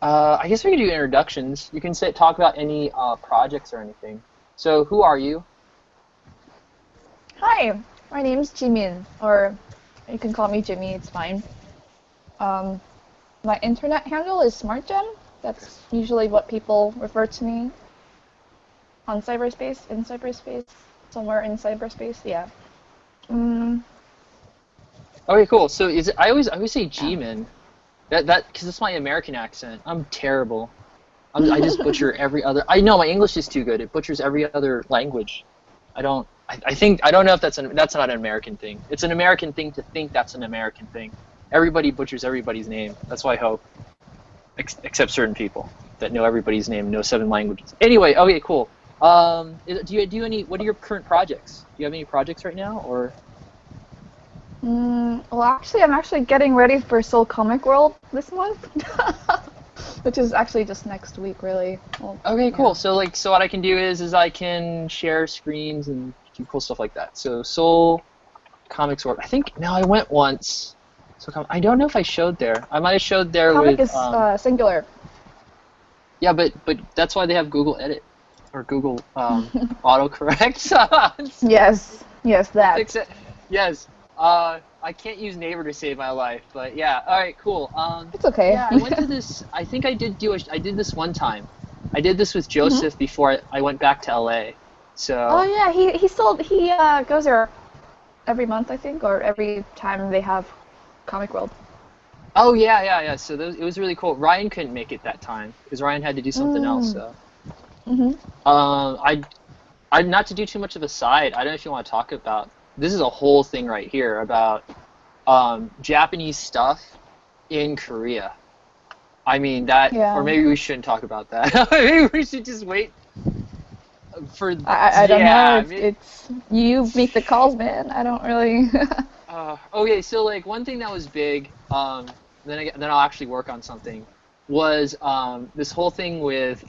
I guess we could do introductions. You can talk about any projects or anything. So, who are you? Hi, my name's Jin Min, or you can call me Jimmy, it's fine. Um, my internet handle is SmartGem. That's usually what people refer to me on cyberspace, in cyberspace, somewhere in cyberspace, yeah. Mm, Okay, cool. So, is it? I always say yeah. G-min. Because it's my American accent. I'm terrible. I just butcher every other. I know my English is too good. It butchers every other language. I don't. I think I don't know if that's not an American thing. It's an American thing to think that's an American thing. Everybody butchers everybody's name. That's why I hope, except certain people that know everybody's name, know 7 languages. Anyway, okay, cool. Do you do any? What are your current projects? Do you have any projects right now, or? Well, actually, I'm actually getting ready for Seoul Comic World this month, which is actually just next week, really. Well, Okay, yeah. cool. So what I can do is I can share screens and do cool stuff like that. So Seoul Comics World. I think no, I went once. So I don't know if I showed there. I might have showed there Comic with is singular. yeah, but that's why they have Google Edit or Google autocorrect. Yes, yes, that. Fix it. Yes. I can't use Neighbor to save my life, but yeah. All right, cool. It's okay. Yeah, I went to this. I think I did this one time. I did this with Joseph before I went back to LA. Oh So yeah, he goes there every month, I think, or every time they have Comic World. oh yeah. So it was really cool. Ryan couldn't make it that time because Ryan had to do something else. Mm. So Mhm. I not to do too much of a side. I don't know if you want to talk about. This is a whole thing right here about Japanese stuff in Korea. I mean that, or Yeah. maybe we shouldn't talk about that. Maybe we should just wait for. I don't know. Yeah. It's you make the calls, man. I don't really. Okay, so like one thing that was big, then I'll actually work on something, was this whole thing with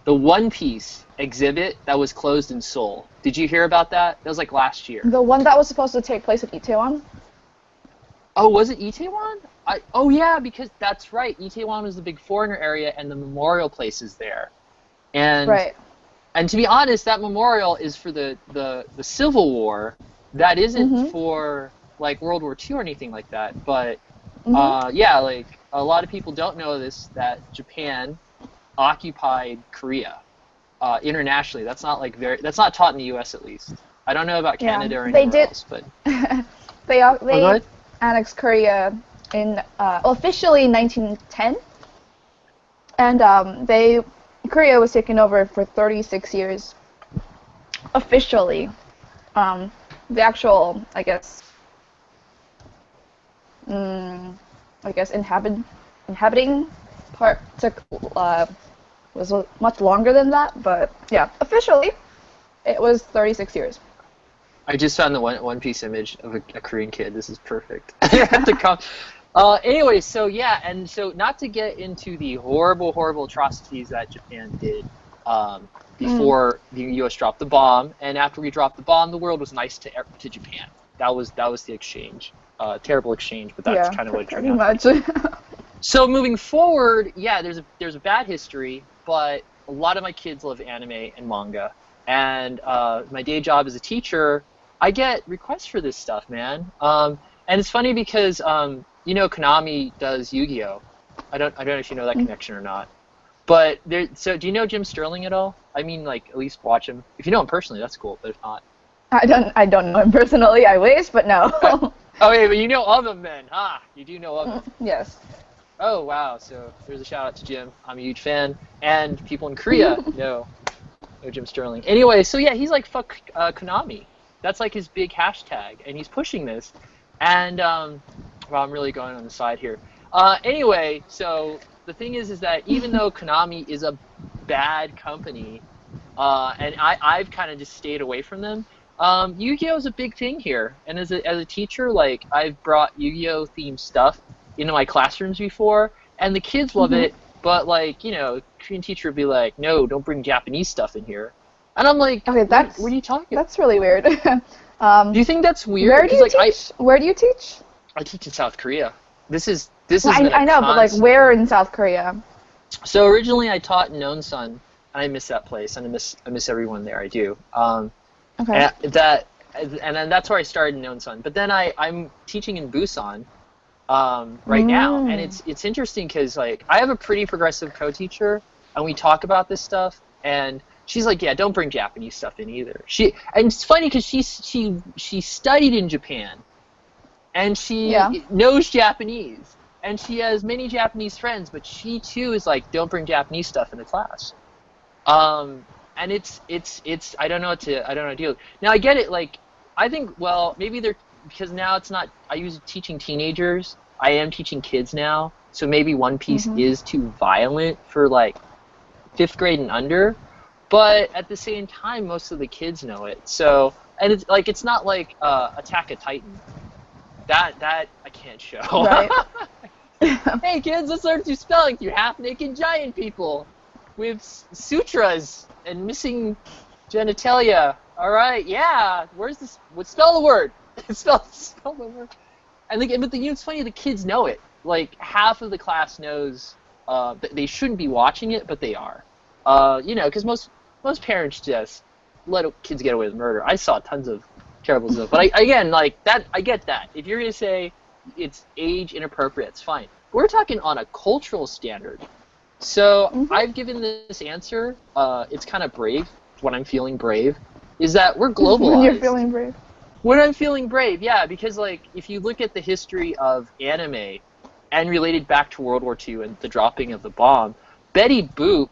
the One Piece exhibit that was closed in Seoul. Did you hear about that? That was like last year. The one that was supposed to take place in Itaewon. Oh, was it Itaewon? Oh yeah, because that's right. Itaewon was the big foreigner area, and the memorial place is there. And Right. and to be honest, that memorial is for the Civil War. That isn't Mhm. for like World War II or anything like that. But Mhm. yeah, like a lot of people don't know this that Japan occupied Korea internationally. That's not like that's not taught in the U.S. at least. I don't know about Yeah. Canada or They anywhere did. else, but oh, go They ahead. annexed Korea in officially 1910, and they Korea was taken over for 36 years officially. The actual, mm, I guess inhabiting part took was much longer than that, but yeah, officially it was 36 years. I just found the One Piece image of a Korean kid. This is perfect. I have to come. Anyway, so yeah, and so not to get into the horrible, horrible atrocities that Japan did Mm, before the U.S. dropped the bomb, and after we dropped the bomb, the world was nice to Japan. That was the exchange. Terrible exchange, but that's yeah, kind of what it turned pretty out to be. much. So moving forward, yeah, there's a bad history, but a lot of my kids love anime and manga, and my day job as a teacher, I get requests for this stuff, man. And it's funny because Konami does Yu-Gi-Oh. I don't know if you know that connection or not, but there. So do you know Jim Sterling at all? I mean, like at least watch him. If you know him personally, that's cool. But if not, I don't know him personally. I wish, but uh, no. oh yeah, but you know of him then, huh? You do know of him. Yes. Oh wow! So there's a shout out to Jim. I'm a huge fan, and people in Korea know Jim Sterling. Anyway, so yeah, he's like fuck Konami. That's like his big hashtag, and he's pushing this. And well, I'm really going on the side here. Anyway, so the thing is that even though Konami is a bad company, and I've kind of just stayed away from them. Yu-Gi-Oh is a big thing here, and as a teacher, like I've brought Yu-Gi-Oh themed stuff into my classrooms before, and the kids love Hmm. it. But like Korean teacher would be like, no, don't bring Japanese stuff in here, and I'm like, Okay, what are you talking about? that's really weird. Do you think that's weird? Where do Because you like I teach? Where do you teach? I teach in South Korea. This is This Well, has been I know, but like constant. where in South Korea? So originally I taught in Nonsan, and I miss that place, and I miss everyone there. I do. Okay. And then that's where I started in Nonsan. But then I'm teaching in Busan right now, and it's interesting because like I have a pretty progressive co-teacher, and we talk about this stuff, and she's like, yeah, don't bring Japanese stuff in either. And it's funny because she studied in Japan, and she knows Japanese, and she has many Japanese friends, but she too is like, don't bring Japanese stuff in the class. And it's I don't know what to deal with. Now I get it, like I think maybe they're because now it's not I use teaching teenagers. I am teaching kids now, so maybe One Piece is too violent for like 5th grade and under, but at the same time most of the kids know it. So and it's not like Attack a Titan. That I can't show. Right. Hey kids, let's learn to spelling through half-naked giant people with sutras and missing genitalia. All right, yeah. Where's this? Spell the word. spell the word. And it's funny. The kids know it. Like half of the class knows that they shouldn't be watching it, but they are. Because most parents just let kids get away with murder. I saw tons of terrible stuff. But I get that. If you're gonna say it's age inappropriate, it's fine. We're talking on a cultural standard. So I've given this answer. It's kind of brave. When I'm feeling brave, is that we're globalized. When you're feeling brave. When I'm feeling brave, yeah, because like if you look at the history of anime, and related back to World War II and the dropping of the bomb, Betty Boop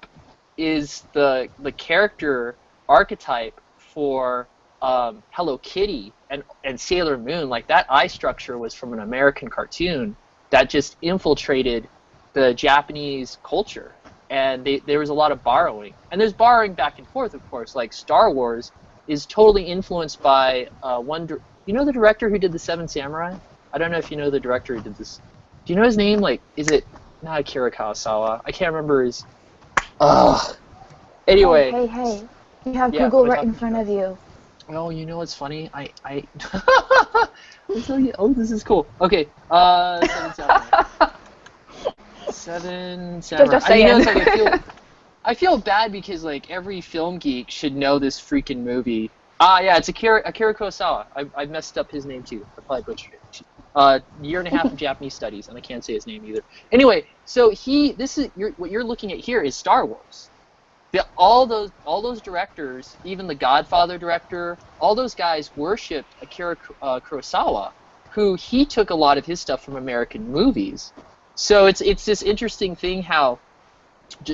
is the character archetype for Hello Kitty and Sailor Moon. Like that eye structure was from an American cartoon that just infiltrated the Japanese culture, and there was a lot of borrowing, and there's borrowing back and forth, of course. Like Star Wars is totally influenced by the director who did the Seven Samurai? I don't know if you know the director who did this. Do you know his name? Like, is it not Akira Kurosawa? I can't remember his. Anyway. Hey! You have Google right in front of you. Oh, you know what's funny? I oh, this is cool. Okay. Seven Samurai. Seven Samurai. Just saying. I feel bad because like every film geek should know this freaking movie. Yeah, it's Akira Kurosawa. I messed up his name too. I probably butchered it. Year and a half of Japanese studies, and I can't say his name either. Anyway, so what you're looking at here is Star Wars. All those directors, even the Godfather director, all those guys worshipped Akira Kurosawa, who he took a lot of his stuff from American movies. So it's this interesting thing how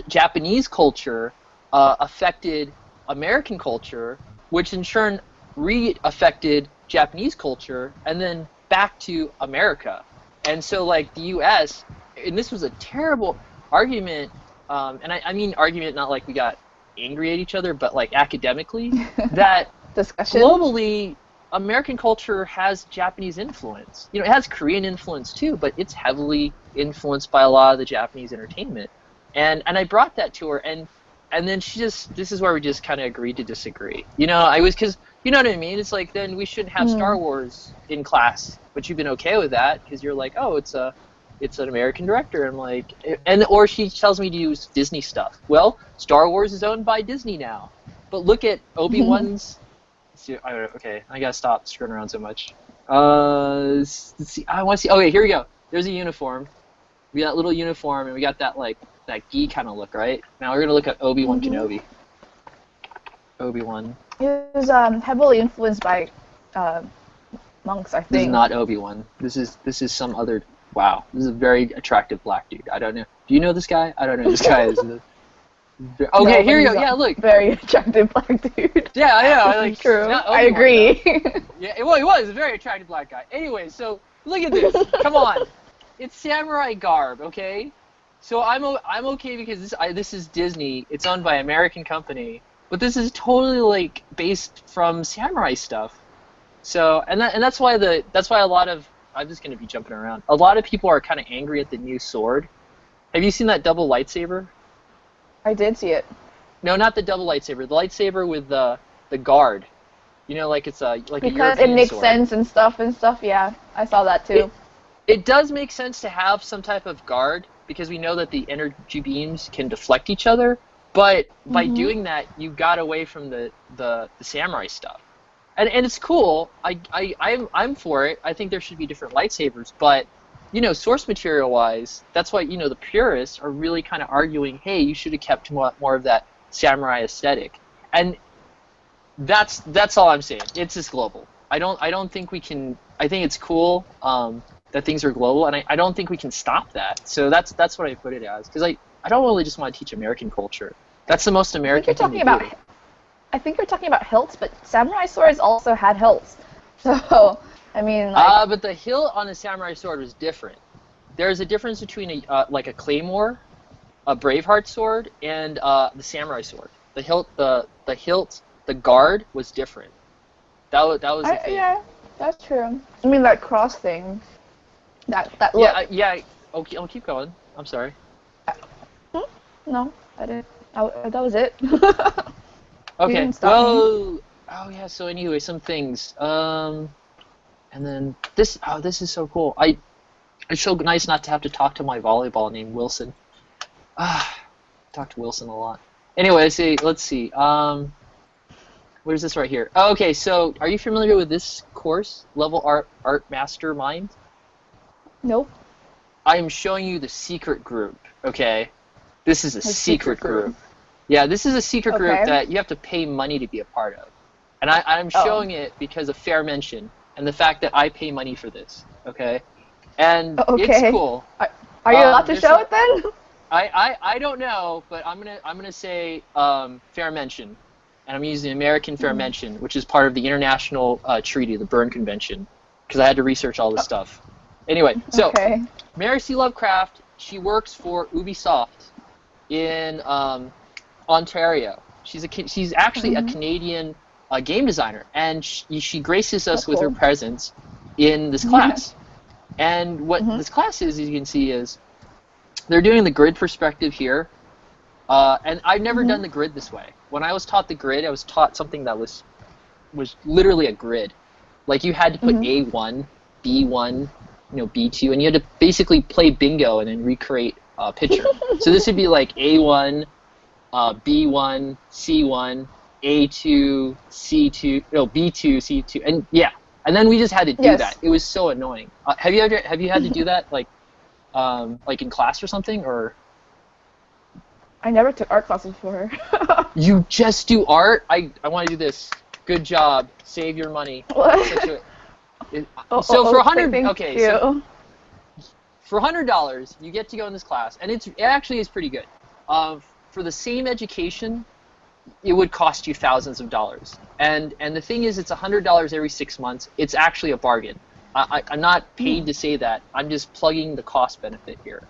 Japanese culture affected American culture, which in turn re-affected Japanese culture, and then back to America. And so like the U.S., and this was a terrible argument, and I mean argument not like we got angry at each other, but like academically, that discussion. Globally, American culture has Japanese influence. It has Korean influence too, but it's heavily influenced by a lot of the Japanese entertainment. And I brought that to her, and then this is where we just kind of agreed to disagree. Because you know what I mean? It's like, then we shouldn't have Star Wars in class, but you've been okay with that because you're like, oh, it's an American director. I'm like, or she tells me to use Disney stuff. Well, Star Wars is owned by Disney now. But look at Obi-Wan's. Okay, I gotta stop screwing around so much. Let's see. I want to see. Okay, here we go. There's a uniform. We got a little uniform, and we got that that gi kind of look, right? Now we're gonna look at Obi-Wan Kenobi. Obi-Wan. It was heavily influenced by monks, I think. This is not Obi-Wan. This is some other. Wow, this is a very attractive black dude. I don't know. Do you know this guy? I don't know this guy. Okay, no, here we go. Yeah, look. Very attractive black dude. Yeah, I know. True. I agree. Yeah, well, he was a very attractive black guy. Anyway, so look at this. Come on, it's samurai garb, okay? So I'm okay because this is Disney. It's owned by an American company, but this is totally like based from samurai stuff. So that's why a lot of, I'm just gonna be jumping around. A lot of people are kind of angry at the new sword. Have you seen that double lightsaber? I did see it. No, not the double lightsaber. The lightsaber with the guard. Like it's like because a European it makes sword. sense and stuff. Yeah, I saw that too. It does make sense to have some type of guard because we know that the energy beams can deflect each other. But by Mhm. doing that, you got away from the samurai stuff, and it's cool. I'm for it. I think there should be different lightsabers, but source material wise, that's why the purists are really kind of arguing, hey, you should have kept more of that samurai aesthetic, and that's all I'm saying. It's just global. I don't think we can. I think it's cool that things are global, and I don't think we can stop that. So that's what I put it as, because I don't really just want to teach American culture. That's the most American thing to do. I think you're talking about hilts, but samurai swords also had hilts. So, I mean, like... But the hilt on a samurai sword was different. There's a difference between like a claymore, a Braveheart sword, and the samurai sword. The hilt, the guard was different. That was the thing. Yeah, that's true. I mean, that cross thing. That look. Yeah. Okay, I'll keep going. I'm sorry. No, I didn't. That was it. Okay. Well. Oh yeah. So anyway, some things. And then this. Oh, this is so cool. It's so nice not to have to talk to my volleyball named Wilson. Talk to Wilson a lot. Anyway, let's see. Where's this right here? Oh, okay, so are you familiar with this course, Level Art Mastermind? Nope. I am showing you the secret group, okay? This is a secret group. Yeah, this is a secret group that you have to pay money to be a part of. And I'm showing it because of fair mention and the fact that I pay money for this, okay? And it's cool. Are you allowed to show it then? I don't know, but I'm gonna say fair mention, and I'm using American fair mention, which is part of the international treaty, the Berne Convention, because I had to research all this stuff. Anyway, so Mary C. Lovecraft, she works for Ubisoft in Ontario. She's actually a Canadian game designer, and she graces us with her presence in this class. And what this class is, as you can see, is they're doing the grid perspective here. And I've never done the grid this way. When I was taught the grid, I was taught something that was literally a grid. Like you had to put A1, B1, B2, and you had to basically play bingo and then recreate a picture. So this would be like A1, B1, C1, A2, C2, B2, C2, and yeah. And then we just had to do that. It was so annoying. Have you had to do that like in class or something, or? I never took art classes before. You just do art? I want to do this. Good job. Save your money. So for for $100, you get to go in this class, and it actually is pretty good. For the same education, it would cost you thousands of dollars. And the thing is, it's $100 every 6 months. It's actually a bargain. I'm not paid to say that. I'm just plugging the cost benefit here.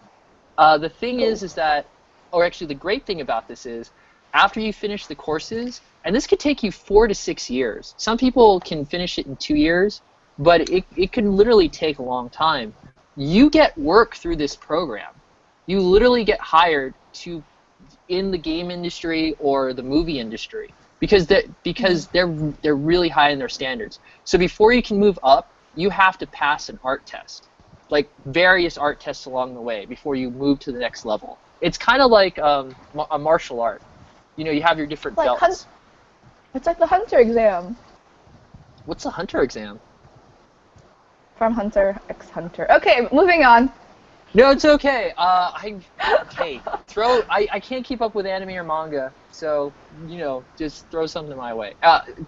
The thing is that, or actually the great thing about this is, after you finish the courses, and this could take you 4 to 6 years. Some people can finish it in 2 years, but it can literally take a long time. You get work through this program. You literally get hired in the game industry or the movie industry because they're really high in their standards. So before you can move up, you have to pass an art test, like various art tests along the way before you move to the next level. It's kind of like a martial art. You have your different belts. It's like the Hunter exam. What's the Hunter exam? From Hunter x Hunter. Okay, moving on. No, it's okay. I can't keep up with anime or manga, so just throw something my way.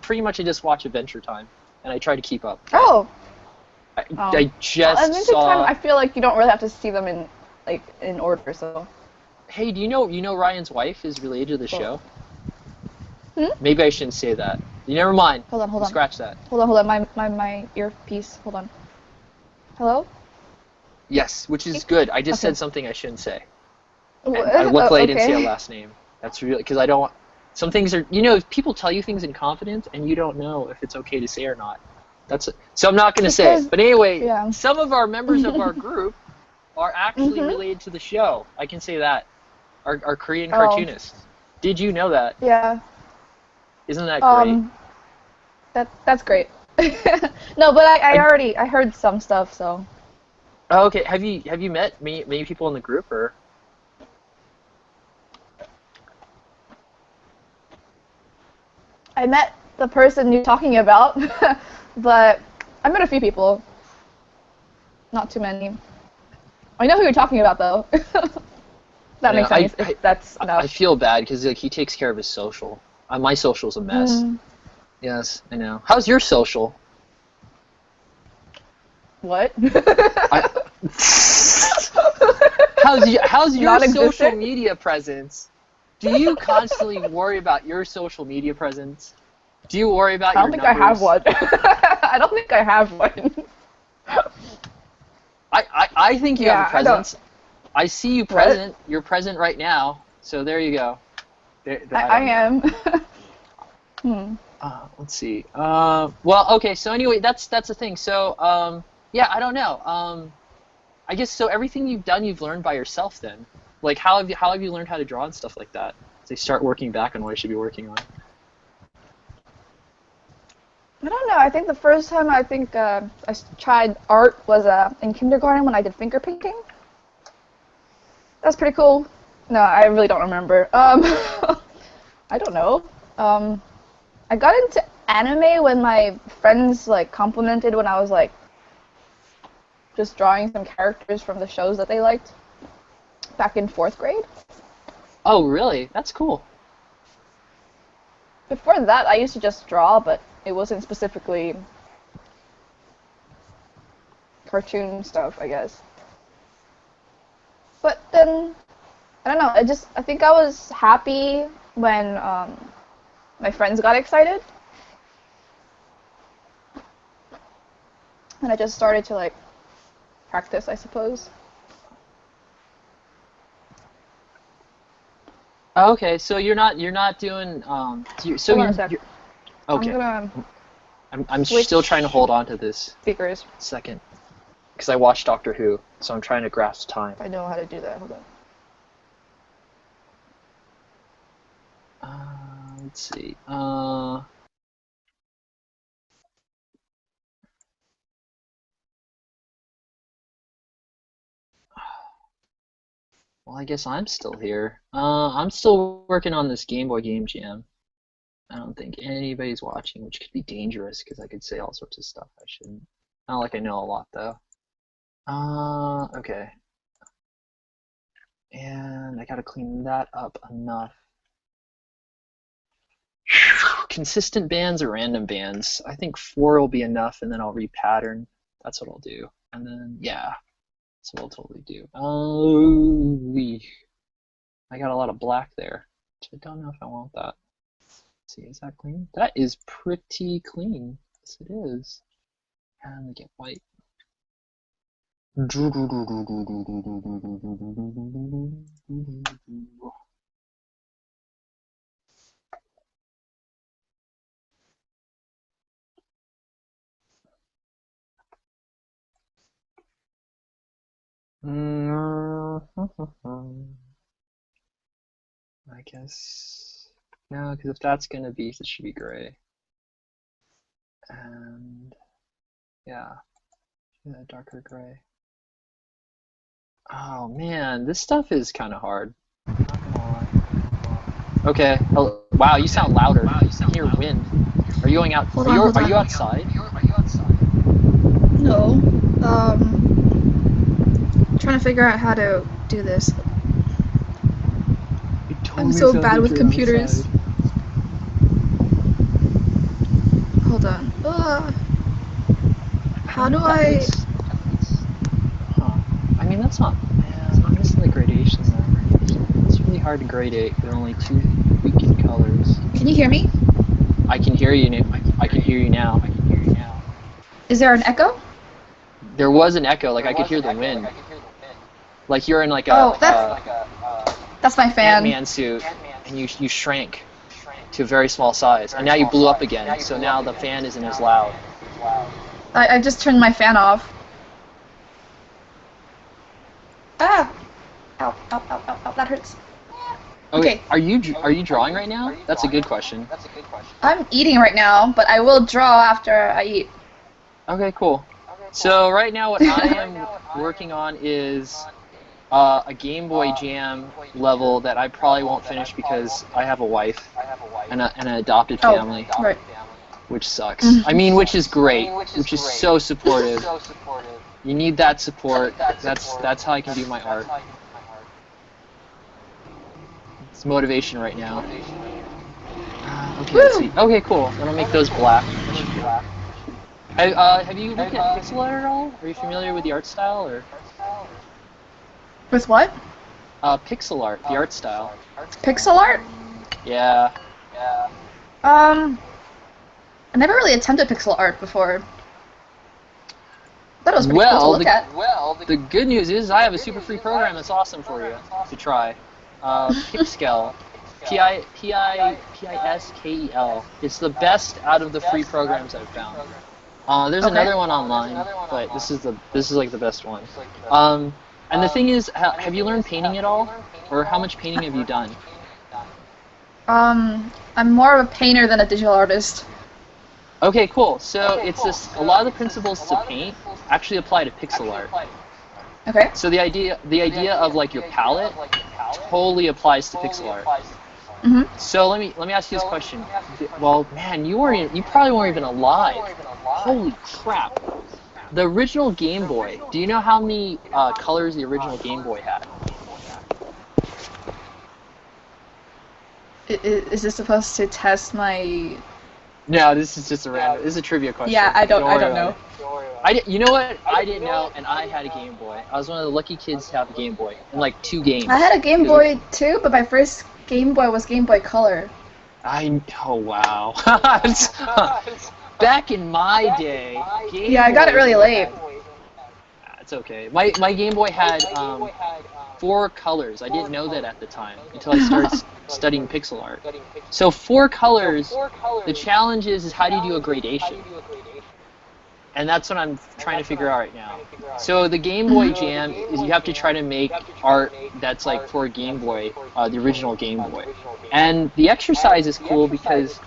Pretty much I just watch Adventure Time, and I try to keep up. I just Adventure saw. Time, I feel like you don't really have to see them in order, so. Hey, do you know Ryan's wife is related to the show? Maybe I shouldn't say that. Never mind. Hold on. Scratch that. Hold on. My earpiece. Hold on. Hello? Yes, which is good. I just said something I shouldn't say. Luckily I didn't say a last name. That's really because I don't want. Some things are, if people tell you things in confidence and you don't know if it's okay to say or not. So I'm not going to say it. But anyway, some of our members of our group are actually related to the show. I can say that. Our Korean cartoonists. Did you know that? Yeah. Isn't that great? That's great. No, but I heard some stuff, so. Oh, okay. Have you met many people in the group or? I met the person you're talking about, but I met a few people. Not too many. I know who you're talking about, though. That makes sense. If that's enough. I feel bad because like he takes care of his social. My social's a mess. Mm, Yes, I know. How's your social? what? I, how's your social Non-existent? media presence? Do you constantly worry about your social media presence? Do you worry about I your don't think numbers? I have one. I don't think I have one. I think you have a presence. I see you present. What? You're present right now. So there you go. I am. Hmm. Let's see. Well, okay. So anyway, that's the thing. So yeah, I don't know. I guess so. Everything you've done, you've learned by yourself. Then, like, how have you learned how to draw and stuff like that? So you start working back on what I should be working on. I don't know. I think the first time I tried art was in kindergarten when I did finger painting. That's pretty cool. No, I really don't remember. I don't know. I got into anime when my friends like complimented when I was like just drawing some characters from the shows that they liked back in 4th grade. Oh, really? That's cool. Before that, I used to just draw, but it wasn't specifically cartoon stuff, I guess. But then, I don't know, I think I was happy when my friends got excited. And I just started to like practice, I suppose. Okay, so you're not doing so Hold on a sec. okay. I'm gonna I'm switch still trying to hold on to this speakers. second because I watched Doctor Who, so I'm trying to grasp time. I know how to do that. Hold on. Let's see. Well, I guess I'm still here. I'm still working on this Game Boy Game Jam. I don't think anybody's watching, which could be dangerous because I could say all sorts of stuff I shouldn't. Not like I know a lot though. Okay. And I gotta clean that up enough. Consistent bands or random bands? I think 4 will be enough, and then I'll repattern. That's what I'll do. And then, yeah, that's what I'll totally do. Oh, I got a lot of black there, which I don't know if I want that. Let's see, is that clean? That is pretty clean. Yes, it is. And we get white. I guess no, because if that's gonna be, it should be gray. And yeah, darker gray. Oh man, this stuff is kind of hard. Not gonna lie. Okay. Oh, wow, you sound louder. Wow, you sound hear wind. Are you going out? Hold on, hold Are on. you outside? No. Trying to figure out how to do this. I'm so bad with computers. Hold on. How do I... Huh. I mean, that's not. Man, I'm missing the gradation there. It's really hard to gradate with only 2 weekend colors. Can you hear me? I can hear you. I can hear you now. Is there an echo? There was an echo. Like I could hear the wind. Like you're in like a. Oh, that's my fan. Ant-Man suit, and you shrank to a very small size, and now you blew up again. So now the fan isn't as loud. I just turned my fan off. Ah! Ow, ow, ow, ow, ow, that hurts. Okay. Are you drawing right now? That's a good question. I'm eating right now, but I will draw after I eat. Okay, cool. So right now what I am working on is a Game Boy Jam level that I probably won't finish because I have a wife and an adopted family, Right. which sucks. I mean, which is great, which is so supportive. You need that support. That's how I can do my art. It's motivation right now. Okay, let's see. Okay, cool. Then I'll make those black. Have you looked at pixel art at all? Are you familiar with the art style, or? With what? Pixel art, the art style. Pixel art? Yeah. I never really attempted pixel art before. Thought it was pretty cool to look at. The good news is I have a super free program that's awesome for you to try. Pixkel. Piskel. It's the best out of the free programs I've found. There's another one online, but this is like the best one. And the thing is, have you learned painting at all, or how much painting have you done? I'm more of a painter than a digital artist. Okay, cool. So it's this. A lot of the principles to paint actually apply to pixel art. Okay. So the idea of like your palette totally applies to pixel art. Mhm. So let me ask you this question. Well, man, you probably weren't even alive. Holy crap! The original Game Boy. Do you know how many colors the original Game Boy had? Is this supposed to test my? No, this is just a random. This is a trivia question. Yeah, I don't know. You know what? I didn't know, and I had a Game Boy. I was one of the lucky kids to have a Game Boy, and like 2 games. I had a Game Boy too, but my first Game Boy was Game Boy Color. Oh wow. Back in my day, Game I got it really late. It's okay. My Game Boy had 4 colors. I didn't know that at the time until I started studying pixel art. So 4 colors. The challenge is how do you do a gradation? And that's what I'm trying to figure out right now. So the Game Boy Jam is you have to try to make art that's like for a Game Boy, the original Game Boy. And the exercise is cool because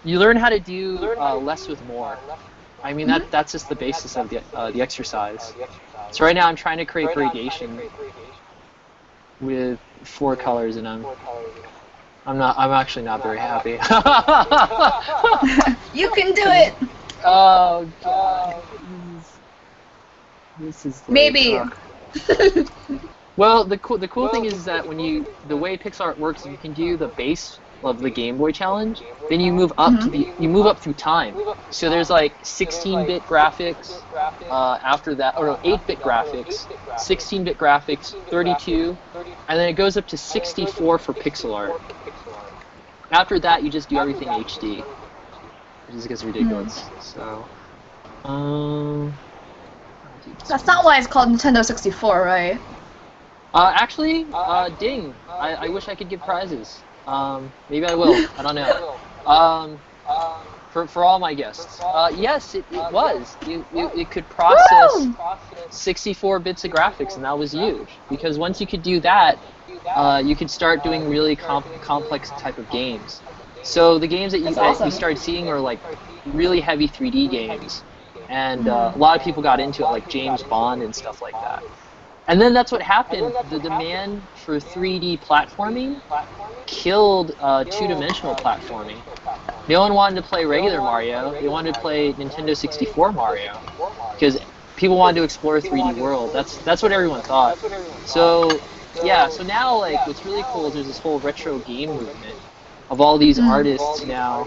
you learn how to do less with more. I mean, that's just the basis of the exercise. So right now I'm trying to create gradation with 4 colors, and I'm actually not very happy. You can do it. Oh god. This is like, Maybe. Well, the cool thing is that the way Pixar works, you can do the base of the Game Boy challenge, then you move up through time. So there's like 16-bit graphics after that, or no, 8-bit graphics, 16-bit graphics, 32, and then it goes up to 64 for pixel art. After that, you just do everything HD, which just gets ridiculous. So, That's not why it's called Nintendo 64, right? Actually, ding. I wish I could give prizes. Maybe I will. I don't know. For all my guests. Yes, it was. It could process 64 bits of graphics, and that was huge. Because once you could do that, you could start doing really complex type of games. So the games that you started seeing were like really heavy 3D games, and a lot of people got into it, like James Bond and stuff like that. And then that's what happened. The demand for 3D platforming killed two-dimensional platforming. No one wanted to play regular Mario. They wanted to play Nintendo 64 Mario because people wanted to explore a 3D world. That's what everyone thought. So yeah. So now, like, what's really cool is there's this whole retro game movement of all these artists now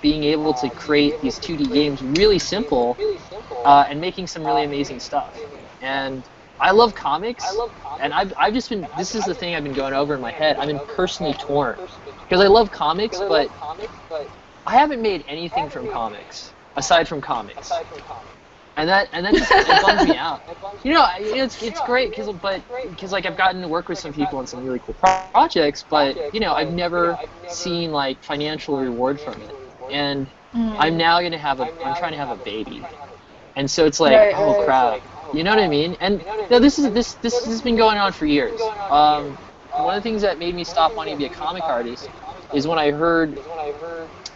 being able to create these 2D games really simple and making some really amazing stuff. And I love comics, and I've just been, this is the thing I've been going over in my head. I've been personally torn, because I love comics, but I haven't made anything from comics, aside from comics. And that just it bums me out. You know, it's great, because like I've gotten to work with some people on some really cool projects, but, you know, I've never seen, like, financial reward from it. And I'm now I'm trying to have a baby. And so it's like, oh crap. You know what I mean? And no, this has been going on for years. One of the things that made me stop wanting to be a comic artist is when I heard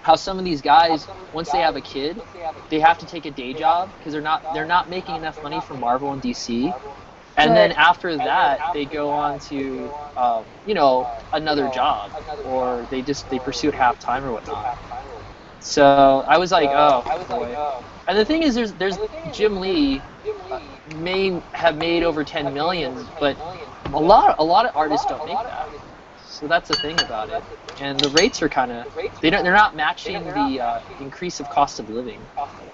how some of these guys, once they have a kid, they have to take a day job because they're not making enough money for Marvel and DC. And then after that, they go on to, you know, another job, or they pursue it half time or whatnot. So I was like, oh boy. And the thing is, there's Jim Lee may have made over 10 million, but a lot of artists don't make that. So that's the thing about it. And the rates are kind of they're not matching the increase of cost of living.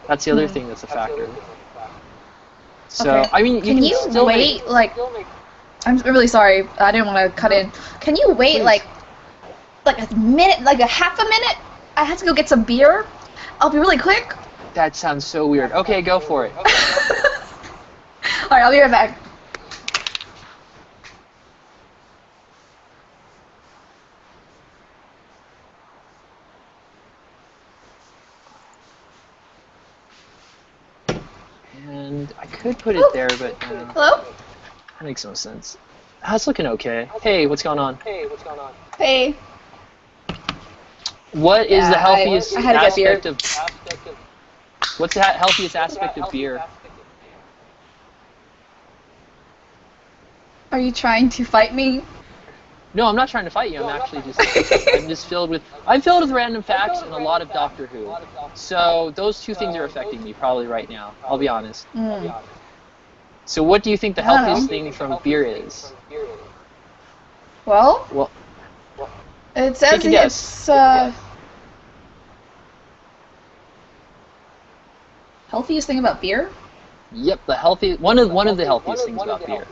That's the other thing that's a factor. So Okay. I mean, Can you still wait like? I'm really sorry. I didn't want to cut in. Can you wait like a minute, like a half a minute? I have to go get some beer. I'll be really quick. That sounds so weird. Okay, go for it. All right, I'll be right back. And I could put it there, but Hello? that makes no sense. That's looking okay. Hey, what's going on? Hey. What is the healthiest I had to get beer. aspect of? What's the healthiest aspect of beer? Are you trying to fight me? No, I'm not trying to fight you. I'm actually just filled with random facts and a lot of Doctor Who. So those two things are affecting me probably right now. I'll be honest. So what do you think the healthiest thing from beer is? Well, it says take a guess. it's Healthiest thing about beer? Yep, one of the healthiest things about beer.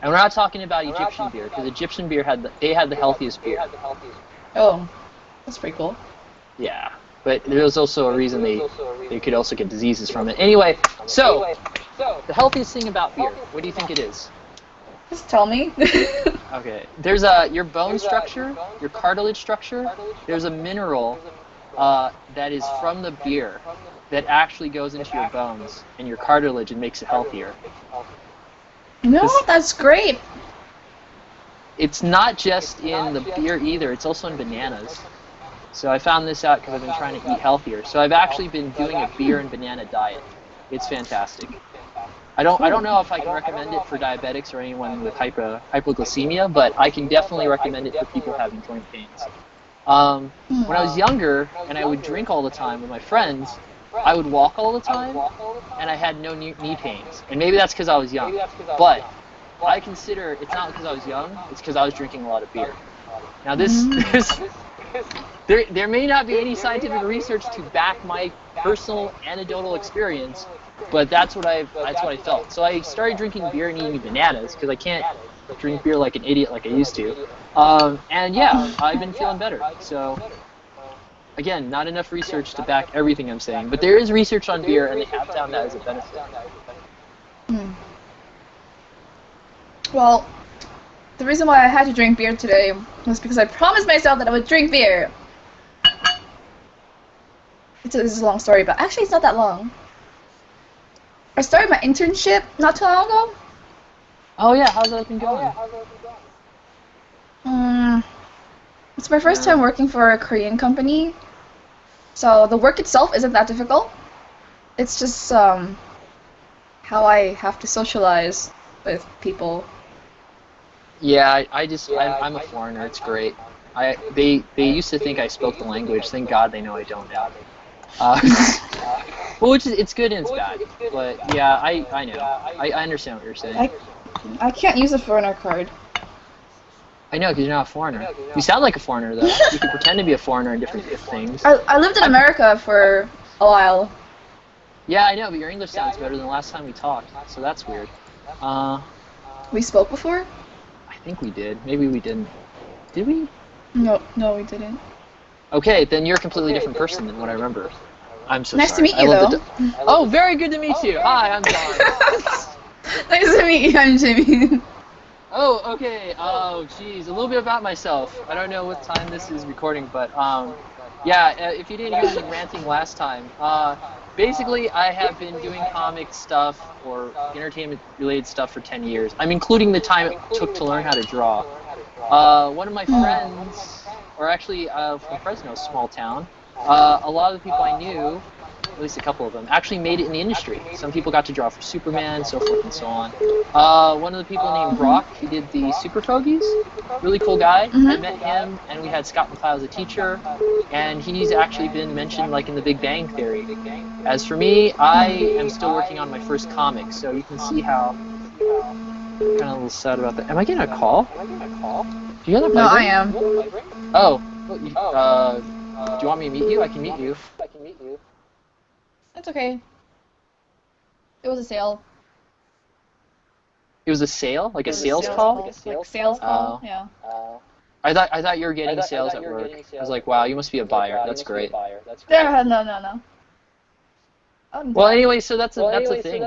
And we're not talking about Egyptian beer, because Egyptian beer had the healthiest beer. Oh, that's pretty cool. Yeah, but there's also a reason they could also get diseases from it. Anyway, so the healthiest thing about beer, what do you think it is? just tell me. Okay, there's your bone structure, your cartilage structure. There's a mineral that is from the beer that actually goes into your bones and your cartilage and makes it healthier. No, that's great. It's not just in the beer either, it's also in bananas. So I found this out because I've been trying to eat healthier. So I've actually been doing a beer and banana diet. It's fantastic. I don't know if I can recommend it for diabetics or anyone with hypoglycemia, but I can definitely recommend it for people having joint pains. When I was younger and I would drink all the time with my friends, I would walk all the time, and I had no knee pains. And maybe that's because I was young. But I consider it's not because I was young, it's because I was drinking a lot of beer. Now there may not be any scientific research to back my personal anecdotal experience, but that's what I felt. So I started drinking beer and eating bananas because I can't drink beer like an idiot like I used to. And yeah, I've been feeling better. So again, not enough research to back everything I'm saying, but there is research on beer, and they have found that as a benefit. Well, the reason why I had to drink beer today was because I promised myself that I would drink beer. This is a long story, but actually it's not that long. I started my internship not too long ago. Oh yeah, how's that been going? It's my first time working for a Korean company, so the work itself isn't that difficult. It's just how I have to socialize with people. Yeah, I'm a foreigner. It's great. They used to think I spoke the language. Thank God they know I don't now. Well, it's good and it's bad. But yeah, I know. I understand what you're saying. I can't use a foreigner card. I know, because you're not a foreigner. You sound like a foreigner, though. You can pretend to be a foreigner in different things. I lived in America for a while. Yeah, I know, but your English sounds better than the last time we talked, so that's weird. We spoke before? I think we did. Maybe we didn't. Did we? No, we didn't. Okay, then you're a completely different person than what I remember. I'm so Nice sorry. to meet you, though. Oh, very good to meet you. Hi, I'm John. Nice to meet you, I'm Jimmy. Oh, okay. Oh, geez. A little bit about myself. I don't know what time this is recording, but yeah. If you didn't hear me ranting last time, basically I have been doing comic stuff or entertainment-related stuff for 10 years. I'm including the time it took to learn how to draw. One of my friends or actually from Fresno, a small town. A lot of the people I knew, at least a couple of them, actually made it in the industry. Some people got to draw for Superman, so forth and so on. One of the people named Brock, he did the Super Fogies. Really cool guy. I met him, and we had Scott McCloud as a teacher, and he's actually been mentioned like in the Big Bang Theory. As for me, I am still working on my first comic, so you can see how I'm kind of a little sad about that. Am I getting a call? Do you hear that? No, I am. Oh, do you want me to meet you? I can meet you. It's okay. It was a sale. It was a sale, like a sales call. Like sales call, yeah. I thought you were getting sales at work. I was like, wow, you must be a buyer. That's great. No. Well, anyway, so that's a thing.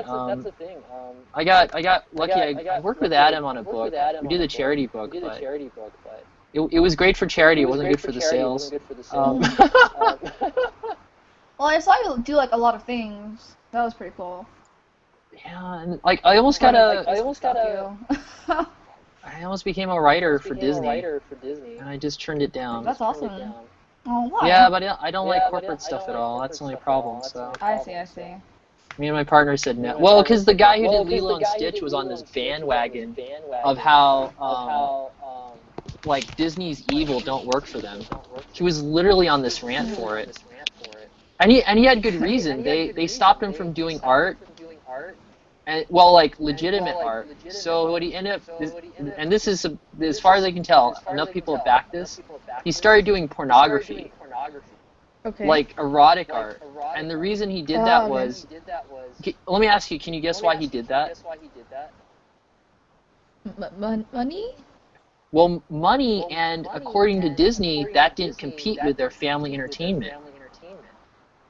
I got lucky. I worked with Adam on a book. We did a charity book, but it was great for charity. It wasn't good for the sales. Well, I saw you do like a lot of things. That was pretty cool. Yeah, and like I almost I almost became a writer for Disney, and I just turned it down. That's awesome. Oh, wow. Yeah, but I don't like corporate stuff at all. That's the only problem. So I see. me and my partner said no. Well, because the guy who did Lilo and Stitch was on this bandwagon of how like Disney's evil, don't work for them. He was literally on this rant for it, and he had good reason. They stopped him from doing art. And, well, like legitimate art. So what he ended up, and this is as far as I can tell, enough people have backed this. He started doing pornography, like erotic art. And the reason he did that was, let me ask you, can you guess why he did that? Money? Well, money, and according to Disney, that didn't compete with their family entertainment.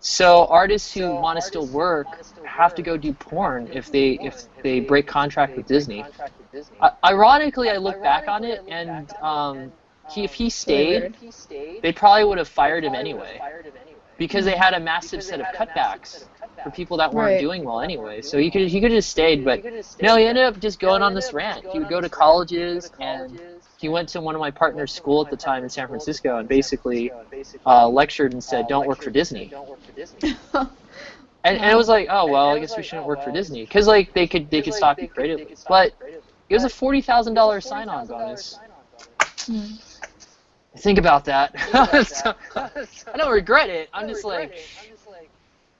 So artists who want to still work have to go do porn if they break contract with Disney. Ironically, I look back on it, and if he stayed, they probably would have fired him anyway, because they had a massive set of cutbacks for people that weren't doing well anyway. So he could have just stayed, but no, he ended up just going on this rant. He would go to colleges, and he went to one of my partner's school at the time in San Francisco and basically lectured and said, "Don't work for Disney." And it was like, oh well, I guess we shouldn't work for Disney, because like they could stop you creatively. But it was a $40,000 sign-on bonus. Think about that. So, I don't regret it. I'm just like,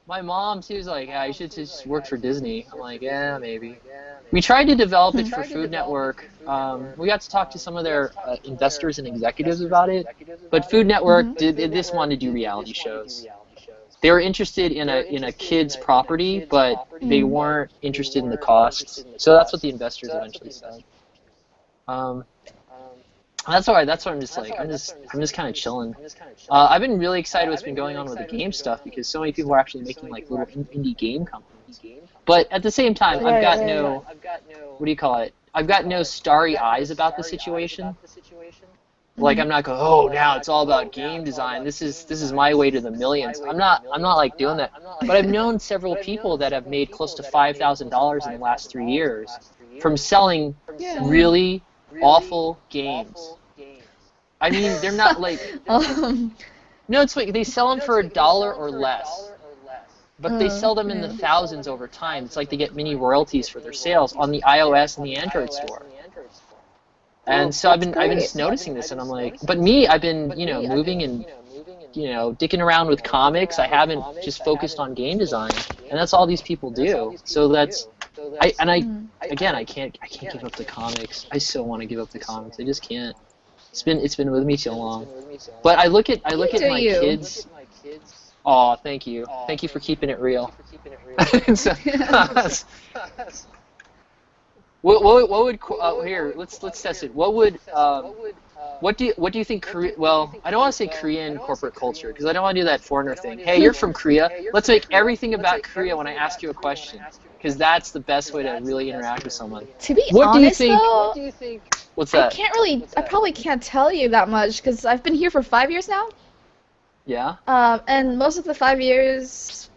my mom too is like, yeah, you should just work for Disney. I'm like, yeah, maybe. We tried to develop it for Food Network. We got to talk to some of their investors and executives about it, but Food Network they just wanted to do reality shows. They were interested in a kid's property, but they weren't interested in the costs. So that's what the investors eventually said. That's why I'm just like, I'm just kind of chilling. I've been really excited what's been going on with the game stuff, because so many people are actually making like little indie game companies. But at the same time, I've got no, what do you call it? I've got no starry eyes about the situation. Like, I'm not going, oh, now it's all about game design. This is my way to the millions. I'm not like doing that. But I've known several people that have made close to $5,000 in the last 3 years from selling really awful games. I mean, they're not like, no, it's like they sell them for $1 or less, but they sell them in the thousands over time. It's like they get mini royalties for their sales on the iOS and the Android store. And so I've been just noticing this, and I'm like, but me, I've been, moving and, dicking around with comics. I haven't just focused on game design, and that's all these people do. So I can't give up the comics. I so want to give up the comics. I just can't. It's been with me too long. But I look at my kids. Oh, thank you. Thank you for keeping it real. What would here? Let's test it. What do you think Korea? Well, I don't want to say Korean corporate culture, because I don't want to do that foreigner thing. Hey, you're from Korea. Let's make everything about Korea when I ask you a question, because that's the best way to really interact with someone. To be honest, what do you think? What's that? I probably can't tell you that much, because I've been here for 5 years now. Yeah. And most of the 5 years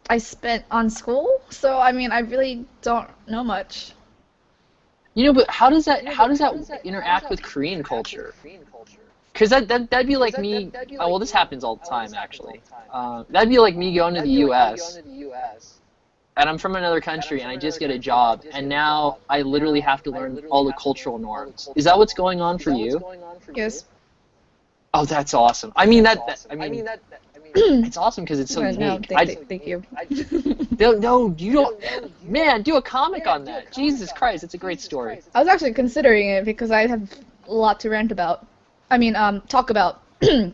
I spent on school, so I mean, I really don't know much. But how does that interact with Korean culture? Because that'd be like me. Oh, well, this happens all the time, actually. That'd be like me going to the U.S. and I'm from another country, and I just get a job, and now I literally have to learn all the cultural norms. Is that what's going on for you? Yes. Oh, that's awesome. I mean, it's awesome because it's so No, unique. thank you. No, you don't. Man, do a comic on that. Jesus Christ, it's a great story. I was actually considering it because I have a lot to rant about. I mean, talk about.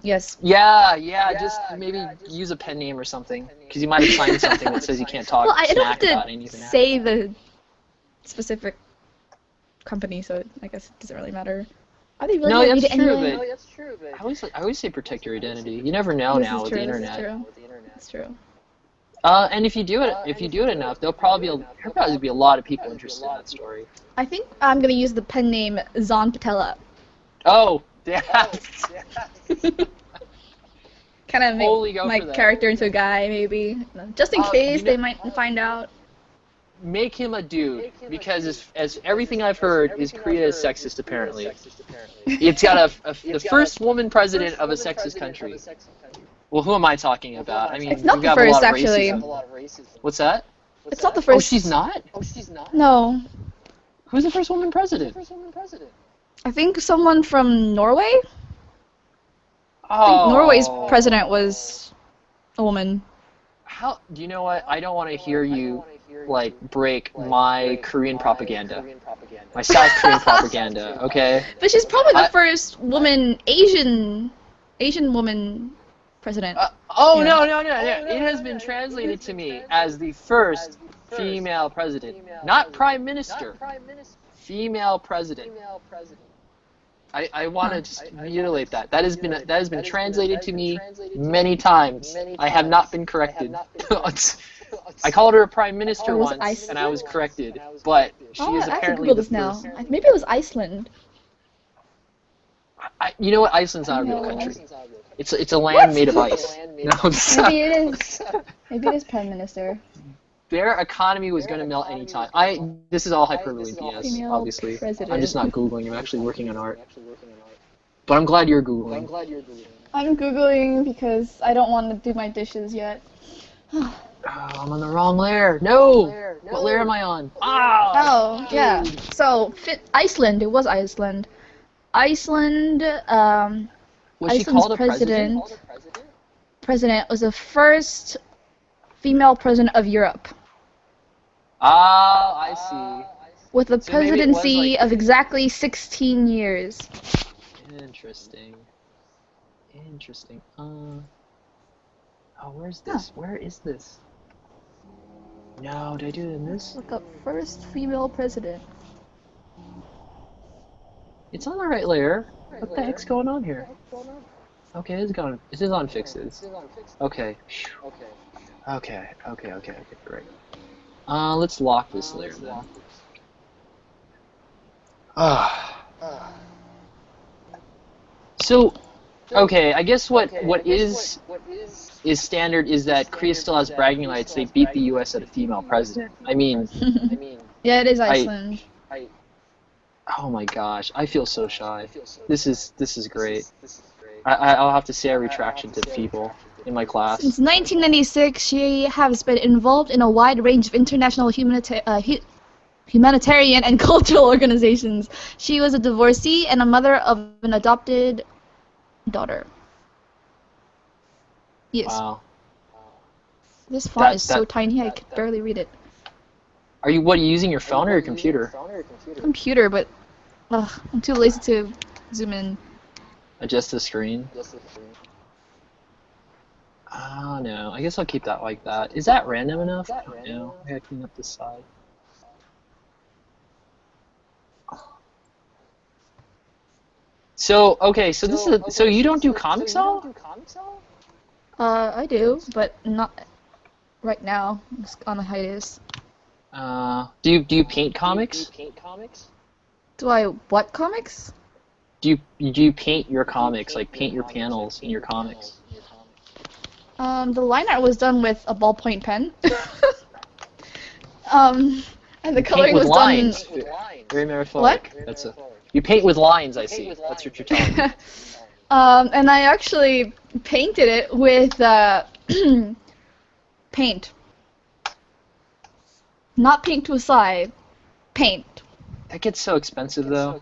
Yes. Yeah, just maybe use a pen name or something, because you might have signed something that says you can't talk Well, I don't smack have about to anything. say the specific company, so I guess it doesn't really matter. Are they really No, gonna read that's it true, anyway? but I always say protect your identity. You never know This now is with true, the this is internet. That's true. And if you do it enough, there'll probably be a lot of people interested in that story. I think I'm gonna use the pen name Zon Patella. Oh, yeah. Kind of Totally make go my for that. character into a guy, maybe. Just in case they might find out. Make him a dude, because as everything I've heard is Korea is sexist apparently. It's got the first woman president of a sexist country. Well, who am I talking about? I mean, It's not we've the got first, a lot of actually. racism. What's that? It's not the Oh, first. she's not? No. Who's the first woman president? I think someone from Norway? I think Oh. Norway's president was a woman. How? Do you know what? I don't want to hear you like break my Korean propaganda, my South Korean propaganda. Okay. But she's probably the first woman, Asian woman president. Oh Yeah. no! It has been translated to me as the first female president, not prime minister. Female president. I want to just reiterate that. That has been translated to me many times. I have not been corrected. I called her a prime minister Oh, was once, and I was corrected. But she is I have to apparently Google the this now. first. Maybe it was Iceland. You know what? Iceland's not a real No. country. It's a land made of ice. No, it's not. Maybe it is. Maybe it is prime minister. Their economy was going to melt anytime. This is all hyperbole and BS, Female obviously. president. I'm just not Googling. I'm actually working on art. But I'm glad you're Googling. I'm Googling because I don't want to do my dishes yet. Oh, I'm on the wrong layer. No! What layer am I on? Oh, yeah. So, Iceland. It was Iceland. Iceland, Was she Iceland's called a president? president was the first female president of Europe, Ah, I see. with a So maybe it was, presidency like- of exactly 16 years. Interesting. Oh, where's this? Where is this? No, did I do it in this? Look up first female president. It's on the right layer. What the heck's going on here? Okay, this is on fixes. Okay. Okay, great. Let's lock this layer then. So, okay, I guess what is standard is that Korea still has bragging rights. They beat the U.S. at a female president. I mean, Yeah, it is Iceland. oh my gosh, I feel so shy. This is great. I'll have to say a retraction to the people in my class. Since 1996, she has been involved in a wide range of international humanitarian and cultural organizations. She was a divorcee and a mother of an adopted daughter. Yes. Wow. This font That- is so that- tiny I can barely read it. Are you using your phone or your computer? Computer, but I'm too lazy to zoom in. Adjust the screen. Oh no, I guess I'll keep that like that. Is that random enough? I don't know. I gotta clean up this side. So okay, so so you don't do comics at all? I do, but not right now. It's on a hiatus. Do you paint comics? Do I what comics? Do you paint your comics, like paint your panels in your comics? The line art was done with a ballpoint pen. And the Paint coloring with was lines. done. Very metaphoric. What? You paint with lines, I see. That's what you're telling me. And I actually painted it with paint. Not paint to a side, paint. That gets so expensive though.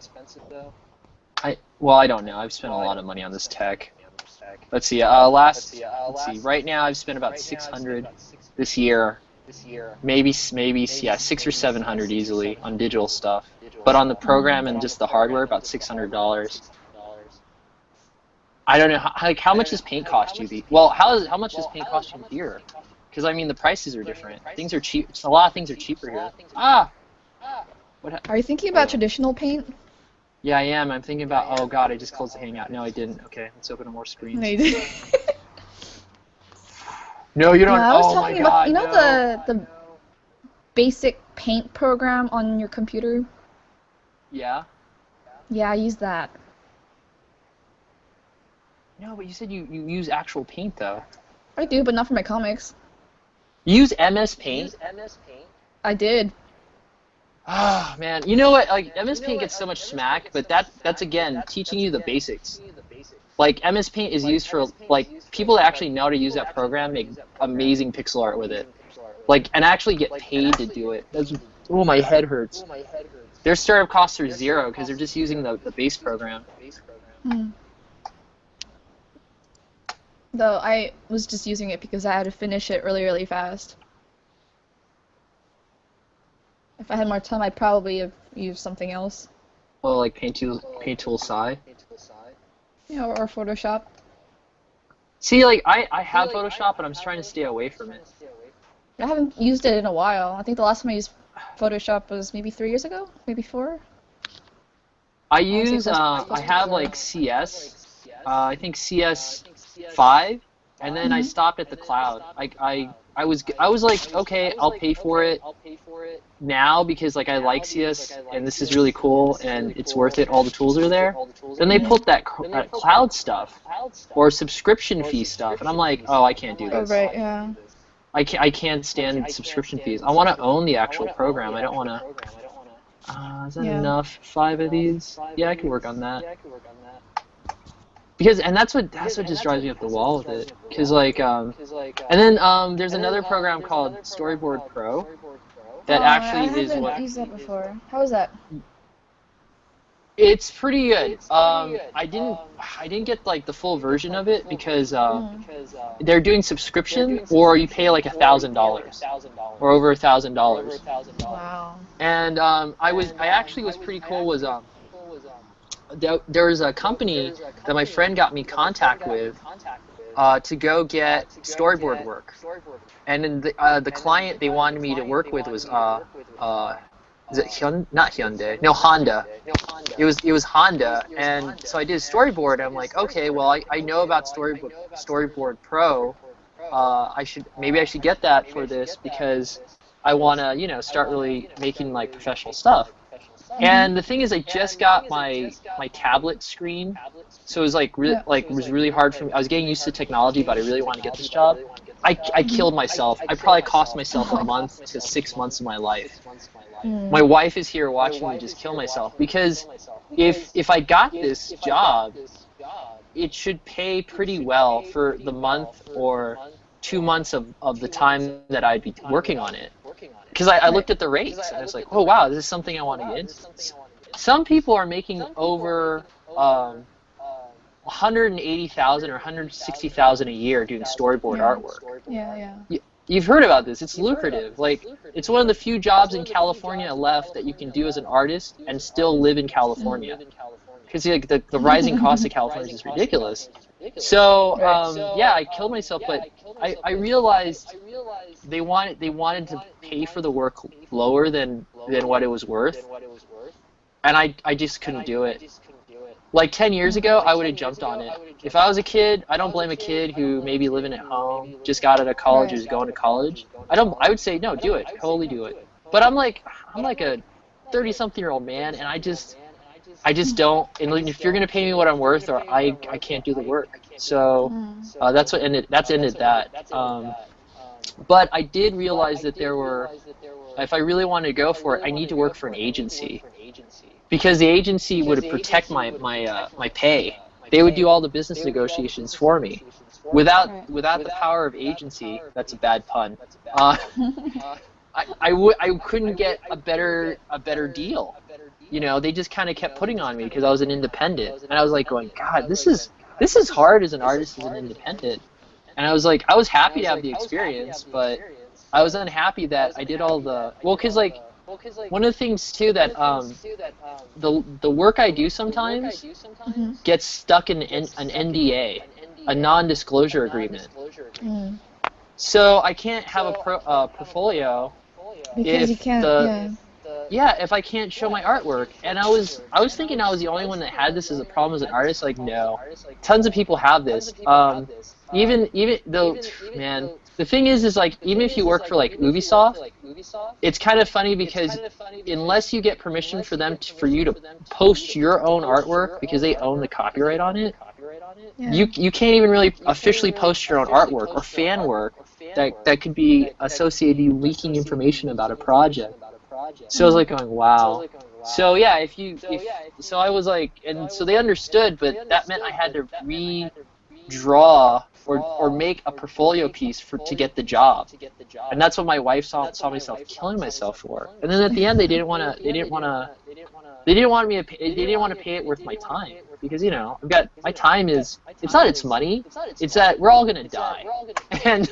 Well, I don't know. I've spent a lot of money on this tech. Let's see. Let's see. Right now, I've spent about 600 this year. Maybe, yeah, 600 or 700 easily on digital stuff. But on the program and just the hardware, about $600. I don't know. How much does paint cost you? Well, how much does paint cost you here? Because I mean, the prices are different. Things are cheap. A lot of things are cheaper here. Are you thinking about traditional paint? Yeah, I am. I'm thinking about. Oh God, I just closed the Hangout. No, I didn't. Okay, let's open more screens. No, you did. No, you don't. I was oh talking my God, about the basic paint program on your computer. Yeah. Yeah, I use that. No, but you said you use actual paint though. I do, but not for my comics. You use MS Paint? I did. Oh man, you know what? Like MS Paint gets so much smack, but that's again teaching you the basics. Like MS Paint is used for like people that actually know how to use that program make amazing pixel art with it. Like and actually get paid to do it. Oh, my head hurts. Their startup costs are zero because they're just using the base program. Though I was just using it because I had to finish it really fast. If I had more time, I'd probably have used something else. Well, like Paint Tool Sci. Yeah, or Photoshop. See, like I have Photoshop, but I'm trying to stay away from it. I haven't used it in a while. I think the last time I used Photoshop was maybe 3 years ago, maybe 4. I have like CS. I think CS 5, and then I stopped at the cloud. I was like, okay, I'll pay for it now because like I like CS and this is really cool and it's worth it. All the tools are there. Then they put that cloud stuff or subscription fee stuff, and I'm like, oh, I can't do this. Oh, right, yeah. I can't stand subscription fees. I want to own the actual program. I don't want to. Is that enough? 5 of these? Yeah, I can work on that. Because that's what just drives me up the wall with it. Cause like and then there's another program called Storyboard Pro that actually is what. I haven't used that before. How is that? It's pretty good. I didn't get like the full version of it because they're doing subscription or you pay like $1,000 or over $1,000. Wow. And I actually was pretty cool. There was a company that my friend got me contact with to go get storyboard work, and then the client they wanted me to work with was is it not Hyundai? No, Honda. It was Honda, and so I did a storyboard. I'm like, okay, well I know about Storyboard Pro. I should get that for this because I want to start really making like professional stuff. And the thing is, I just got my tablet screen, so it was like really hard for me. I was getting used to technology, but I really wanted to get this job. I killed myself. I probably cost myself a month to 6 months of my life. My wife is here watching me just kill myself because if I got this job, it should pay pretty well for the month or 2 months of the time that I'd be working on it. Because I looked at the rates and I was like, oh wow, this is something I want to get into. Some people are making over 180,000 or 160,000 a year doing storyboard artwork. Yeah. You've heard about this. It's lucrative. Like it's one of the few jobs in California left that you can do as an artist and still live in California. Because like the rising cost of California is ridiculous. So yeah, I killed myself, but I realized they wanted to pay for the work lower than what it was worth, and I just couldn't do it. Like 10 years ago, I would have jumped on it. If I was a kid, I don't blame a kid who maybe living at home, just got out of college, or is going to college. I would say no, do it, totally do it. But I'm like a 30-something-year-old man, and I just don't. And if you're gonna pay me what I'm worth, or I can't do the work. So that's ended that. But I did realize that if I really wanted to go for it, I need to work for an agency, because the agency would protect my pay. They would do all the business negotiations for me. Without Right. without the power of agency, that's a bad pun. I couldn't get a better deal. You know, they just kind of kept putting on me because I was an independent, and I was like going, God, this is hard as an artist as an independent. And I was like, I was happy to have the experience, but I was unhappy that I did all the because like one of the things too that the work I do sometimes Mhm. gets stuck in an NDA, a non-disclosure agreement. Mm. So I can't have a portfolio Because you if can't. if I can't show my artwork. And I was thinking I was the only one that had this as a problem as an artist. Like, no, tons of people have this. Even though, man, the thing is like even if you work for like Ubisoft, it's kind of funny because unless you get permission for them for you to post your own artwork because they own the copyright on it, Yeah. you can't even really officially post your own artwork or fan work that could be associated with you leaking information about a project. So I was like going, wow. So yeah, so I was like, and so they understood, but that meant I had to redraw or make a portfolio piece to get the job, and that's what my wife saw myself killing myself for. And then at the end, they didn't want to pay it worth my time because I've got my time it's money, it's that we're all gonna die, and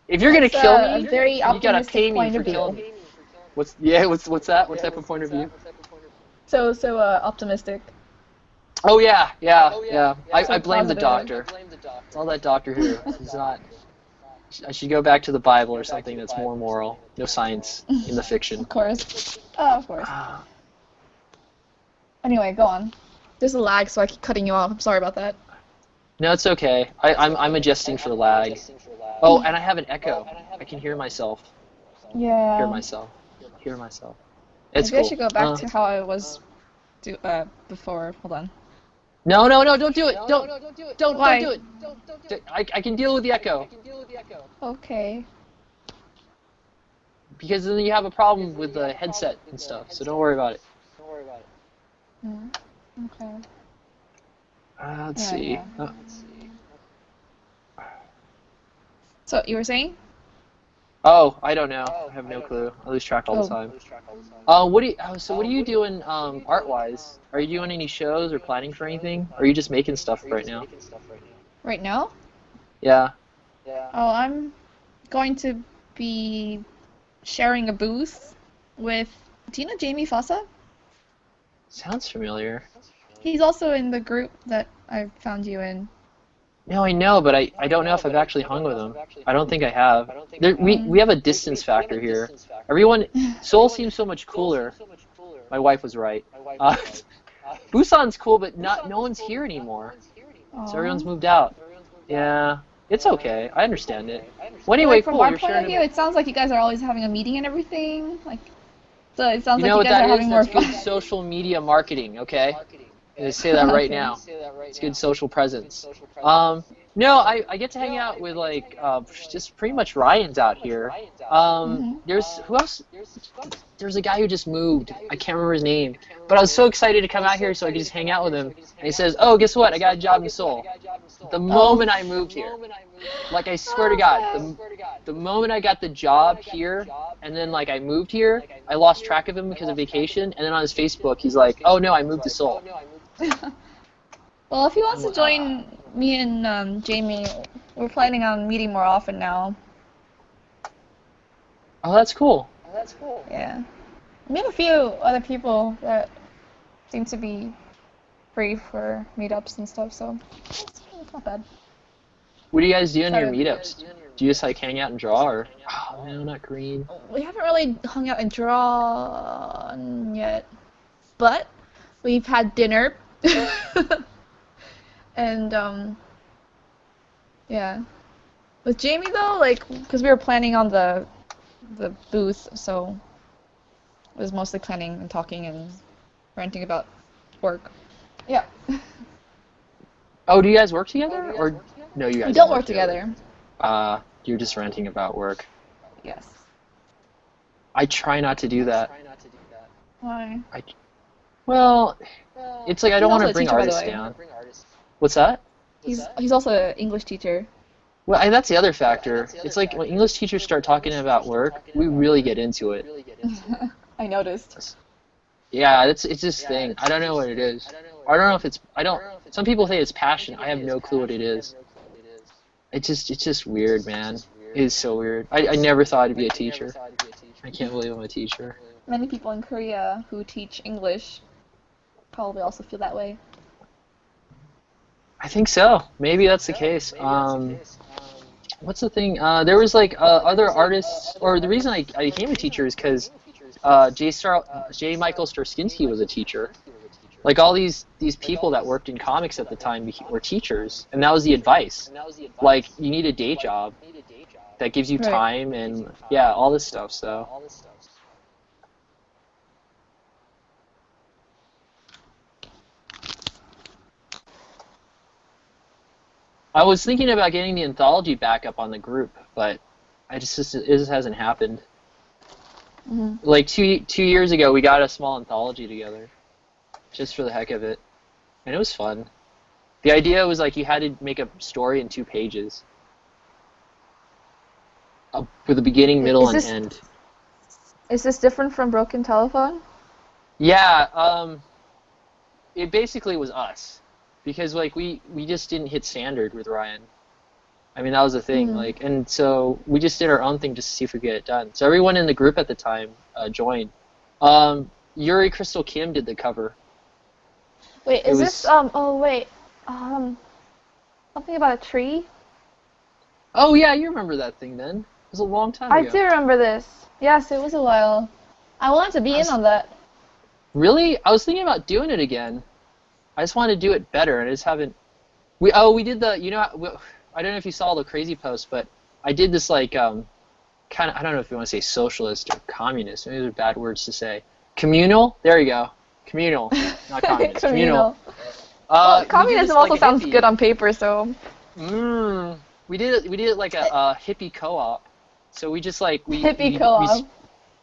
if you're gonna kill me, a very you gotta optimistic pay me point for of view. killing me. What's that? What type of point of view? So optimistic. Oh yeah. I So blame the positive. doctor. It's all that doctor who he's not. I should go back to the Bible or something that's more moral. No science in the fiction. Of course. Oh, of course. Anyway, go on. There's a lag, so I keep cutting you off. I'm sorry about that. No, it's okay. I'm adjusting for the lag. Oh, and I have an echo. I can hear myself. Yeah. Hear myself. It's Maybe cool. I should go back to how I was before. Hold on. No, don't do it. Don't Why? do it. I can deal with the echo. Okay. Because then you have a problem with the headset and stuff, so don't worry about it. Mm. Okay. Let's Yeah, see. yeah. So you were saying? Oh, I don't know. I have no clue. I lose track all the time. What are you doing art-wise? Are you doing any shows or planning for anything? Or are you just making stuff right now? Right now? Yeah. Oh, I'm going to be sharing a booth with. Do you know Jamie Fossa? Sounds familiar. He's also in the group that I found you in. No, I know, but I don't know if I've actually hung with him. I don't think I have. We have a distance factor here. Seoul seems so much cooler. My wife was right. Busan's cool, but no one's here anymore. So everyone's moved out. Yeah, it's okay. I understand it. Well, anyway, Like, from cool. our You're point sharing of view, it sounds like you guys are always having a meeting and everything. So it sounds You like know you what guys that are is? having more That's good fun. social media marketing, okay? I'm gonna say that right Okay. now. It's good social presence. No, I get to hang out with just pretty much Ryans out here. There's who else? There's a guy who just moved. I can't remember his name, but I was so excited to come out here so I could just hang out with him. And he says, "Oh, guess what? I got a job in Seoul." The moment I moved here, like I swear to God, the moment I got the job here, and then like I moved here, I lost track of him because of vacation. And then on his Facebook, he's like, "Oh no, I moved to Seoul." Well, if he wants to join me and Jamie, we're planning on meeting more often now. Oh, that's cool. Yeah. I met a few other people that seem to be free for meetups and stuff, so it's not bad. What do you guys do in your Sorry. meetups? Do you just like hang out and draw, or oh no, not green? We haven't really hung out and drawn yet, but we've had dinner. And yeah. With Jamie though, like, because we were planning on the booth, so it was mostly planning and talking and ranting about work. Yeah. Oh, do you guys work together, or no? You guys We don't work together. You're just ranting about work. Yes. I try not to do that. Why? Well, it's like I don't He's want also to a bring teacher, by the artists way. down. What's that? He's also an English teacher. Well, that's the other factor. It's like when English teachers start talking about work, we really get into it. I noticed. Yeah, it's this thing. I don't know what it is. I don't know if it's. I don't. Some people say it's passion. I have no clue what it is. It's just weird, man. It is so weird. I never thought I'd be a teacher. I can't believe I'm a teacher. Many people in Korea who teach English probably also feel that way. I think so. Maybe that's the case. What's the thing? There was like other artists, or the reason I became a teacher is because J. Michael Straczynski was a teacher. Like all these people that worked in comics at the time were teachers, and that was the advice. Like you need a day job that gives you Right. time and yeah, all this stuff. So. I was thinking about getting the anthology back up on the group, but it just hasn't happened. Mm-hmm. Like two years ago, we got a small anthology together, just for the heck of it, and it was fun. The idea was like you had to make a story in 2 pages, with a beginning, middle, and end. Is this different from Broken Telephone? Yeah, it basically was us, because like we just didn't hit standard with Ryan. I mean, that was the thing. Like, and so we just did our own thing just to see if we could get it done. So everyone in the group at the time joined. Yuri Crystal Kim did the cover. Wait, is this oh wait. Something about a tree? Oh yeah, you remember that thing then? It was a long time I ago. do remember this. Yes, it was a while. I wanted to be in on that. Really? I was thinking about doing it again. I just wanted to do it better, and I just haven't. We did the, you know, I don't know if you saw the crazy post, but I did this like kind of, I don't know if you want to say socialist or communist. Maybe those are bad words to say. Communal? There you go. Communal, not communist. Communal. Well, communism also sounds good on paper, so. We did it like a hippie co-op. So we just like hippie co-op.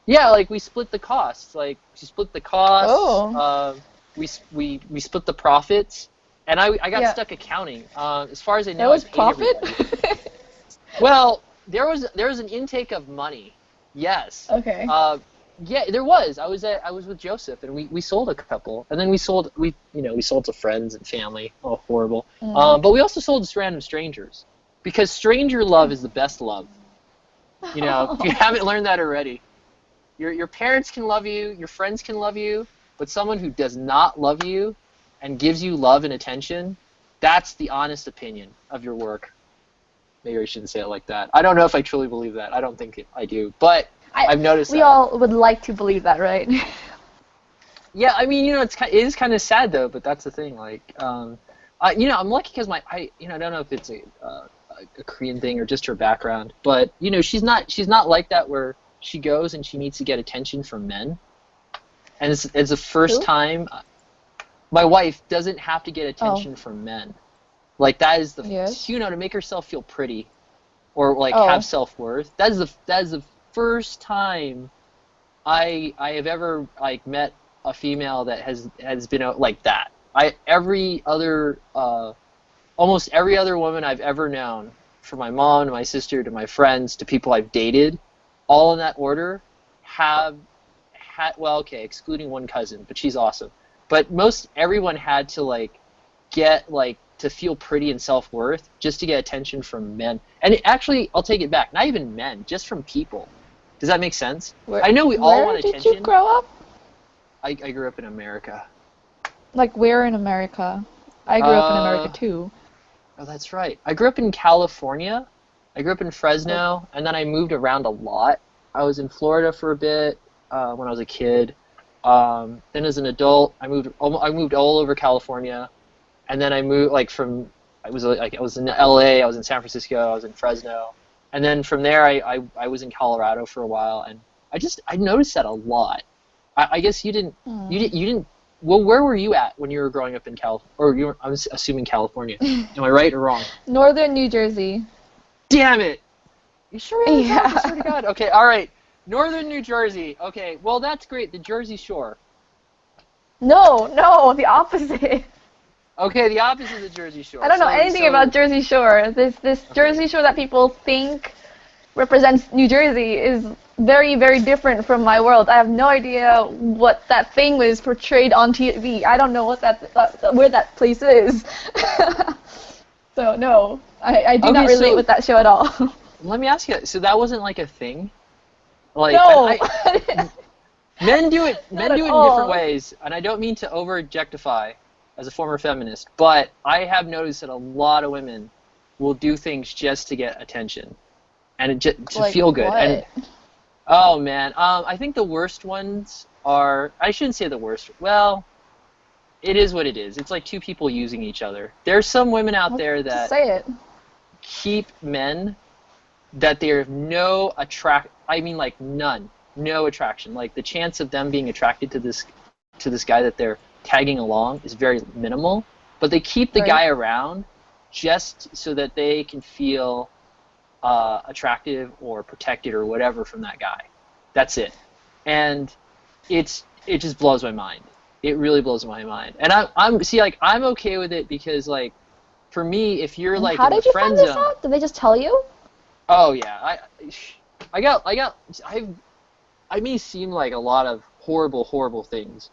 Yeah, like we split the costs. Like we split the costs. Oh. We split the profits, and I got stuck accounting. As far as I know, There was I paid profit. everybody. Well, there was an intake of money. Yes. Okay. Yeah, there was. I was with Joseph, and we sold a couple, and then we sold to friends and family. Oh, horrible. But we also sold to random strangers, because stranger love is the best love. You know, if you haven't learned that already, your parents can love you, your friends can love you, but someone who does not love you and gives you love and attention, that's the honest opinion of your work. Maybe I shouldn't say it like that. I don't know if I truly believe that. I don't think I do, but I've noticed we that. all would like to believe that, right? Yeah, I mean, you know, it is kind of sad though, but that's the thing. Like, you know, I'm lucky because I don't know if it's a Korean thing or just her background, but you know, she's not like that where she goes and she needs to get attention from men. And it's the first time my wife doesn't have to get attention from men. Like that is you know, to make herself feel pretty or like have self-worth. That is the first time I have ever like met a female that has been like that. Almost every other woman I've ever known, from my mom to my sister to my friends to people I've dated, all in that order, excluding one cousin, but she's awesome. But everyone had to like get like to feel pretty and self-worth just to get attention from men. And actually, I'll take it back. Not even men, just from people. Does that make sense? I know we all want attention. Where did you grow up? I grew up in America. Like where in America? I grew up in America too. Oh, that's right. I grew up in California. I grew up in Fresno, and then I moved around a lot. I was in Florida for a bit when I was a kid. Then as an adult, I moved all over California, and then I moved I was in LA, I was in San Francisco, I was in Fresno, and then from there I was in Colorado for a while, and I noticed that a lot. I guess you didn't. Well, where were you at when you were growing up in I was assuming California. Am I right or wrong? Northern New Jersey. Damn it! You sure? Yeah. I swear to God. Okay, all right. Northern New Jersey. Okay, well that's great. The Jersey Shore. No, the opposite. Okay, the opposite of the Jersey Shore. I don't know anything about Jersey Shore. This Jersey Shore that people think represents New Jersey is very, very different from my world. I have no idea what that thing was portrayed on TV. I don't know what where that place is. So no, I do not relate with that show at all. Let me ask you. So that wasn't like a thing? Like, No. men do it. Men do it in all. different ways, and I don't mean to over-objectify as a former feminist, but I have noticed that a lot of women will do things just to get attention, and to Like feel good. what? And oh man, I think the worst ones are. I shouldn't say the worst. Well, it is what it is. It's like two people using each other. There's some women out there that say it. keep men that they have no like none, no attraction. Like the chance of them being attracted to this guy that they're tagging along is very minimal, but they keep the guy around just so that they can feel attractive or protected or whatever from that guy. That's it. And it just blows my mind. It really blows my mind. And I'm okay with it because like for me, if you're like how in did the you friend find this zone, out? Did they just tell you? oh yeah, I may seem like a lot of horrible things,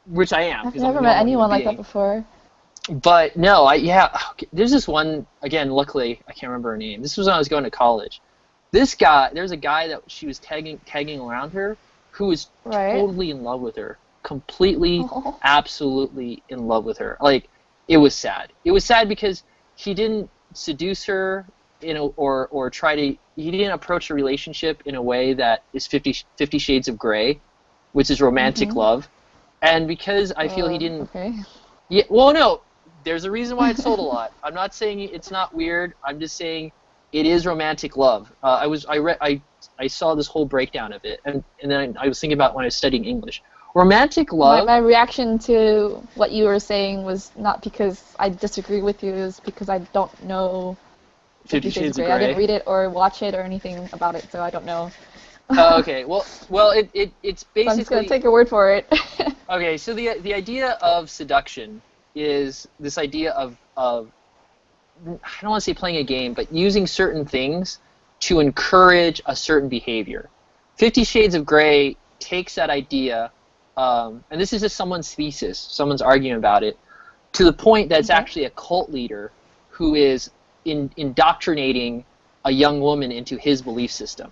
which I am. I've never met anyone like that before. But no, there's this one, again, luckily, I can't remember her name. This was when I was going to college. There's a guy that she was tagging around her who was totally in love with her. Completely, absolutely in love with her. Like, it was sad. It was sad because he didn't seduce her, or he didn't approach a relationship in a way that is 50 Shades of Grey, which is romantic love. And because I feel he didn't... Okay. Yeah, well, no, there's a reason why it sold a lot. I'm not saying it's not weird. I'm just saying it is romantic love. I saw this whole breakdown of it, and then I was thinking about when I was studying English. Romantic love... My reaction to what you were saying was not because I disagree with you, it was because I don't know 50 Shades of Grey. I didn't read it or watch it or anything about it, so I don't know. Okay, well, it's basically... So I'm just going to take your word for it. Okay, so the idea of seduction is this idea of I don't want to say playing a game, but using certain things to encourage a certain behavior. 50 Shades of Grey takes that idea, and this is just someone's thesis, someone's arguing about it, to the point that it's actually a cult leader who is indoctrinating a young woman into his belief system.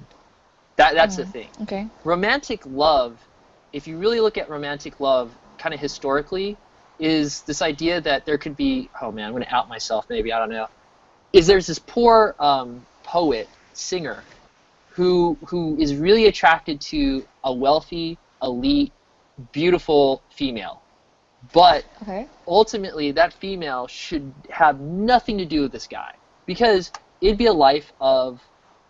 That's the thing. Okay. Romantic love, if you really look at romantic love kind of historically, is this idea that there could be, oh man, I'm going to out myself maybe, I don't know, is there's this poor poet, singer, who is really attracted to a wealthy, elite, beautiful female. But ultimately that female should have nothing to do with this guy, because it'd be a life of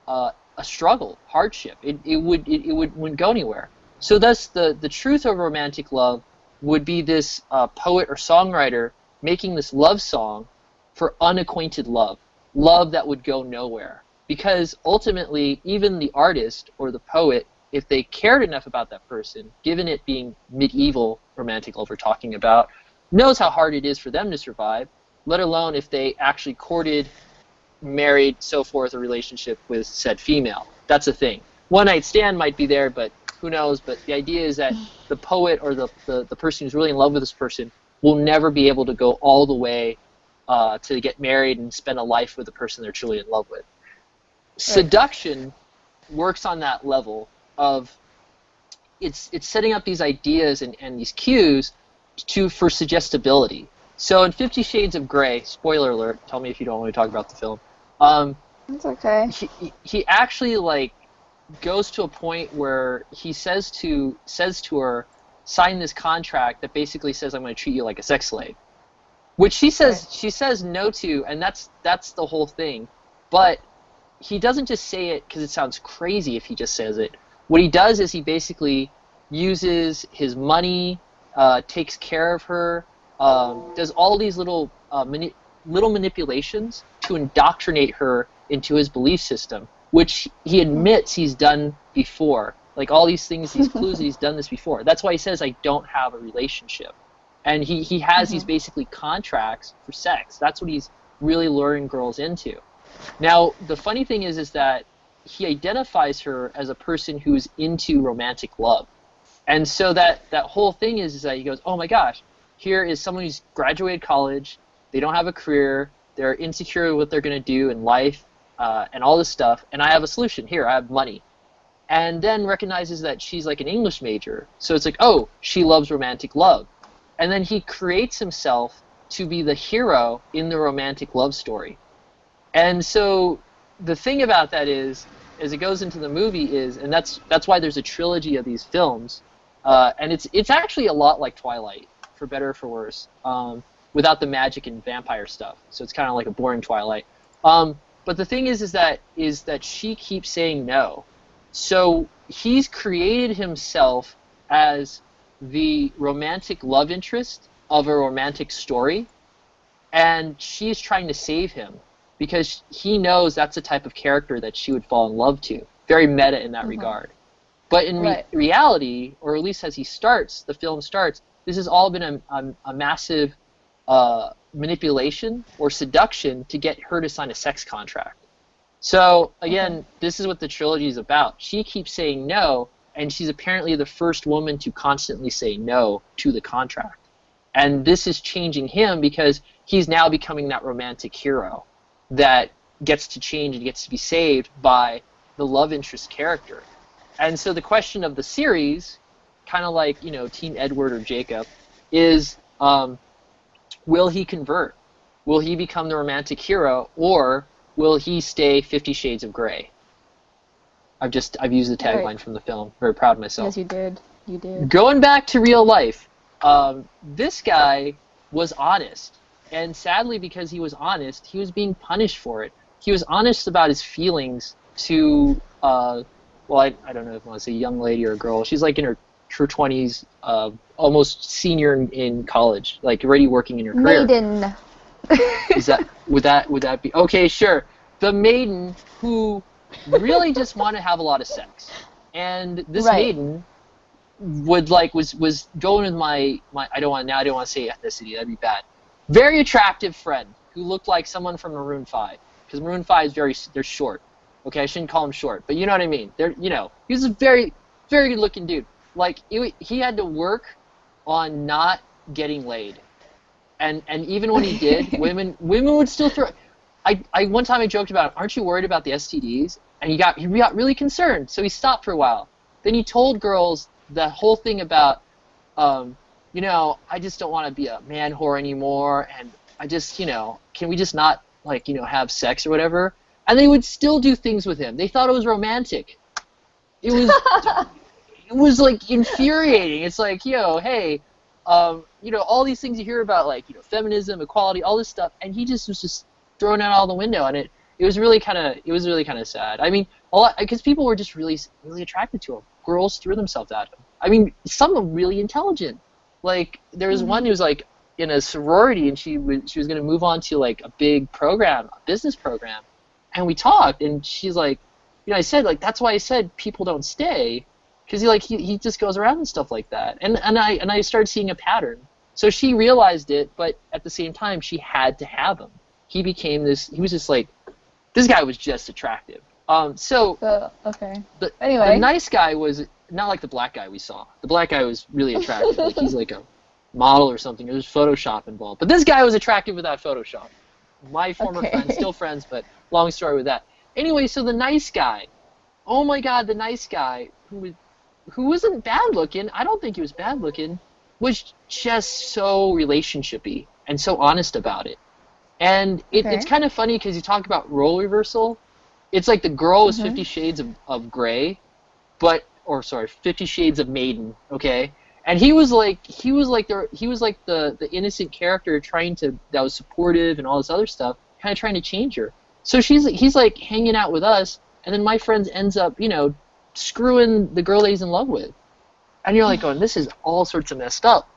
a struggle, hardship. It wouldn't go anywhere. So thus the truth of romantic love would be this poet or songwriter making this love song for unacquainted love that would go nowhere. Because ultimately, even the artist or the poet, if they cared enough about that person, given it being medieval romantic love we're talking about, knows how hard it is for them to survive, let alone if they actually courted, married, so forth, a relationship with said female. That's a thing. One night stand might be there, but who knows? But the idea is that the poet or the person who's really in love with this person will never be able to go all the way to get married and spend a life with the person they're truly in love with. Seduction works on that level of it's setting up these ideas and these cues for suggestibility. So in 50 Shades of Grey, spoiler alert, tell me if you don't want to talk about the film. It's okay. He actually goes to a point where he says to her, sign this contract that basically says I'm going to treat you like a sex slave, which she says no to, and that's the whole thing. But he doesn't just say it because it sounds crazy if he just says it. What he does is he basically uses his money, takes care of her, does all these little manipulations to indoctrinate her into his belief system, which he admits he's done before. Like all these things, these clues that he's done this before. That's why he says, I don't have a relationship. And he has these basically contracts for sex. That's what he's really luring girls into. Now, the funny thing is that he identifies her as a person who's into romantic love. And so that whole thing is that he goes, oh my gosh, here is someone who's graduated college, they don't have a career, they're insecure with what they're going to do in life, and all this stuff, and I have a solution. Here, I have money. And then recognizes that she's like an English major. So it's like, oh, she loves romantic love. And then he creates himself to be the hero in the romantic love story. And so the thing about that is, as it goes into the movie is, and that's why there's a trilogy of these films, and it's actually a lot like Twilight, for better or for worse, without the magic and vampire stuff. So it's kind of like a boring Twilight. But the thing is that she keeps saying no. So he's created himself as the romantic love interest of a romantic story, and she's trying to save him because he knows that's the type of character that she would fall in love to. Very meta in that regard. But in reality, or at least as the film starts, this has all been a massive manipulation or seduction to get her to sign a sex contract. So, again, this is what the trilogy is about. She keeps saying no, and she's apparently the first woman to constantly say no to the contract. And this is changing him because he's now becoming that romantic hero that gets to change and gets to be saved by the love interest character. And so the question of the series, kind of like, Teen Edward or Jacob, is will he convert? Will he become the romantic hero, or will he stay 50 Shades of Grey? I've used the tagline from the film. Very proud of myself. Yes, you did. You did. Going back to real life, this guy was honest. And sadly, because he was honest, he was being punished for it. He was honest about his feelings to, I don't know if I want to say young lady or a girl. She's like in her 20s, almost senior in college, like already working in her career. Maiden. Would that be okay? Sure. The maiden who really just wanted to have a lot of sex, and this maiden was going with my I don't want to say ethnicity, that'd be bad. Very attractive friend who looked like someone from Maroon 5, because Maroon 5 is they're short. Okay, I shouldn't call him short, but you know what I mean. He was a very very good looking dude. Like he had to work on not getting laid. And even when he did, women would still throw. One time I joked about, aren't you worried about the STDs? And he got really concerned, so he stopped for a while. Then he told girls the whole thing about, I just don't want to be a man whore anymore, and I just, can we just not have sex or whatever? And they would still do things with him. They thought it was romantic. It was like infuriating. It's like, hey. All these things you hear about, feminism, equality, all this stuff, and he just was just throwing it out the window, and it was really kind of sad. I mean, because people were just really really attracted to him. Girls threw themselves at him. I mean, some of them really intelligent. Like there was one who was like in a sorority, and she was going to move on to like a big program, a business program, and we talked, and she's like, I said that's why I said people don't stay. Because he just goes around and stuff like that, and I started seeing a pattern. So she realized it, but at the same time she had to have him. He became this. He was just like, this guy was just attractive. Okay. Anyway, the nice guy was not like the black guy we saw. The black guy was really attractive. Like he's like a model or something. There's Photoshop involved, but this guy was attractive without Photoshop. My former friend, still friends, but long story with that. Anyway, so the nice guy. Oh my God, the nice guy who wasn't bad looking, I don't think he was bad looking, was just so relationship-y and so honest about it. And it's kind of funny because you talk about role reversal. It's like the girl was 50 Shades of Grey, 50 Shades of Maiden, okay? And he was like the innocent character that was supportive and all this other stuff, kind of trying to change her. So he's like hanging out with us, and then my friend ends up, screwing the girl that he's in love with. And you're like going, this is all sorts of messed up.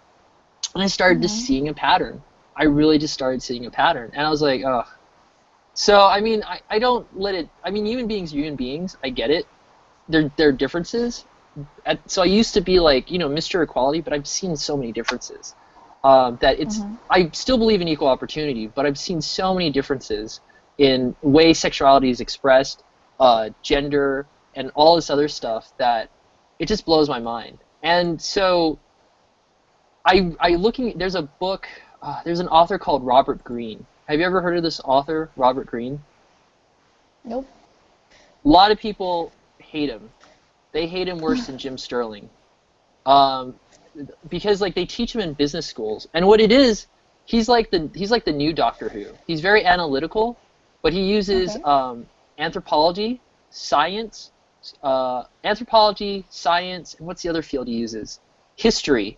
And I started just seeing a pattern. I really just started seeing a pattern. And I was like, ugh. So, I mean, I don't let it... I mean, human beings are human beings. I get it. There are differences. so I used to be like, Mr. Equality, but I've seen so many differences. That it's, I still believe in equal opportunity, but I've seen so many differences in way sexuality is expressed, gender, and all this other stuff that it just blows my mind. And so there's a book, there's an author called Robert Greene. Have you ever heard of this author, Robert Greene? Nope. A lot of people hate him. They hate him worse than Jim Sterling. Because like they teach him in business schools, and what it is, he's like the new Doctor Who. He's very analytical, but he uses anthropology, science, and what's the other field he uses? History,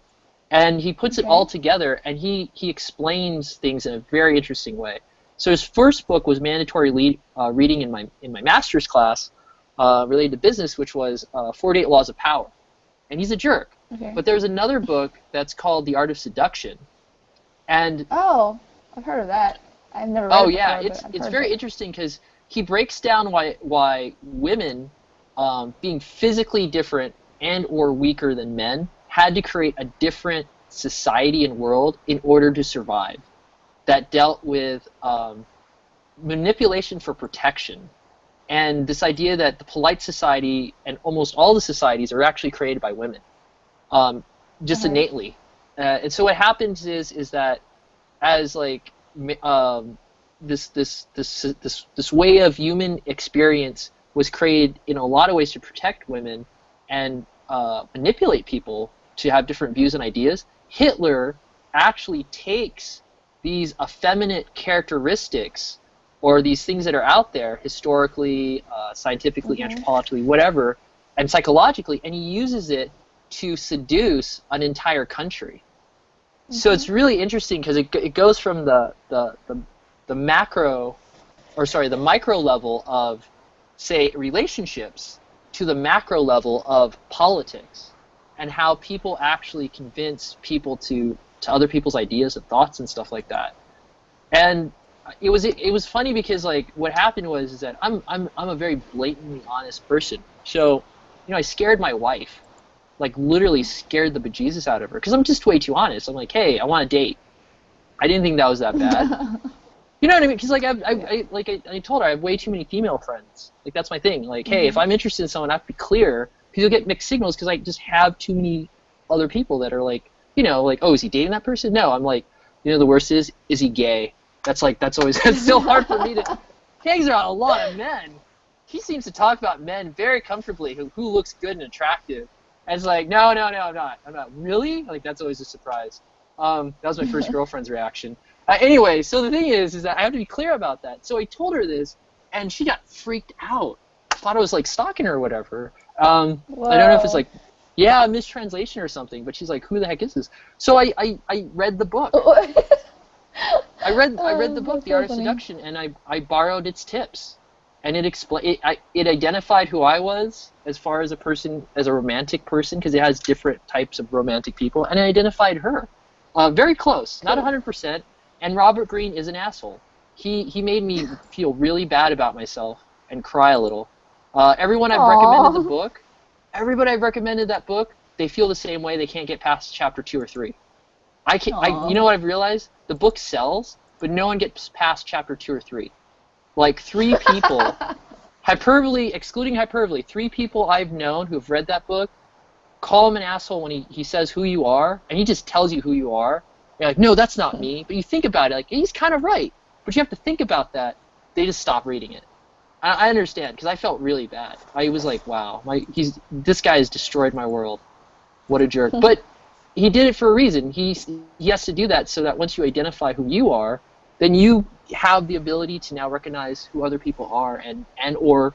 and he puts it all together, and he explains things in a very interesting way. So his first book was mandatory reading in my master's class related to business, which was 48 Laws of Power, and he's a jerk. But there's another book that's called The Art of Seduction, and I've heard of that. I've never read it before, it's very interesting because he breaks down why women, being physically different and or weaker than men, had to create a different society and world in order to survive. That dealt with manipulation for protection, and this idea that the polite society and almost all the societies are actually created by women. Just innately, and so what happens is that as like this way of human experience was created in a lot of ways to protect women and manipulate people to have different views and ideas. Hitler actually takes these effeminate characteristics or these things that are out there historically, scientifically, anthropologically, whatever, and psychologically, and he uses it to seduce an entire country. So it's really interesting because it goes from the micro level of, say, relationships to the macro level of politics, and how people actually convince people to other people's ideas and thoughts and stuff like that. And it was funny because like what happened was that I'm a very blatantly honest person. So I scared my wife. Like literally scared the bejesus out of her because I'm just way too honest. I'm like, hey, I want a date. I didn't think that was that bad. You know what I mean? Because like I told her I have way too many female friends. Like that's my thing. Like, hey, if I'm interested in someone, I have to be clear because you'll get mixed signals because I just have too many other people that are like, like, oh, is he dating that person? No, I'm like, the worst is he gay? That's so hard for me to. He hangs around a lot of men. He seems to talk about men very comfortably who looks good and attractive. And it's like, no, I'm not. Really? Like, that's always a surprise. That was my first girlfriend's reaction. Anyway, so the thing is that I have to be clear about that. So I told her this, and she got freaked out. Thought I was, like, stalking her or whatever. I don't know if it's, like, a mistranslation or something, but she's like, who the heck is this? So I read the book. I read the book, The Art of Seduction, and I borrowed its tips. And it identified who I was as far as a romantic person, because it has different types of romantic people, and it identified her. Very close, not 100%. And Robert Greene is an asshole. He made me feel really bad about myself and cry a little. Everybody I've recommended that book, they feel the same way. They can't get past chapter 2 or 3. You know what I've realized? The book sells, but no one gets past chapter 2 or 3. Like 3 people, excluding hyperbole, 3 people I've known who have read that book call him an asshole when he says who you are, and he just tells you who you are. You're like, no, that's not me. But you think about it, like, he's kind of right. But you have to think about that. They just stop reading it. I understand, because I felt really bad. I was like, wow, this guy has destroyed my world. What a jerk. But he did it for a reason. He has to do that so that once you identify who you are, then you have the ability to now recognize who other people are, and or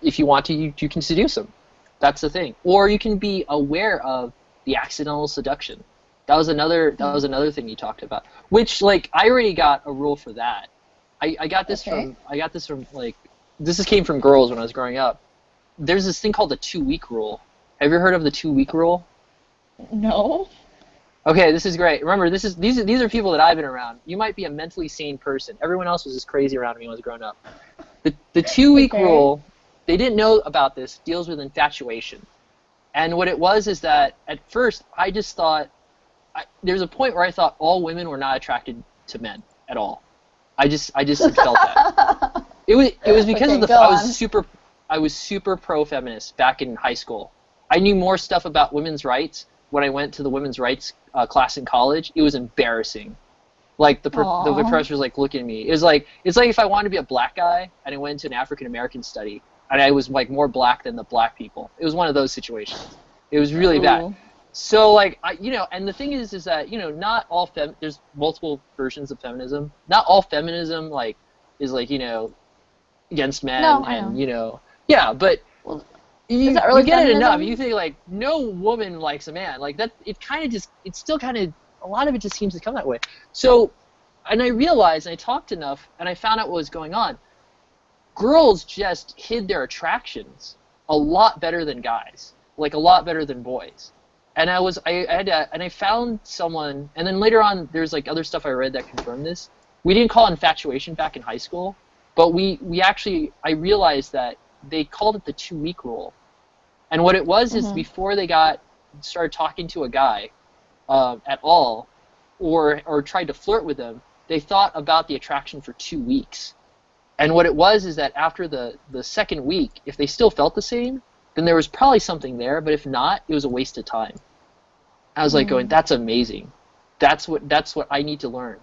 if you want to, you can seduce them. That's the thing. Or you can be aware of the accidental seduction. That was another thing you talked about. Which, like, I already got a rule for that. I got this from like, this came from girls when I was growing up. There's this thing called the 2-week rule. Have you heard of the 2-week rule? No. Okay, this is great. Remember, these are people that I've been around. You might be a mentally sane person. Everyone else was just crazy around me when I was growing up. The 2-week rule they didn't know about this, deals with infatuation. And what it was is that at first I just thought, there's a point where I thought all women were not attracted to men at all. I just had felt that. It was because Okay, of the go on. I was super pro-feminist back in high school. I knew more stuff about women's rights when I went to the women's rights class in college. It was embarrassing. Like the Aw. professor was like looking at me. It's like if I wanted to be a black guy and I went to an African American study and I was like more black than the black people. It was one of those situations. It was really bad. Ooh. So like and the thing is that not all there's multiple versions of feminism. Not all feminism like is like against men No, I and know. yeah, but Well, you, is that really you get it enough. feminism? You think like no woman likes a man like that. It kind of just it's still kind of a lot of it just seems to come that way. So, and I realized, and I talked enough, and I found out what was going on. Girls just hid their attractions a lot better than guys, like a lot better than boys. And I found someone, and then later on, there's like other stuff I read that confirmed this. We didn't call it infatuation back in high school, but I realized that they called it the 2-week rule. And what it was is before they started talking to a guy at all, or tried to flirt with them, they thought about the attraction for 2 weeks. And what it was is that after the second week, if they still felt the same, then there was probably something there, but if not, it was a waste of time. I was like going, that's amazing. That's what I need to learn.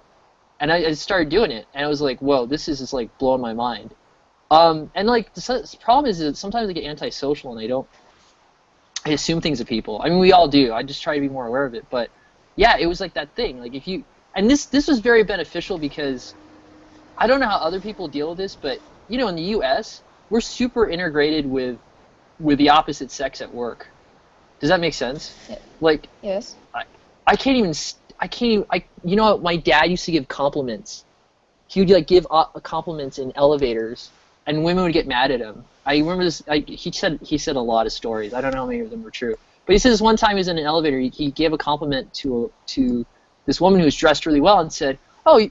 And I started doing it, and I was like, whoa, this is just like blowing my mind. And like the problem is that sometimes I get antisocial and I assume things of people. I mean, we all do. I just try to be more aware of it. But yeah, it was like that thing. Like and this was very beneficial because I don't know how other people deal with this, but in the U.S. we're super integrated with the opposite sex at work. Does that make sense? Yeah. Like Yes. I can't even. My dad used to give compliments. He would like give compliments in elevators, and women would get mad at him. I remember this. He said a lot of stories. I don't know how many of them were true. But he said this one time he was in an elevator. He gave a compliment to this woman who was dressed really well and said, "Oh, you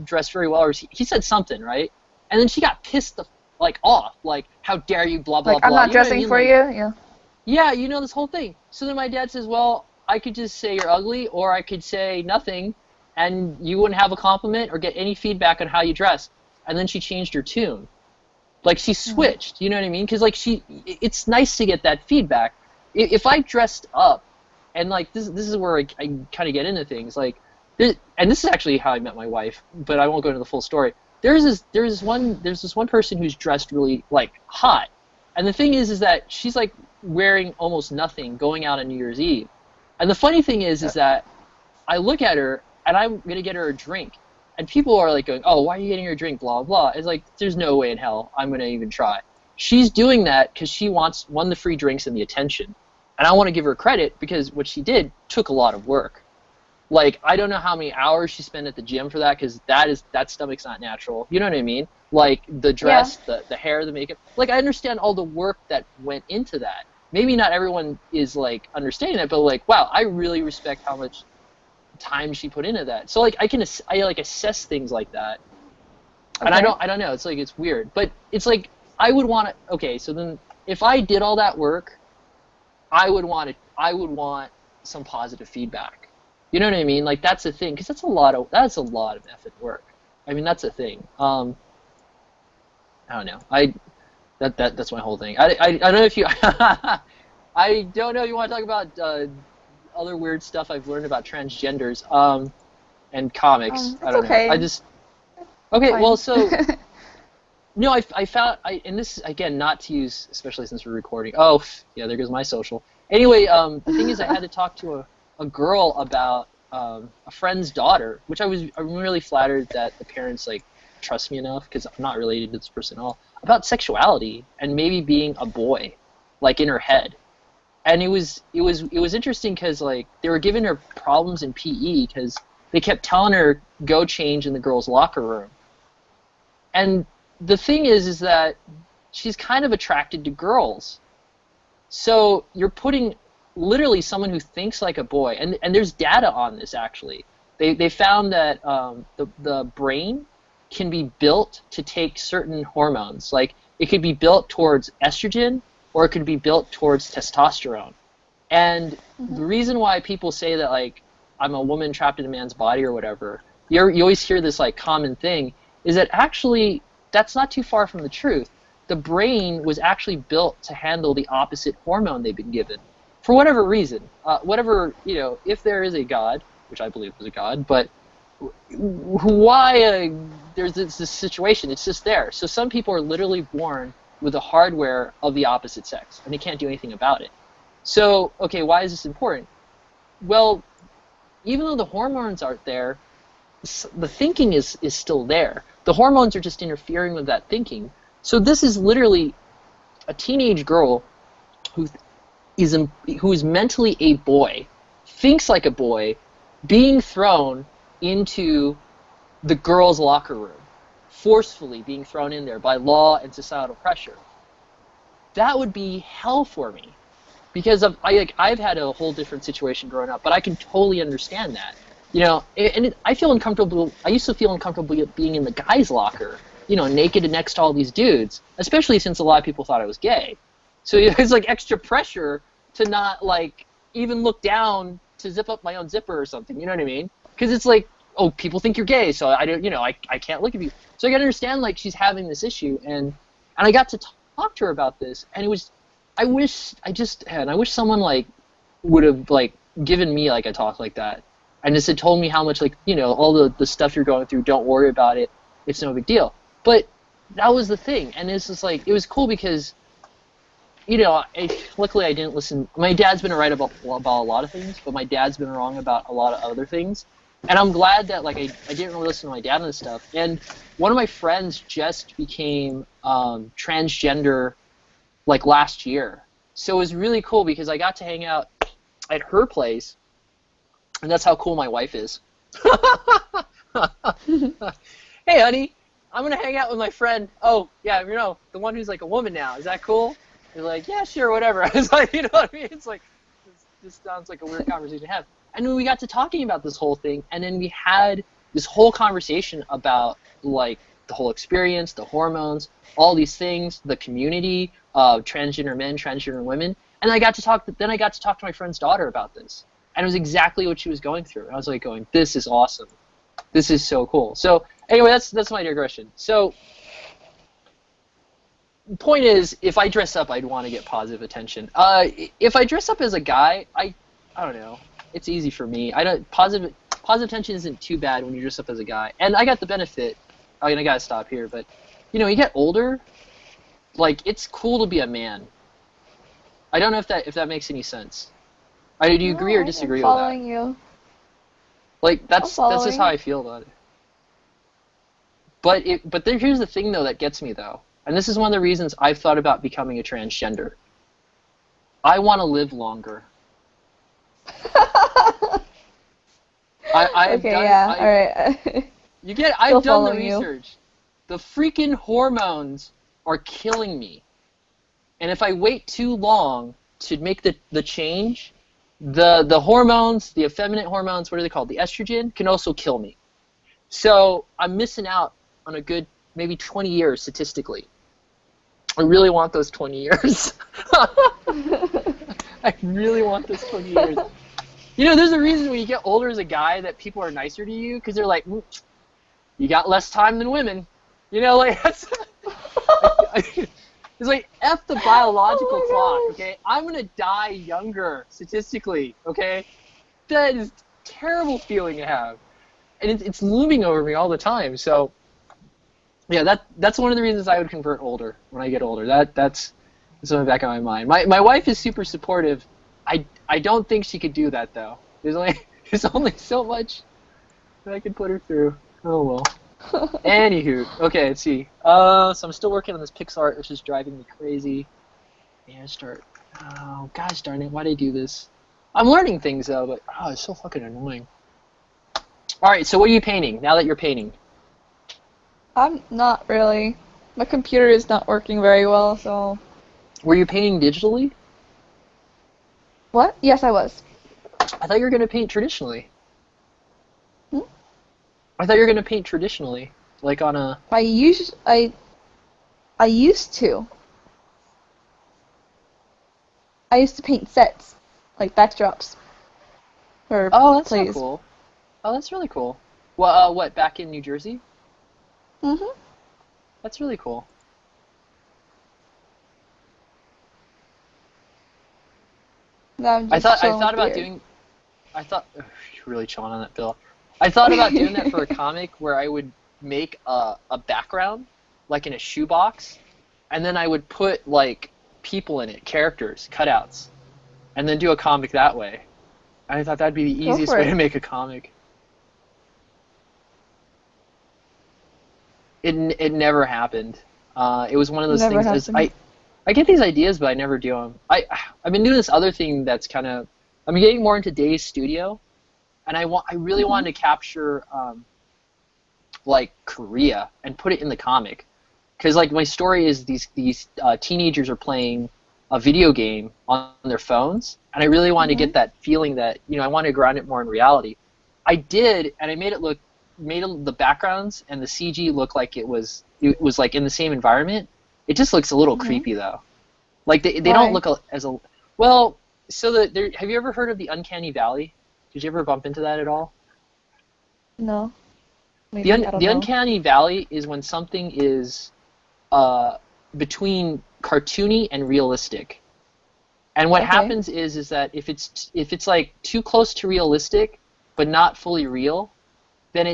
dressed very well." Or he said something, right? And then she got pissed off, like, "How dare you, blah blah Like, blah." I'm not You know what I dressing mean? for Like, you? Yeah. yeah, this whole thing. So then my dad says, well, I could just say you're ugly, or I could say nothing, and you wouldn't have a compliment or get any feedback on how you dress. And then she changed her tune. Like, she switched, you know what I mean? Because, like, it's nice to get that feedback. If I dressed up, and, like, this is where I kind of get into things, like, and this is actually how I met my wife, but I won't go into the full story. There's this one person who's dressed really, like, hot. And the thing is that she's, like, wearing almost nothing going out on New Year's Eve. And the funny thing is that I look at her, and I'm going to get her a drink. And people are like going, oh, why are you getting her a drink, blah, blah. It's like, there's no way in hell I'm going to even try. She's doing that because she wants, the free drinks and the attention. And I want to give her credit because what she did took a lot of work. Like, I don't know how many hours she spent at the gym for that because that stomach's not natural. You know what I mean? Like, the dress, the hair, the makeup. Like, I understand all the work that went into that. Maybe not everyone is, like, understanding that, but, like, wow, I really respect how much time she put into that. So, like, I assess things like that. And I don't know. It's like, it's weird. But it's like, I would want to, okay, so then if I did all that work, I would want some positive feedback. You know what I mean? Like, that's the thing, because that's a lot of effing work. I mean, that's a thing. I don't know. That's my whole thing. I don't know if you I don't know if you want to talk about other weird stuff I've learned about transgenders and comics. I don't know. I just okay. Fine. Well, so no, I found and this is again not to use, especially since we're recording. Oh yeah, there goes my social. Anyway, the thing is, I had to talk to a girl about a friend's daughter, which I'm really flattered that the parents like trust me enough because I'm not related to this person at all, about sexuality and maybe being a boy, like in her head. And it was interesting because like they were giving her problems in PE because they kept telling her go change in the girls' locker room. And the thing is that she's kind of attracted to girls. So you're putting literally someone who thinks like a boy, and there's data on this actually. They found that the brain can be built to take certain hormones. Like it could be built towards estrogen or it could be built towards testosterone. And the reason why people say that, like, I'm a woman trapped in a man's body or whatever, you always hear this, like, common thing, is that actually that's not too far from the truth. The brain was actually built to handle the opposite hormone they've been given. For whatever reason. Whatever, if there is a God, which I believe was a God, but why there's this situation, it's just there. So some people are literally born with the hardware of the opposite sex, and they can't do anything about it. So, okay, why is this important? Well, even though the hormones aren't there, the thinking is still there. The hormones are just interfering with that thinking. So this is literally a teenage girl who is mentally a boy, thinks like a boy, being thrown into the girls' locker room, forcefully being thrown in there by law and societal pressure. That would be hell for me, because I've had a whole different situation growing up, but I can totally understand that. I feel uncomfortable. I used to feel uncomfortable being in the guys' locker, naked and next to all these dudes, especially since a lot of people thought I was gay. So it's like extra pressure to not, like, even look down to zip up my own zipper or something. You know what I mean? Because it's like, oh, people think you're gay, so I don't, I can't look at you. So I got to understand, like, she's having this issue, and I got to talk to her about this, and it was, I wish someone, like, would have, like, given me, like, a talk like that, and just had told me how much, like, all the stuff you're going through, don't worry about it, it's no big deal. But that was the thing, and it's just like, it was cool because, luckily I didn't listen. My dad's been right about a lot of things, but my dad's been wrong about a lot of other things. And I'm glad that, like, I didn't really listen to my dad on this stuff. And one of my friends just became transgender, like, last year. So it was really cool because I got to hang out at her place, and that's how cool my wife is. Hey, honey, I'm going to hang out with my friend. Oh, yeah, the one who's, like, a woman now. Is that cool? They're like, yeah, sure, whatever. I was like, you know what I mean? It's like, this sounds like a weird conversation to have. And then we got to talking about this whole thing, and then we had this whole conversation about, like, the whole experience, the hormones, all these things, the community of transgender men, transgender women. And I got to talk to my friend's daughter about this. And it was exactly what she was going through. And I was like going, this is awesome. This is so cool. So anyway, that's my digression. So point is, if I dress up, I'd want to get positive attention. If I dress up as a guy, I don't know. It's easy for me. Positive attention isn't too bad when you dress up as a guy. And I got the benefit. I mean, I gotta stop here, but you get older, like, it's cool to be a man. I don't know if that makes any sense. Do you agree or disagree with that? Following you. Like, that's just how I feel about it. But here's the thing, though, that gets me, though. And this is one of the reasons I've thought about becoming a transgender. I want to live longer. I've done the research. The freaking hormones are killing me. And if I wait too long to make the change, the hormones, the effeminate hormones, what are they called? The estrogen, can also kill me. So I'm missing out on a good maybe 20 years statistically. I really want those 20 years. I really want those 20 years. There's a reason when you get older as a guy that people are nicer to you, because they're like, you got less time than women. Like, that's... It's like, F the biological clock, okay? I'm going to die younger, statistically, okay? That is a terrible feeling to have. And it's looming over me all the time. So, yeah, that's one of the reasons I would convert older when I get older. That's in the back of my mind. My wife is super supportive. I don't think she could do that, though. There's only so much that I could put her through. Oh, well. Anywho, okay, let's see. So I'm still working on this Pixar, which is driving me crazy. Oh, gosh darn it, why'd I do this? I'm learning things, though, but it's so fucking annoying. Alright, so what are you painting, now that you're painting? I'm not really. My computer is not working very well, so... Were you painting digitally? What? Yes, I was. I thought you were going to paint traditionally. I thought you were going to paint traditionally, like on a... I used to. I used to paint sets, like backdrops. For Oh, that's so plays. cool. Oh, that's really cool. Well, what, back in New Jersey? Mhm. That's really cool. Now I'm I just thought chilling with about beer. doing. Ugh, you're really chilling on that, Bill. I thought about doing that for a comic where I would make a background, like in a shoebox, and then I would put like people in it, characters, cutouts, and then do a comic that way. I thought that'd be the Go easiest for way it. to make a comic. It never happened. It was one of those Never things. happened. I get these ideas, but I never do them. I've been doing this other thing that's kind of. I'm getting more into Days Studio, and I really Mhm. wanted to capture like Korea and put it in the comic, because like my story is these teenagers are playing a video game on their phones, and I really wanted to get Mhm. that feeling that I wanted to ground it more in reality. I did, and I made the backgrounds and the CG look like it was like in the same environment. It just looks a little Mhm. creepy though. Like they don't Why? look as a well. So have you ever heard of the Uncanny Valley? Did you ever bump into that at all? No. Maybe I don't The know. Uncanny Valley is when something is uh, between cartoony and realistic. And what Okay. happens is that if it's like too close to realistic but not fully real, then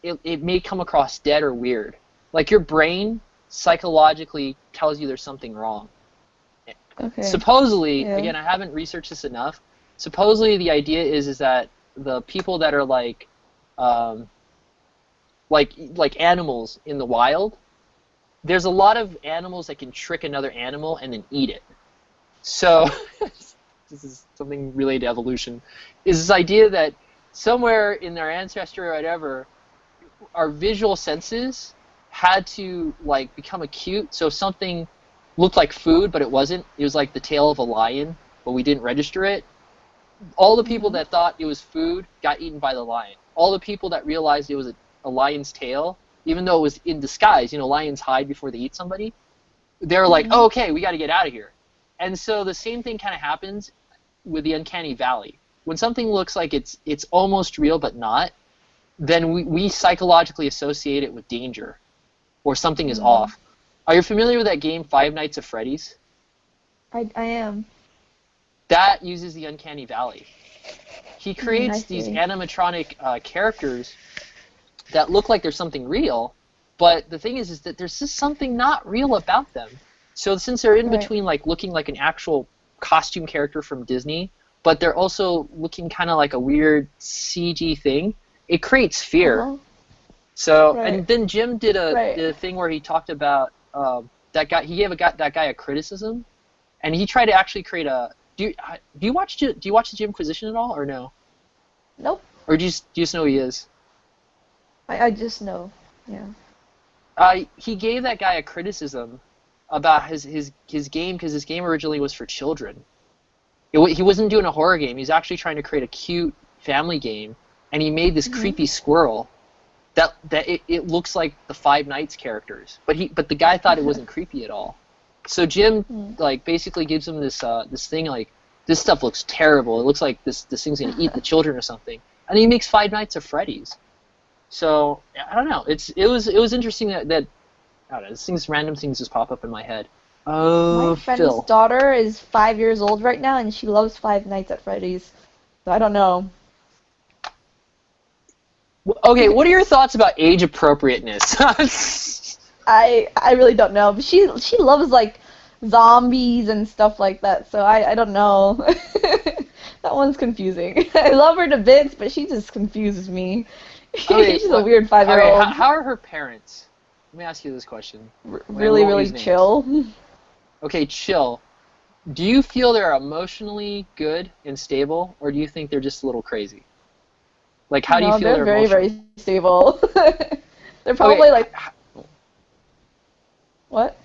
it may come across dead or weird. Like your brain psychologically tells you there's something wrong. Okay. Supposedly, Yeah. again, I haven't researched this enough. Supposedly, the idea is that the people that are um, like animals in the wild, there's a lot of animals that can trick another animal and then eat it. So this is something related to evolution. Is this idea that somewhere in their ancestry or whatever, our visual senses had to like become acute. So if something looked like food, but it wasn't. It was like the tail of a lion, but we didn't register it. All the people Mhm. that thought it was food got eaten by the lion. All the people that realized it was a lion's tail, even though it was in disguise, lions hide before they eat somebody. They're like, oh, Mhm. okay, we got to get out of here. And so the same thing kind of happens with the Uncanny Valley. When something looks like it's almost real but not, then we psychologically associate it with danger or something is Mhm. off. Are you familiar with that game Five Nights at Freddy's? I am. That uses the Uncanny Valley. He I creates these see. animatronic characters that look like there's something real, but the thing is that there's just something not real about them. So since they're in Right. between like looking like an actual costume character from Disney, but they're also looking kind of like a weird CG thing, it creates Uh fear. huh. So, Right. and then Jim did Right. a thing where he talked about that guy. He gave that guy a criticism, and he tried to actually create a. Do you watch the Jimquisition at all, or no? Nope. Or do you just know who he is? I just know. Yeah. He gave that guy a criticism about his game because his game originally was for children. He wasn't doing a horror game. He was actually trying to create a cute family game, and he made this Mhm. creepy squirrel it looks like the Five Nights characters, but the guy thought it wasn't creepy at all. So Jim Mm. like basically gives him this thing like this stuff looks terrible. It looks like this thing's gonna eat the children or something, and he makes Five Nights at Freddy's. So I don't know. It was interesting that I don't know. Random things just pop up in my head. My Oh, friend's Phil. daughter is 5 years old right now, and she loves Five Nights at Freddy's. So I don't know. Okay, what are your thoughts about age appropriateness? I really don't know. But she loves like zombies and stuff like that. So I don't know. That one's confusing. I love her to bits, but she just confuses me. Okay, She's a weird 5 year okay, old. how are her parents? Let me ask you this question. We Really, won't really use names. chill. Okay, chill. Do you feel they're emotionally good and stable, or do you think they're just a little crazy? Like, how do you No, feel they're they're very, emotionally? very stable. They're Okay, probably like, what?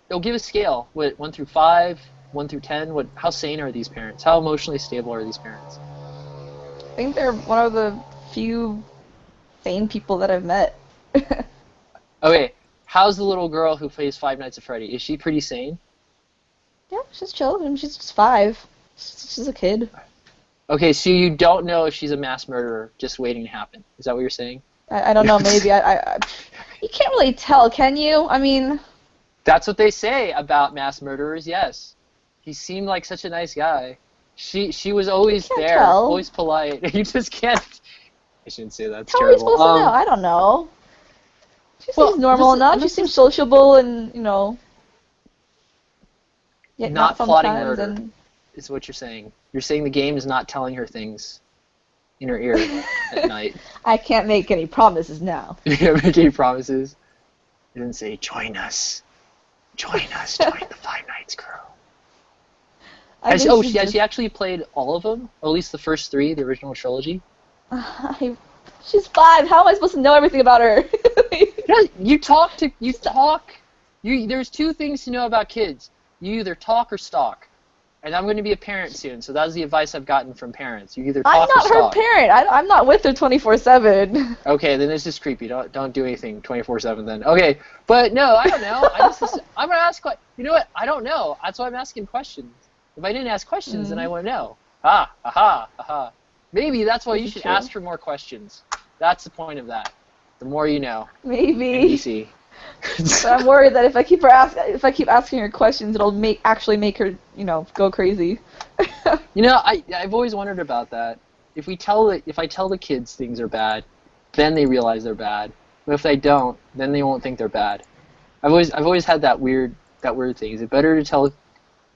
they'll give a scale. What, 1 through 5, 1 through 10? What? How sane are these parents? How emotionally stable are these parents? I think they're one of the few sane people that I've met. Okay, how's the little girl who plays Five Nights at Freddy? Is she pretty sane? Yeah, she's chill. I mean, she's just 5. She's a kid. Okay, so you don't know if she's a mass murderer just waiting to happen. Is that what you're saying? I don't know. Maybe you can't really tell, can you? I mean, That's what they say about mass murderers. Yes, he seemed like such a nice guy. She was always there, tell. always polite. You just can't. I shouldn't say that. It's how are you terrible. supposed to know? I don't know. She well, seems normal this- enough. and She this seems is- sociable and, you know. Yet Not not plotting sometimes. murder. And Is what you're saying. You're saying the game is not telling her things in her ear at night. I can't make any promises now. You can't make any promises. You didn't say, join us. Join us. Join the Five Nights crew. I think she's She actually played all of them? Or at least the first 3, the original trilogy? She's 5. How am I supposed to know everything about her? You talk. There's 2 things to know about kids. You either talk or stalk. And I'm going to be a parent soon, so that's the advice I've gotten from parents. You either talk I'm or not her stalk. parent. I'm not with her 24/7. Okay, then this is creepy. Don't do anything 24/7 then. Okay, but no, I don't know. I'm gonna ask. You know what? I don't know. That's why I'm asking questions. If I didn't ask questions, then I wouldn't know. Aha. Maybe that's why This you is should true. ask her more questions. That's the point of that. The more you know. Maybe. NBC. But I'm worried that if I keep asking her questions, it'll actually make her, go crazy. You know, I've always wondered about that. If I tell the kids things are bad, then they realize they're bad. But if they don't, then they won't think they're bad. I've always had that weird thing. Is it better to tell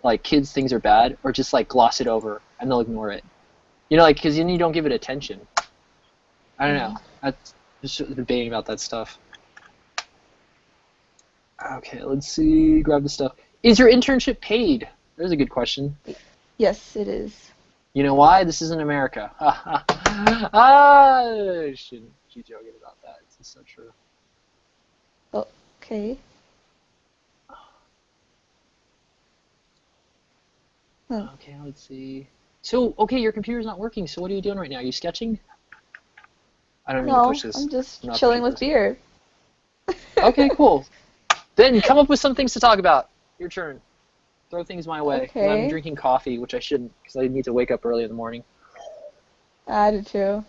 like kids things are bad, or just like gloss it over and they'll ignore it? You know, like because then you don't give it attention. I don't know. That's just debating about that stuff. Okay, let's see. Grab the stuff. Is your internship paid? There's a good question. Yes, it is. You know why? This isn't America. I shouldn't be joking about that. It's just so true. Okay. Okay, let's see. So, okay, your computer's not working, so what are you doing right now? Are you sketching? I don't mean to No, push this. I'm just not chilling pushing with beer. Okay, cool. Then come up with some things to talk about. Your turn. Throw things my way. 'Cause I'm Okay. drinking coffee, which I shouldn't, because I need to wake up early in the morning. I do too.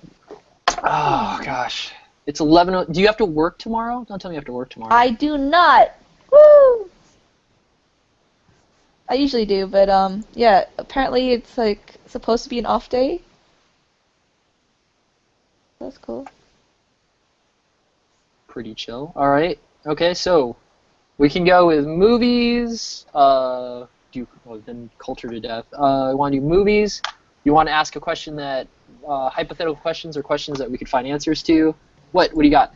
Oh, gosh. It's 11. Do you have to work tomorrow? Don't tell me you have to work tomorrow. I do not. Woo! I usually do, but yeah. Apparently, it's like supposed to be an off day. That's cool. Pretty chill. All right. Okay, so we can go with movies. Then culture to death. You want to do movies? You want to ask a question that hypothetical questions or questions that we could find answers to? What do you got?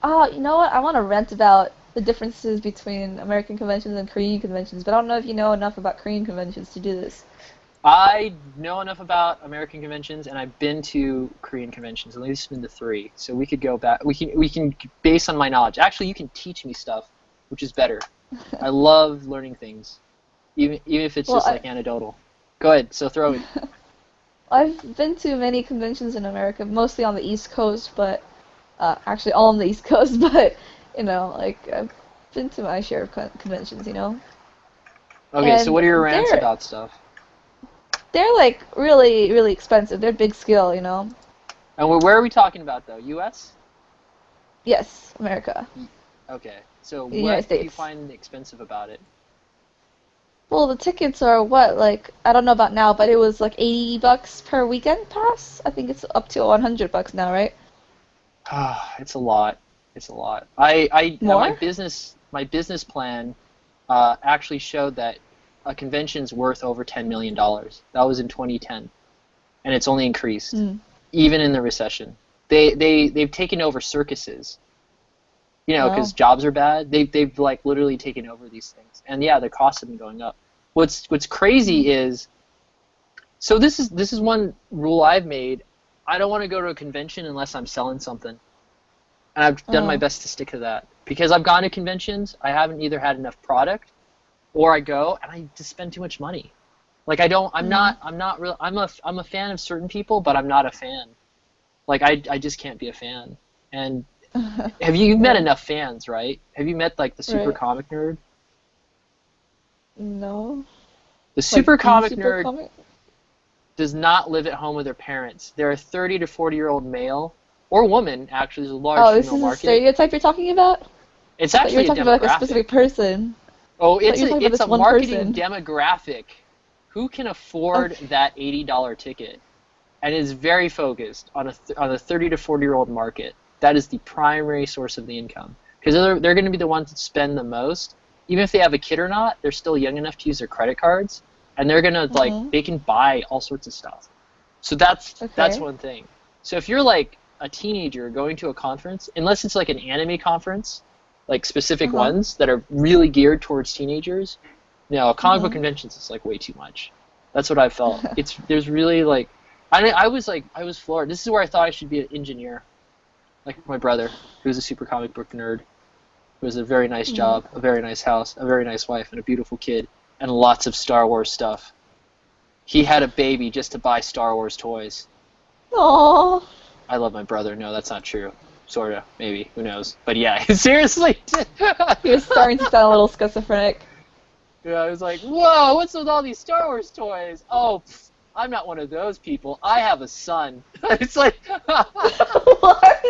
Oh, you know what? I want to rant about the differences between American conventions and Korean conventions, but I don't know if you know enough about Korean conventions to do this. I know enough about American conventions, and I've been to Korean conventions. At least been to 3, so we could go back. We can based on my knowledge. Actually, you can teach me stuff, which is better. I love learning things, even if it's just like anecdotal. Go ahead. So throw it. I've been to many conventions in America, mostly on the East Coast, but actually all on the East Coast, but like I've been to my share of conventions, Okay, And so what are your rants they're- about stuff? They're like really, really expensive. They're big scale, And where are we talking about though? U.S. Yes, America. Okay, so The what United do you States. find expensive about it? Well, the tickets are what, like, I don't know about now, but it was like $80 per weekend pass. I think it's up to $100 now, right? It's a lot. It's a lot. My More? business plan actually showed that a convention's worth over $10 million. That was in 2010, and it's only increased, even in the recession. They've taken over circuses, because jobs are bad. They've like literally taken over these things, and yeah, the costs have been going up. What's crazy is, so this is one rule I've made. I don't want to go to a convention unless I'm selling something, and I've done my best to stick to that. Because I've gone to conventions, I haven't either had enough product, or I go and I just spend too much money. Like I'm not real. I'm a fan of certain people, but I'm not a fan. Like I just can't be a fan. And you've met enough fans, right? Have you met like the super Right. comic nerd? No. The super Like, the comic super nerd comic? does not live at home with their parents. They're a 30 to 40-year-old male or woman. Actually, there's a large Oh, this female is a market. stereotype you're talking about? It's I thought you were actually a talking about like a demographic. specific person. Oh, I thought you were talking about it's this a one marketing person. demographic. Who can afford Okay. that $80 ticket? And is very focused on a 30 to 40-year-old market. That is the primary source of the income, because they're going to be the ones that spend the most. Even if they have a kid or not, they're still young enough to use their credit cards, and they're going to they can buy all sorts of stuff. So that's Okay. one thing. So if you're like a teenager going to a conference, unless it's like an anime conference, like specific ones that are really geared towards teenagers, no, comic book conventions is like way too much. That's what I felt. There's really like, I was floored. This is where I thought I should be an engineer, like my brother, who was a super comic book nerd, who has a very nice job, a very nice house, a very nice wife, and a beautiful kid, and lots of Star Wars stuff. He had a baby just to buy Star Wars toys. Aww. I love my brother. No, that's not true. Sorta, maybe. Who knows? But yeah, seriously. He was starting to sound a little schizophrenic. Yeah, I was like, whoa, what's with all these Star Wars toys? Oh, I'm not one of those people. I have a son. It's like, What?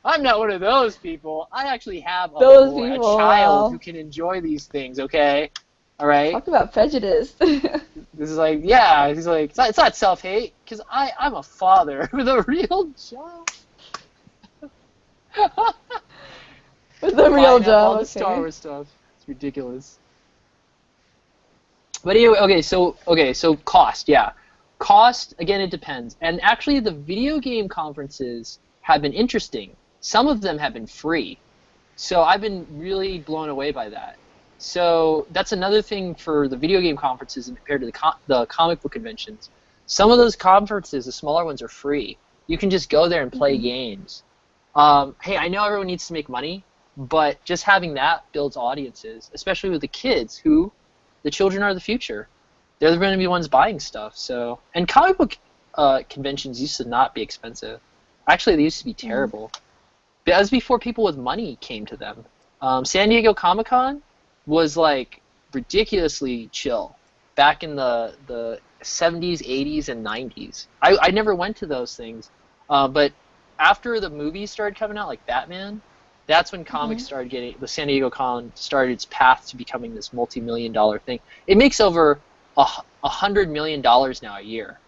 I'm not one of those people. I actually have a Those boy, people, a child wow. who can enjoy these things, okay? All right? Talk about prejudice. This is like, yeah, he's like, it's not self-hate, because I'm a father with a real job. With the real Buying up all job, the Star okay. Wars stuff. It's ridiculous. But anyway, okay, so cost, yeah. Cost, again, it depends. And actually, the video game conferences have been interesting. Some of them have been free. So I've been really blown away by that. So that's another thing for the video game conferences and compared to the comic book conventions. Some of those conferences, the smaller ones, are free. You can just go there and play games. Hey, I know everyone needs to make money, but just having that builds audiences, especially with the kids who, the children are the future. They're going to be the ones buying stuff. So, and comic book conventions used to not be expensive. Actually, they used to be terrible. That was before people with money came to them. San Diego Comic-Con was like ridiculously chill back in the 70s, 80s, and 90s. I never went to those things, but after the movies started coming out, like Batman, that's when comics started getting, the San Diego Con started its path to becoming this multi-million-dollar thing. It makes over $100 million now a year.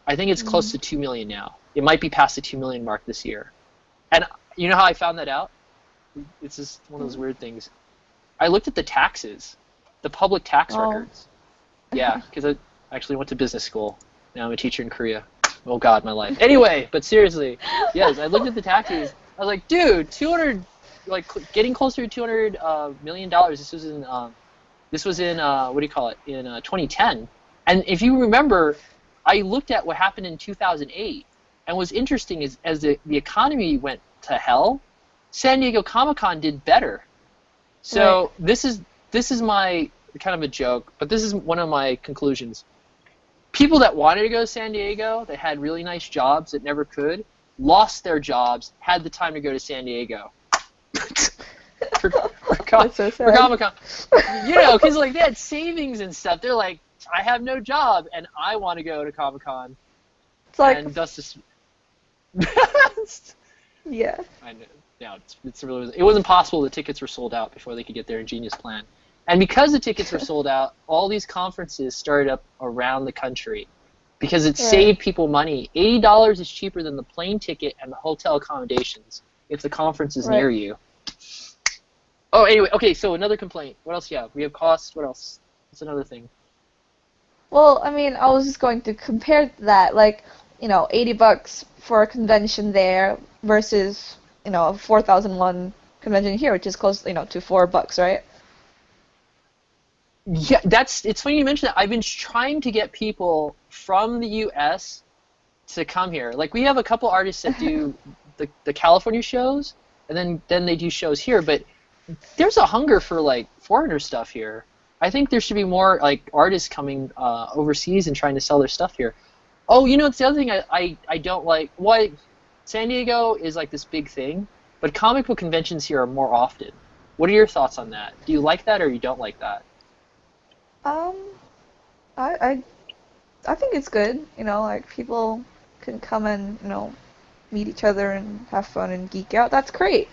I think it's close to 2 million now. It might be past the 2 million mark this year. And you know how I found that out? It's just one of those weird things. I looked at the taxes, the public tax records. Yeah, because I actually went to business school. Now I'm a teacher in Korea. Oh God, my life. Anyway, but seriously, yes, I looked at the taxes. I was like, dude, 200, like getting closer to $200 million. This was in what do you call it? In 2010. And if you remember, I looked at what happened in 2008. And what's interesting is as the economy went to hell, San Diego Comic-Con did better. So this is my kind of a joke, but this is one of my conclusions. People that wanted to go to San Diego, that had really nice jobs that never could, lost their jobs, had the time to go to San Diego. for That's so sad. Comic-Con. You know, because like they had savings and stuff. They're like, I have no job, and I want to go to Comic-Con. It's like, And thus this... yeah. I know. Yeah, it wasn't possible. The tickets were sold out before they could get their ingenious plan. And because the tickets were sold out, all these conferences started up around the country because it saved people money. $80 is cheaper than the plane ticket and the hotel accommodations if the conference is near you. Oh, anyway, okay, so another complaint. What else do you have? We have costs. What else? What's another thing? Well, I mean, I was just going to compare that, like, you know, $80 for a convention there versus, you know, a 4,001 convention here, which is close, you know, to $4, right? Yeah, it's funny you mention that. I've been trying to get people from the U.S. to come here. Like, we have a couple artists that do the California shows, and then they do shows here, but there's a hunger for, like, foreigner stuff here. I think there should be more, like, artists coming overseas and trying to sell their stuff here. Oh, you know, it's the other thing I don't like. Why? San Diego is like this big thing, but comic book conventions here are more often. What are your thoughts on that? Do you like that or you don't like that? Um, I I think it's good. Like people can come and meet each other and have fun and geek out. That's great.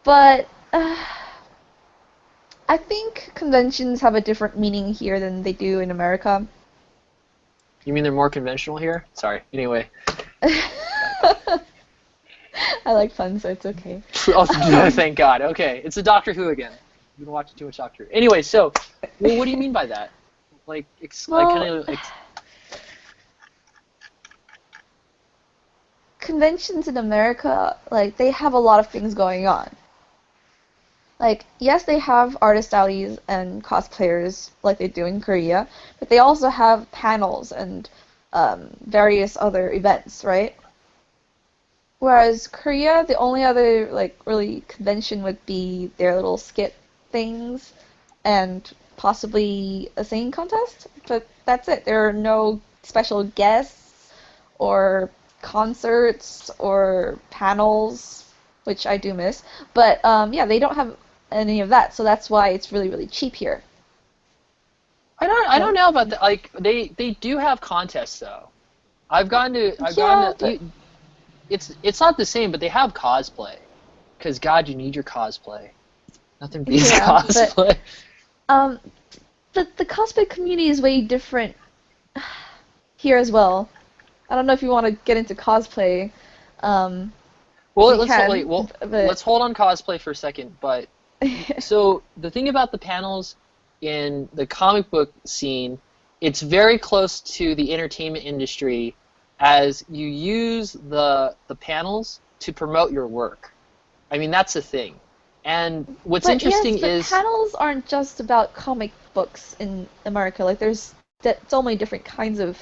But I think conventions have a different meaning here than they do in America. You mean they're more conventional here? Sorry. Anyway. I like fun, so it's okay. Oh, thank God. Okay. It's a Doctor Who again. You've been watching too much Doctor Who. Anyway, so, well, what do you mean by that? Like, conventions in America, like, they have a lot of things going on. Like, yes, they have artist alleys and cosplayers like they do in Korea, but they also have panels and various other events, right? Whereas Korea, the only other like really convention would be their little skit things and possibly a singing contest, but that's it. There are no special guests or concerts or panels, which I do miss. But yeah, they don't have any of that, so that's why it's really, really cheap here. I don't know about that. Like they do have contests though. I've gone to it's not the same, but they have cosplay. Because God, you need your cosplay. Nothing beats cosplay. But the cosplay community is way different here as well. I don't know if you want to get into cosplay. Well, let's hold on cosplay for a second. But so the thing about the panels in the comic book scene, it's very close to the entertainment industry, as you use the panels to promote your work. I mean, that's the thing. And what's interesting is panels aren't just about comic books in America. Like there's so many different kinds of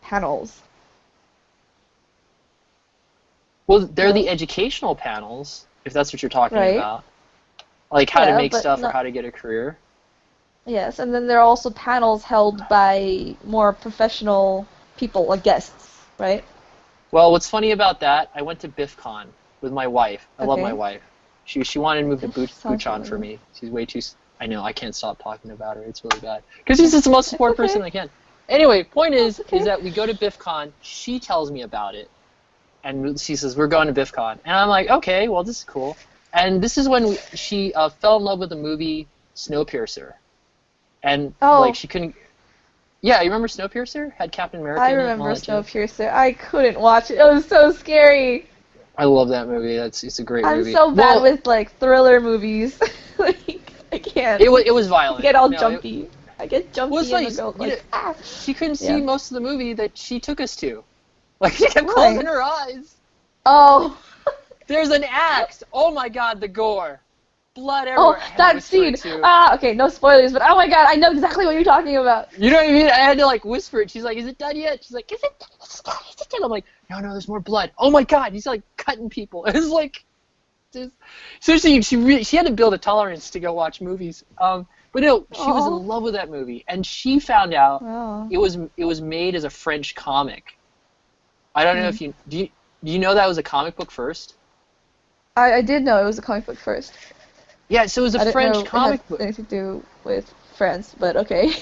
panels. Well, they're the educational panels, if that's what you're talking about. Like how to make stuff or how to get a career. Yes, and then there are also panels held by more professional people, like guests, right? Well, what's funny about that, I went to BiffCon with my wife. I love my wife. She wanted to move to Bucheon for me. She's way too... I know, I can't stop talking about her. It's really bad. Because she's just the most support person I can. Anyway, point is that we go to BiffCon. She tells me about it. And she says, we're going to BiffCon. And I'm like, okay, well, this is cool. And this is when she fell in love with the movie Snowpiercer. And like she couldn't... Yeah, you remember Snowpiercer? Had Captain America in it. I remember Snowpiercer. I couldn't watch it. It was so scary. I love that movie. It's a great movie. I'm so bad with like thriller movies. Like I can't. It was violent. I get all jumpy. I get jumpy and go like she couldn't see most of the movie that she took us to. Like she kept closing her eyes. Oh. There's an axe. Oh my God, the gore. Blood everywhere. Oh, that scene. Okay, no spoilers, but oh my God, I know exactly what you're talking about. You know what I mean? I had to like whisper it. She's like, "Is it done yet?" She's like, "Is it done? Is it done? Is it done?" I'm like, "No, there's more blood." Oh my God, he's like cutting people. It's like, so she had to build a tolerance to go watch movies. But no, she was in love with that movie, and she found out it was made as a French comic. I don't know if do you know that was a comic book first? I did know it was a comic book first. Yeah, so it was a French comic book. It had anything to do with France, but okay.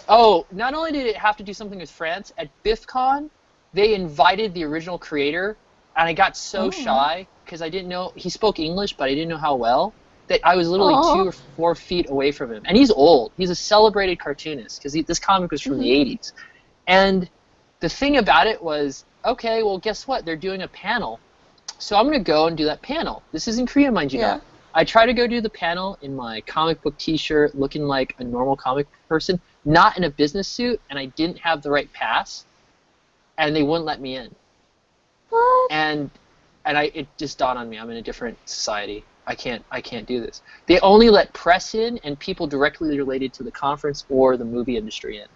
Oh, not only did it have to do something with France, at BiffCon, they invited the original creator, and I got so shy, because I didn't know, he spoke English, but I didn't know how well, that I was literally 2 or 4 feet away from him. And he's old. He's a celebrated cartoonist, because this comic was from the 80s. And the thing about it was, okay, well, guess what? They're doing a panel. So I'm going to go and do that panel. This is in Korea, mind you. Yeah. I try to go do the panel in my comic book t-shirt, looking like a normal comic person, not in a business suit, and I didn't have the right pass, and they wouldn't let me in. What? And it just dawned on me, I'm in a different society. I can't do this. They only let press in and people directly related to the conference or the movie industry in.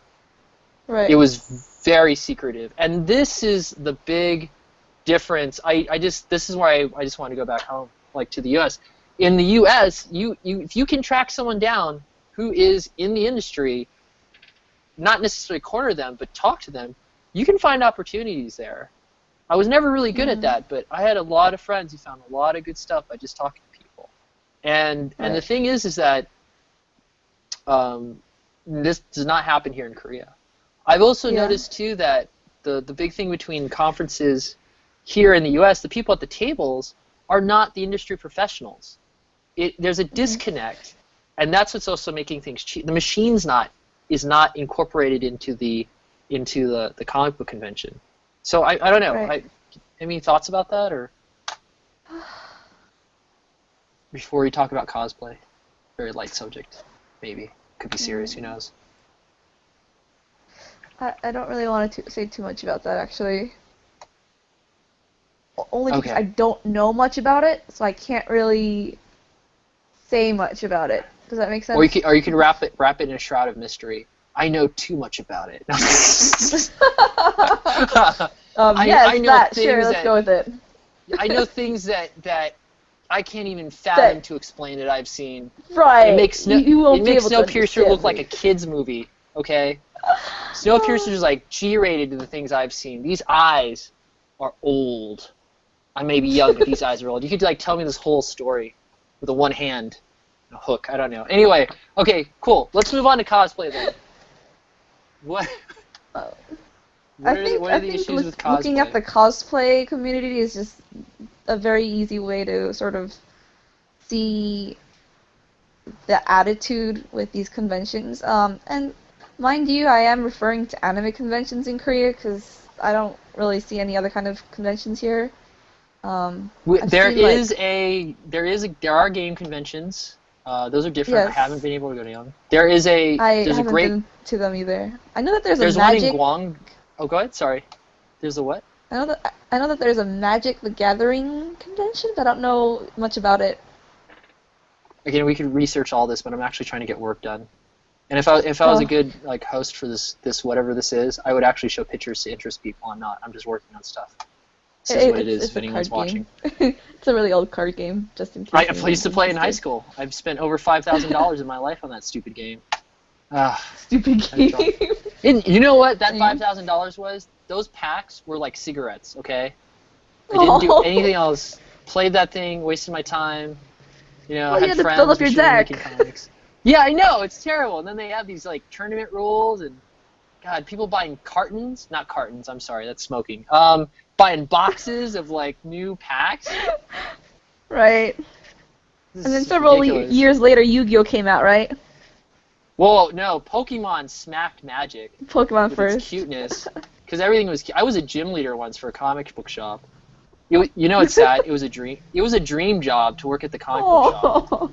Right. It was very secretive, and this is the big difference. This is why I just want to go back home, like to the U.S. In the U.S., if you can track someone down who is in the industry, not necessarily corner them, but talk to them, you can find opportunities there. I was never really good at that, but I had a lot of friends who found a lot of good stuff by just talking to people. And the thing is that this does not happen here in Korea. I've also noticed too that the big thing between conferences here in the U.S., the people at the tables are not the industry professionals. There's a disconnect, and that's what's also making things cheap. The machine's is not incorporated into the comic book convention. So I don't know. Right. Any thoughts about that, or before we talk about cosplay? Very light subject, maybe. Could be serious. Who knows? I don't really want to say too much about that, actually. Only because I don't know much about it, so I can't really say much about it. Does that make sense? Or you can wrap it in a shroud of mystery. I know too much about it. Yes, I know that. Sure, let's go with it. I know things that I can't even fathom to explain that I've seen. Right. It makes Snowpiercer look like a kid's movie, okay? Snowpiercer is like G-rated to the things I've seen. These eyes are old. I may be young, but these eyes are old. You could like tell me this whole story with a one hand and a hook. I don't know. Anyway, okay, cool. Let's move on to cosplay then. What are the issues with cosplay? Looking at the cosplay community is just a very easy way to sort of see the attitude with these conventions. And mind you, I am referring to anime conventions in Korea because I don't really see any other kind of conventions here. There are game conventions. Those are different. Yes. I haven't been able to go to them. I haven't been to them either. I know that there's a Magic. One in Guang. Oh, go ahead. Sorry. There's a what? I know that there's a Magic the Gathering convention, but I don't know much about it. Again, we could research all this, but I'm actually trying to get work done. And if I was a good like host for this whatever this is, I would actually show pictures to interest people. I'm just working on stuff. This is what it is if anyone's watching. It's a really old card game, just in case. I used to play in high school. I've spent over $5,000 in my life on that stupid game. Stupid game. And you know what that $5,000 was? Those packs were like cigarettes, okay? I didn't do anything else. Played that thing, wasted my time. You know, well, had you had friends to fill up your deck. making comics. Yeah, I know, it's terrible. And then they have these like tournament rules and God, people buying cartons, not cartons, I'm sorry, that's smoking. Buying boxes of like new packs. Right. And then several years later, Yu-Gi-Oh came out, right? Whoa, no, Pokemon smacked Magic. Pokemon with first. Its cuteness, because everything was. I was a gym leader once for a comic book shop. You know, it's sad. It was a dream. It was a dream job to work at the comic book shop.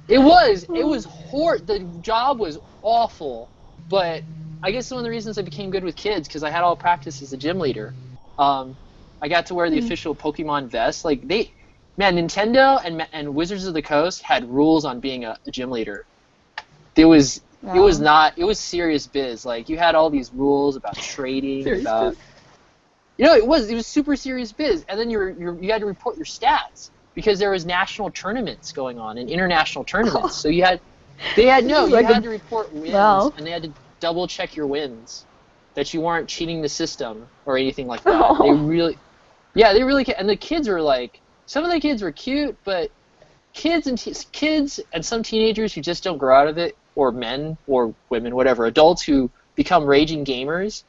It was. It was horrible. The job was awful, but I guess one of the reasons I became good with kids because I had all practice as a gym leader. I got to wear the official Pokemon vest. Like Nintendo and Wizards of the Coast had rules on being a gym leader. It was serious biz. Like you had all these rules about trading, it was super serious biz. And then you had to report your stats because there was national tournaments going on and international tournaments. So you had to report wins and they had to double check your wins that you weren't cheating the system or anything like that. They really and the kids were like, some of the kids were cute, but kids and some teenagers who just don't grow out of it, or men or women, whatever, adults who become raging gamers,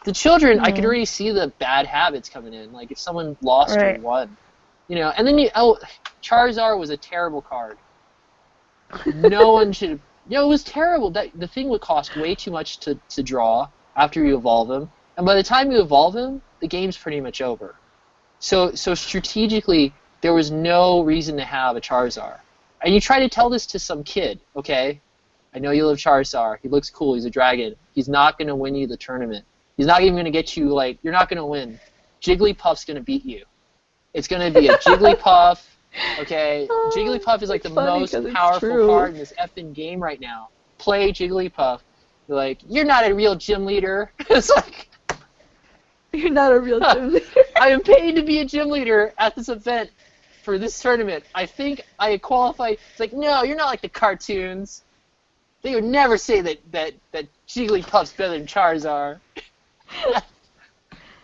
the children, I could already see the bad habits coming in. Like if someone lost or won, and then Charizard was a terrible card. No one should have. It was terrible. The thing would cost way too much to draw after you evolve him, and by the time you evolve him, the game's pretty much over. So strategically, there was no reason to have a Charizard. And you try to tell this to some kid, okay? I know you love Charizard. He looks cool. He's a dragon. He's not going to win you the tournament. He's not even going to get you, you're not going to win. Jigglypuff's going to beat you. It's going to be a Jigglypuff, okay? Jigglypuff is the most powerful card in this effing game right now. Play Jigglypuff. You're like, you're not a real gym leader. It's like... You're not a real gym leader. I am paid to be a gym leader at this event for this tournament. I think I qualify. It's like, no, you're not like the cartoons. They would never say that Jigglypuff's better than Charizard.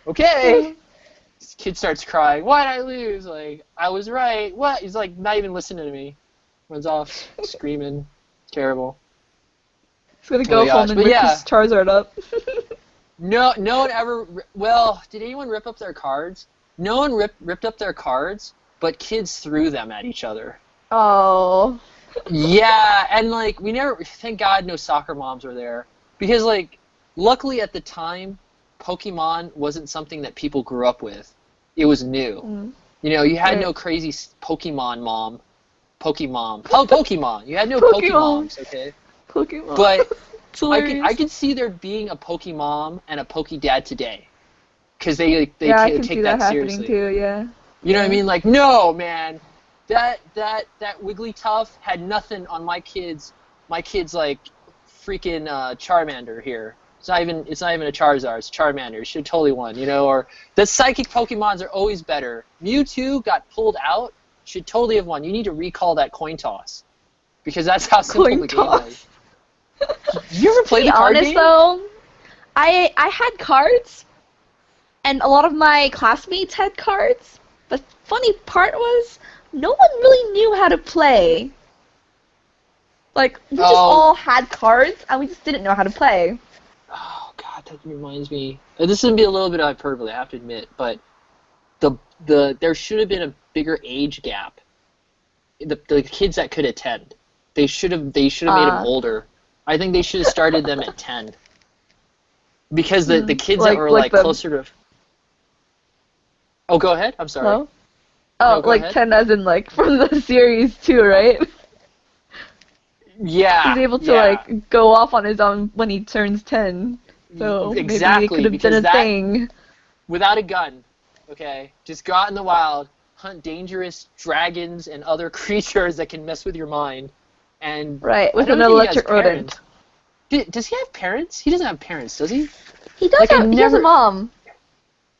Okay. This kid starts crying. Why'd I lose? Like, I was right. What? He's like not even listening to me. Runs off screaming. Terrible. He's gonna Oh go my home gosh, and but rip yeah. his Charizard up. No one ever. Well, did anyone rip up their cards? No one ripped up their cards, but kids threw them at each other. Oh. Yeah, and like we never. Thank God, no soccer moms were there because like, luckily at the time, Pokemon wasn't something that people grew up with. It was new. Mm. You know, you had Right. no crazy Pokemon mom. Pokemon. You had no Pokemon. Pokemoms, okay? Pokemon. But It's hilarious. I could see there being a Pokemom and a Pokedad today, because they yeah, I take can see that happening seriously. too. Yeah. You know what I mean? Like, no, man, that Wigglytuff had nothing on my kid's like freaking Charmander here. It's not even a Charizard. It's Charmander. It should totally won. You know, or the psychic Pokemons are always better. Mewtwo got pulled out. Should totally have won. You need to recall that coin toss, because that's how simple Coin the game toss. was. You ever play To the be card honest game? though, I had cards, and a lot of my classmates had cards. But funny part was, no one really knew how to play. Like, we just all had cards, and we just didn't know how to play. Oh God, that reminds me. This is gonna be a little bit of hyperbole, I have to admit, but there should have been a bigger age gap. The kids that could attend, they should have made them older. I think they should have started them at 10. Because the kids that were like closer to. Oh, go ahead. I'm sorry. Hello? No, Oh, go like ahead. 10 as in like from the series too, right? Yeah. He's able to yeah. like go off on his own when he turns 10. So Exactly, maybe it could because have been a that- thing. Without a gun, okay? Just go out in the wild, hunt dangerous dragons and other creatures that can mess with your mind. And Right, with I don't an think he has electric rodent. parents. Does he have parents? He doesn't have parents, does he? He does Like, I have, he has never- a mom.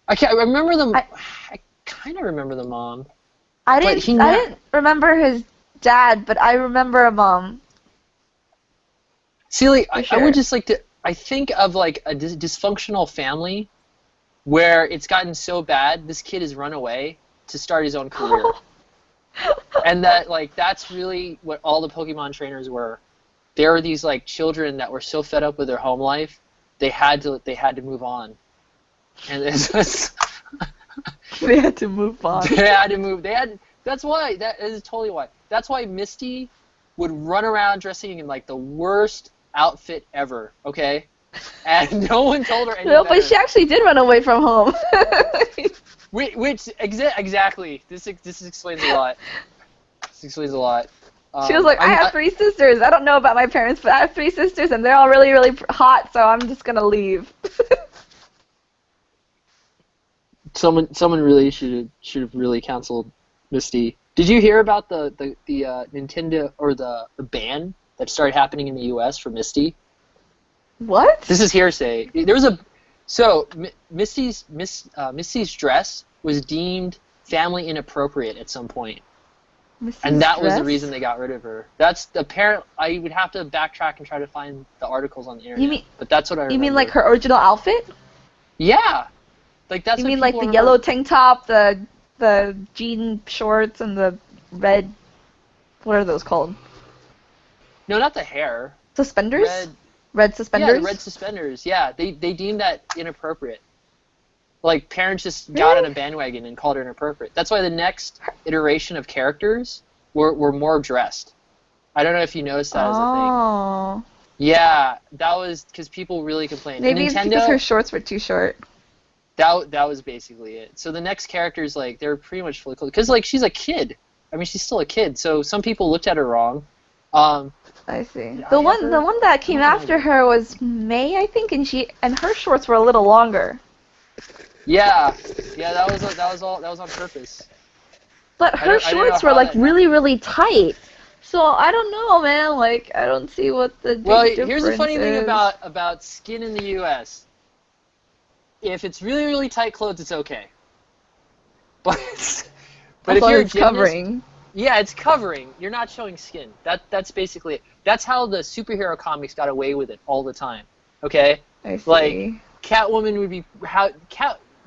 I remember the. I- I kind of remember the mom. I But didn't. he I ne- didn't remember his dad, but I remember a mom. See, like, I sure. would just like to. I think of like a dysfunctional family where it's gotten so bad, this kid has run away to start his own career. And that's really what all the Pokemon trainers were. There were these like children that were so fed up with their home life, they had to move on. And it's just, They had to move on. they had to move. That's why. That is totally why. That's why Misty would run around dressing in like the worst outfit ever. Okay, and no one told her any No, better. but she actually did run away from home. Exactly. This explains a lot. This explains a lot. She was like, I have 3 sisters. I don't know about my parents, but I have 3 sisters, and they're all really, really hot, so I'm just gonna leave. Someone really should have really canceled Misty. Did you hear about the Nintendo or the ban that started happening in the U.S. for Misty? What? This is hearsay. There was Misty's dress was deemed family inappropriate at some point. Missy's And that was the dress? reason they got rid of her. That's apparent. I would have to backtrack and try to find the articles on the internet. But that's what I remember. You mean like her original outfit? Yeah. Like that's. You what mean like people the remember. yellow tank top, the jean shorts, and the red, what are those called? No, not the hair. Suspenders? Red. Red suspenders? Yeah, the red suspenders. Yeah, they deemed that inappropriate. Like parents just got on a bandwagon and called it inappropriate. That's why the next iteration of characters were more dressed. I don't know if you noticed that as a thing. Oh. Yeah, that was because people really complained. Maybe And it's because her shorts were too short. That was basically it. So the next characters, like, they're pretty much fully clothed. Because, like, she's a kid. I mean, she's still a kid. So some people looked at her wrong. I see. The one that came after her was May, I think, and her shorts were a little longer. Yeah, that was on purpose. But her shorts were like really, really tight. So I don't know, man. Like, I don't see what the big difference here's the funny thing is. about skin in the U.S. If it's really, really tight clothes, it's okay. But As if long you're as it's covering. yeah, it's covering. You're not showing skin. That's basically it. That's how the superhero comics got away with it all the time. Okay, I see. like Catwoman would be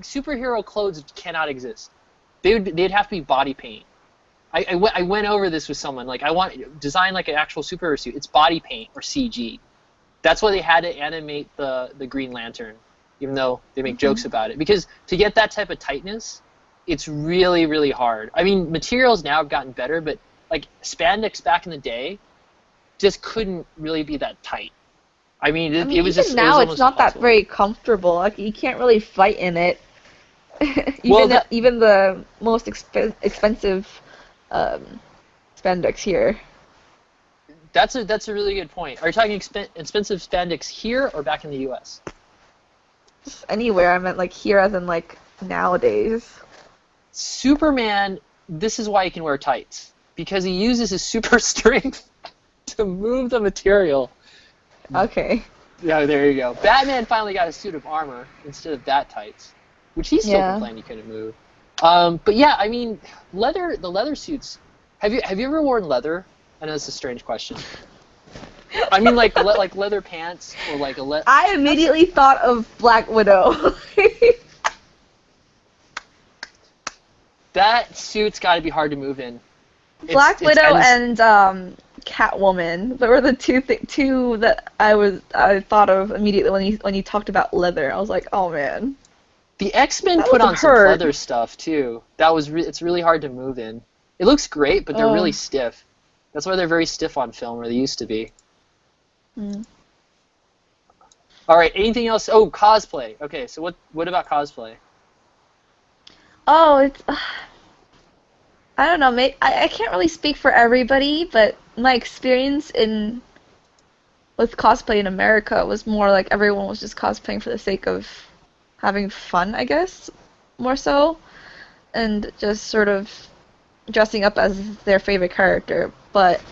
superhero clothes cannot exist. They'd have to be body paint. I went over this with someone. Like, I want design like an actual superhero suit. It's body paint or CG. That's why they had to animate the Green Lantern, even though they make jokes about it. Because to get that type of tightness, it's really, really hard. I mean, materials now have gotten better, but like spandex back in the day just couldn't really be that tight. I mean, it was just now it was it's not that impossible. very comfortable. Like, you can't really fight in it. Even the most expensive spandex here. That's a really good point. Are you talking expensive spandex here or back in the U.S.? Just anywhere. I meant like here, as in like nowadays. Superman, this is why he can wear tights, because he uses his super strength to move the material. Okay. Yeah, there you go. Batman finally got a suit of armor instead of that tights, which he still complained he couldn't move. But yeah, I mean, the leather suits. Have you ever worn leather? I know it's a strange question. I mean, like leather pants or like a I immediately thought of Black Widow. That suit's got to be hard to move in. Black Widow and Catwoman. They were the two that I thought of immediately when you talked about leather. I was like, oh man. The X-Men put on some leather stuff too. It's really hard to move in. It looks great, but they're really stiff. That's why they're very stiff on film, or they used to be. All right. Anything else? Oh, cosplay. Okay, so what about cosplay? Oh, it's... I don't know, I can't really speak for everybody, but my experience with cosplay in America was more like everyone was just cosplaying for the sake of having fun, I guess, more so, and just sort of dressing up as their favorite character. But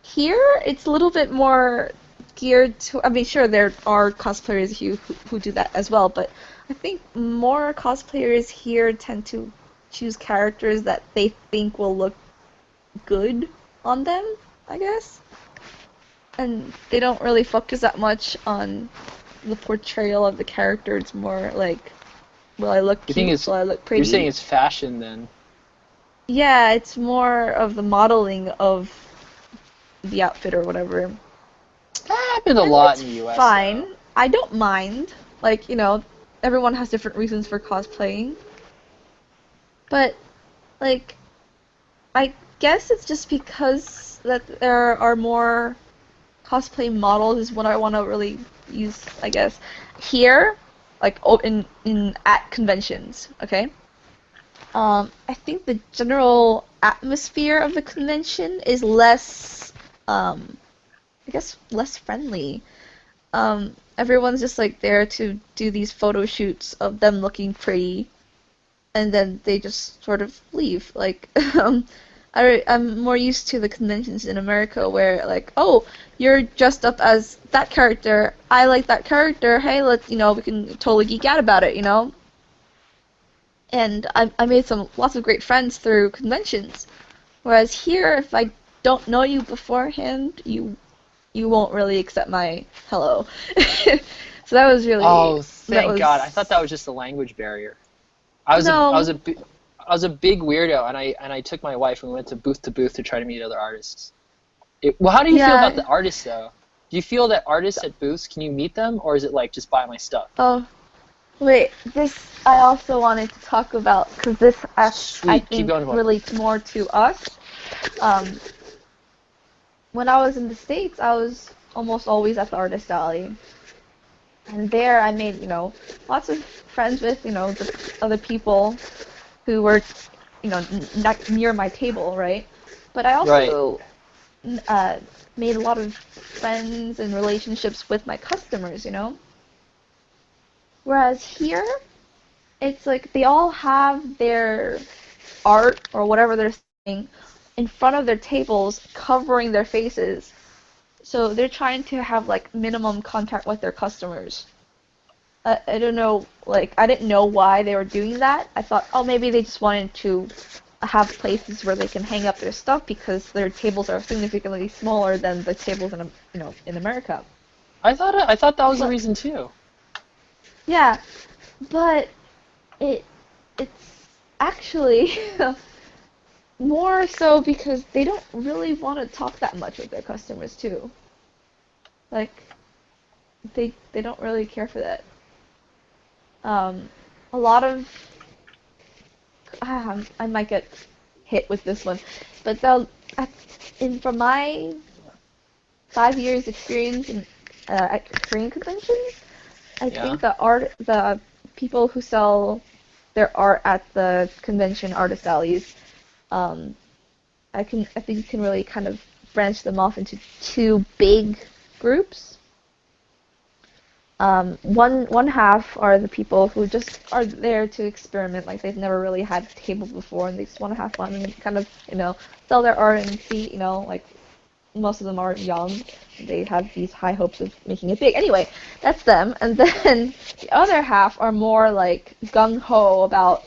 here, it's a little bit more geared to... I mean, sure, there are cosplayers who do that as well, but I think more cosplayers here tend to choose characters that they think will look good on them, I guess. And they don't really focus that much on the portrayal of the character. It's more like, will I look cute? Will I look pretty? You're saying it's fashion, then? Yeah, it's more of the modeling of the outfit or whatever. That happens a lot in the U.S. Fine. Though. I don't mind. Like, everyone has different reasons for cosplaying. But, like, I guess it's just because that there are more cosplay models is what I want to really use, I guess. Here, like, at conventions, okay? I think the general atmosphere of the convention is less, I guess, less friendly. Everyone's just, like, there to do these photo shoots of them looking pretty, and then they just sort of leave. Like, I'm more used to the conventions in America where, like, oh, you're dressed up as that character. I like that character. Hey, let's, we can totally geek out about it, And I made lots of great friends through conventions. Whereas here, if I don't know you beforehand, you won't really accept my hello. So that was really... Oh, thank God. I thought that was just a language barrier. I was a big weirdo, and I took my wife and we went to booth to try to meet other artists. How do you feel about the artists, though? Do you feel that artists at booths, can you meet them, or is it like just buy my stuff? Oh, wait. This I also wanted to talk about because this I think relates more to us. When I was in the States, I was almost always at the artist alley. And there I made, lots of friends with, the other people who were, not near my table, right? But I also made a lot of friends and relationships with my customers, Whereas here, it's like they all have their art or whatever they're saying in front of their tables covering their faces. So they're trying to have, like, minimum contact with their customers. I don't know, like, I didn't know why they were doing that. I thought, oh, maybe they just wanted to have places where they can hang up their stuff because their tables are significantly smaller than the tables in America. I thought that was the reason too. Yeah, but It's actually more so because they don't really want to talk that much with their customers too. Like they don't really care for that. A lot of I might get hit with this one, but from my 5 years experience at Korean conventions, I think the people who sell their art at the convention artist alleys, I think you can really kind of branch them off into two big groups. One half are the people who just are there to experiment, like they've never really had a table before and they just want to have fun and kind of, sell their art and see, like most of them are young. They have these high hopes of making it big. Anyway, that's them. And then the other half are more like gung-ho about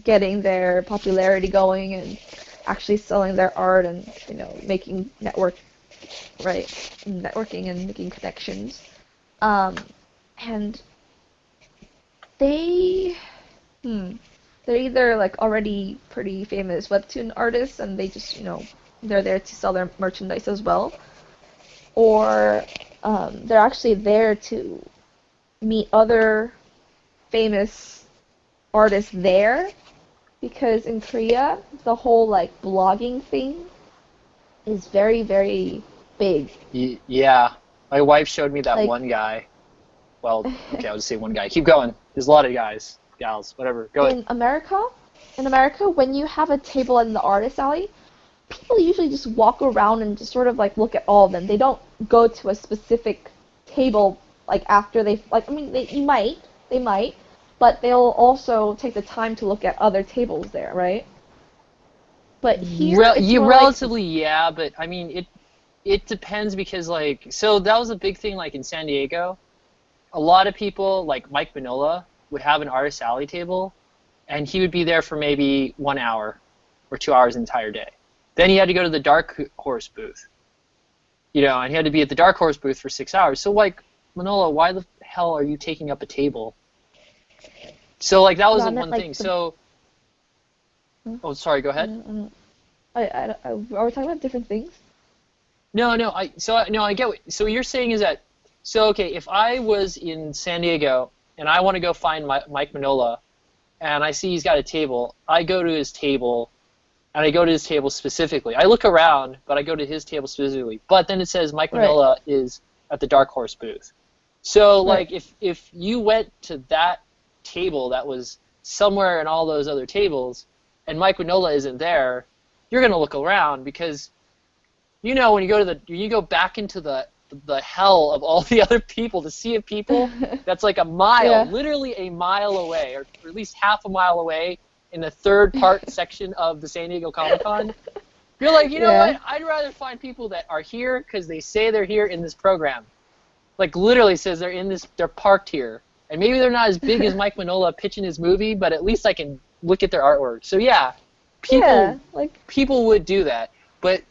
getting their popularity going and actually selling their art and, making networking and making connections. And they're either like already pretty famous webtoon artists and they just, they're there to sell their merchandise as well, or they're actually there to meet other famous artists there, because in Korea the whole like blogging thing is very, very big. Yeah. My wife showed me that one guy. Well, okay, I'll just say one guy. Keep going. There's a lot of guys, gals, whatever. Go ahead. In America, when you have a table in the artist alley, people usually just walk around and just sort of like look at all of them. They don't go to a specific table like after they they might, but they'll also take the time to look at other tables there, right? But here, relatively, yeah, but I mean it depends, because so that was a big thing in San Diego. A lot of people like Mike Manola would have an artist alley table, and he would be there for maybe 1 hour or 2 hours the entire day. Then he had to go to the Dark Horse booth, and he had to be at the Dark Horse booth for 6 hours. So Manola, why the hell are you taking up a table? So that was one thing. So, oh, sorry, go ahead. Are we talking about different things? No, I get what, so you're saying is that, okay, if I was in San Diego and I want to go find Mike Manola and I see he's got a table, I go to his table, and I go to his table specifically. I look around, but I go to his table specifically. But then it says Mike Manola is at the Dark Horse booth. So if you went to that table that was somewhere in all those other tables and Mike Manola isn't there, you're going to look around, because when you go back into the hell of all the other people to see people that's like a mile, literally a mile away, or at least half a mile away in the third part section of the San Diego Comic-Con. You're like, what? I'd rather find people that are here because they say they're here in this program. Literally says they're parked here. And maybe they're not as big as Mike Manola pitching his movie, but at least I can look at their artwork. So people would do that. But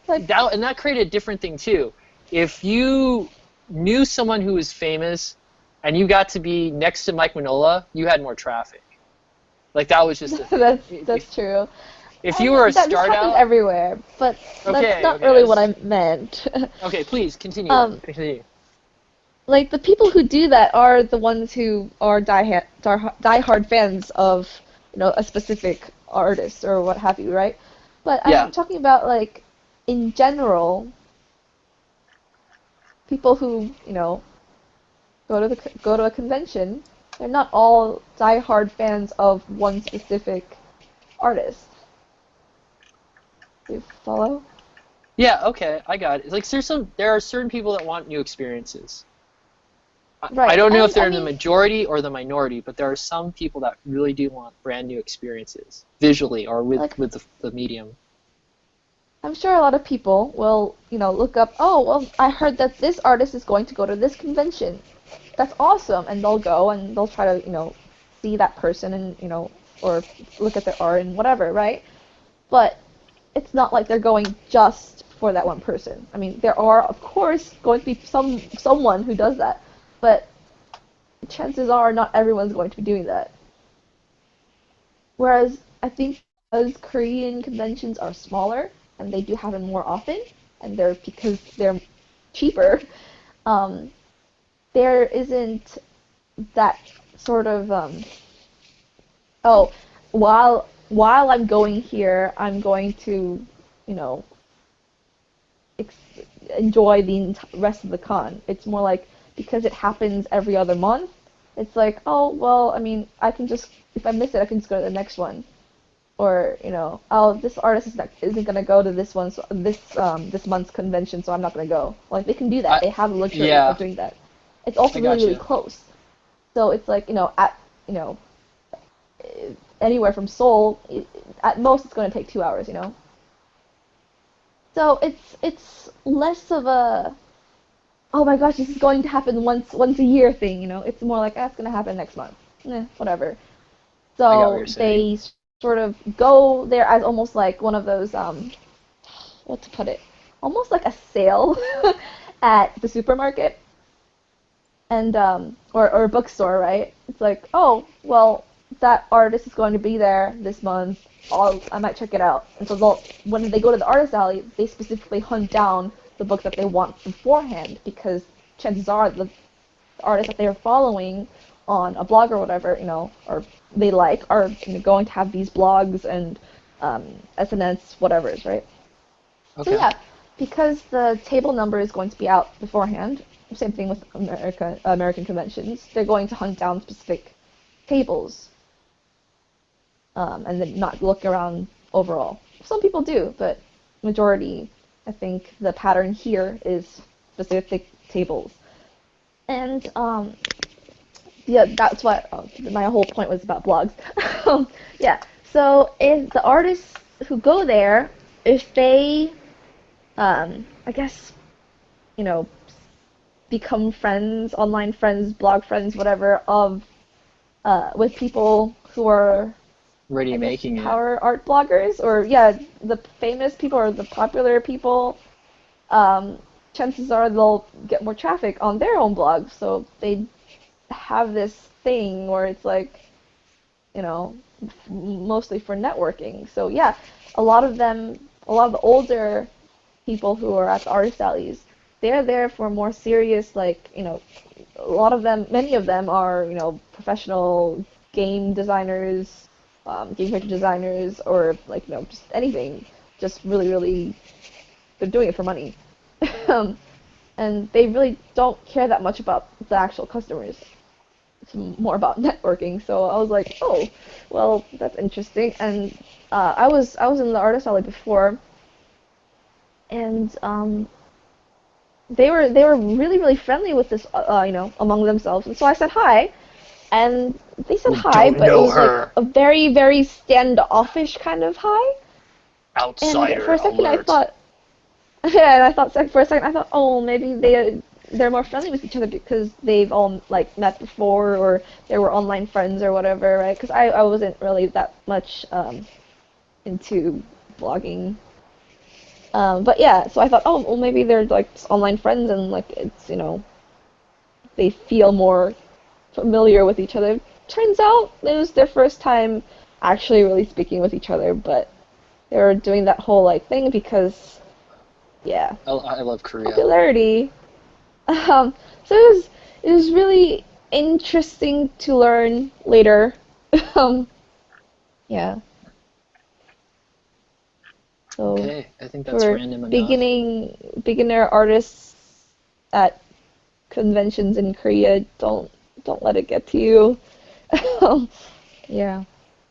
that created a different thing too. If you knew someone who was famous and you got to be next to Mike Manola, you had more traffic. That was just that's true. If you were a start that happens out everywhere, but that's not really what I meant. Okay, please continue. Continue. The people who do that are the ones who are diehard fans of a specific artist or what have you, right? But I'm talking about in general, people who go to a convention. They're not all diehard fans of one specific artist. Do you follow? Yeah, okay, I got it. There are certain people that want new experiences. Right. I don't know if they're in the majority or the minority, but there are some people that really do want brand new experiences, visually or with the medium. I'm sure a lot of people will, look up, oh, well, I heard that this artist is going to go to this convention. That's awesome, and they'll go and they'll try to, see that person and, or look at their art and whatever, right? But it's not like they're going just for that one person. I mean, there are, of course, going to be someone who does that, but chances are not everyone's going to be doing that. Whereas I think because Korean conventions are smaller and they do happen more often, and because they're cheaper, um, there isn't that sort of oh, while I'm going here, I'm going to, you know, ex- enjoy the rest of the con. It's more like because it happens every other month. It's like, oh well, I mean, I can just if I miss it, I can just go to the next one. Or oh, this artist isn't gonna go to this one, so this month's convention, so I'm not gonna go. Like they can do that. They have the luxury Yeah, of doing that. It's also I really really gotcha. close. So it's like at you know anywhere from Seoul, at most it's going to take 2 hours. So it's less of a oh my gosh, this is going to happen once a year thing. It's more like it's going to happen next month. Whatever. I got what you're So saying. they sort of go there as almost like one of those what to put it, almost like a sale at the supermarket and or a bookstore, right? It's like, oh well, that artist is going to be there this month. I might check it out. And so when they go to the artist alley, they specifically hunt down the book that they want beforehand because chances are the artists that they're following on a blog or whatever, or they like are going to have these blogs and SNS whatever's, right? So Okay. yeah, because the table number is going to be out beforehand, same thing with American conventions, they're going to hunt down specific tables and then not look around overall. Some people do, but majority, I think the pattern here is specific tables. And yeah, that's what my whole point was about blogs. Yeah, so if the artists who go there, if they, I guess, you know, become friends, online friends, blog friends, whatever, with people who are, Already I guess, making it. power art bloggers, or yeah, the famous people or the popular people, chances are they'll get more traffic on their own blog. So they have this thing where it's like, mostly for networking. So yeah, a lot of the older people who are at the artist alleys, they're there for more serious, like, many of them are, professional game designers, game character designers, or like, just anything, just really, really, they're doing it for money. um, and they really don't care that much about the actual customers. It's more about networking. So I was like, oh, well, that's interesting. And I was in the artist alley before, and they were really really friendly with this among themselves. And so I said hi, and they said We hi, don't but it know was like her. a very very standoffish kind of hi. And for Outsider a second I alert. thought, yeah, and I thought for a second I thought, oh, maybe they're more friendly with each other because they've all like met before or they were online friends or whatever, right? Because I wasn't really that much into blogging. But yeah, so I thought, oh, well, maybe they're like just online friends and like it's they feel more familiar with each other. Turns out it was their first time actually really speaking with each other, but they were doing that whole like thing because yeah, I love Korea. popularity. So it was really interesting to learn later. um, yeah. So Okay, I think that's for random enough. beginner artists at conventions in Korea, don't let it get to you. Yeah.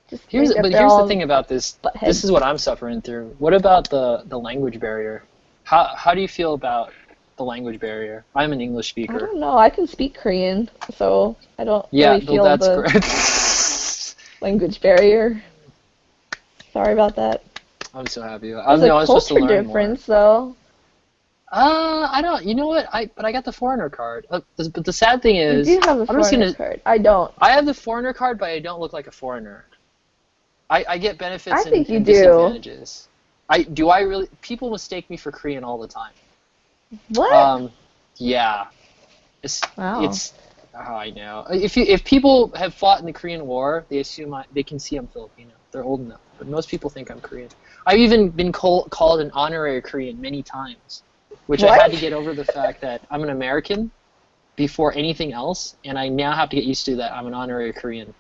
Just Here's think that but they're here's the all thing about this. butt This is heads. what I'm suffering through. What about the language barrier? How do you feel about the language barrier? I'm an English I speaker. don't know. I can speak Korean, so I don't Yeah, really well, feel that's the great. language barrier. Sorry about that. I'm so happy. There's a I was supposed to culture learn more. difference, though. I don't. You know what? I got the foreigner card. But the sad thing You is, do have a I'm just foreigner gonna. card. I don't. I have the foreigner card, but I don't look like a foreigner. I get I benefits think you and do. disadvantages. I really? People mistake me for Korean all the time. What? Um, yeah. It's Wow. it's Oh, I know. If people have fought in the Korean War, they assume they can see I'm Filipino. They're old enough, but most people think I'm Korean. I've even been called an honorary Korean many times, which I had to get over the fact that I'm an American before anything else, and I now have to get used to that I'm an honorary Korean.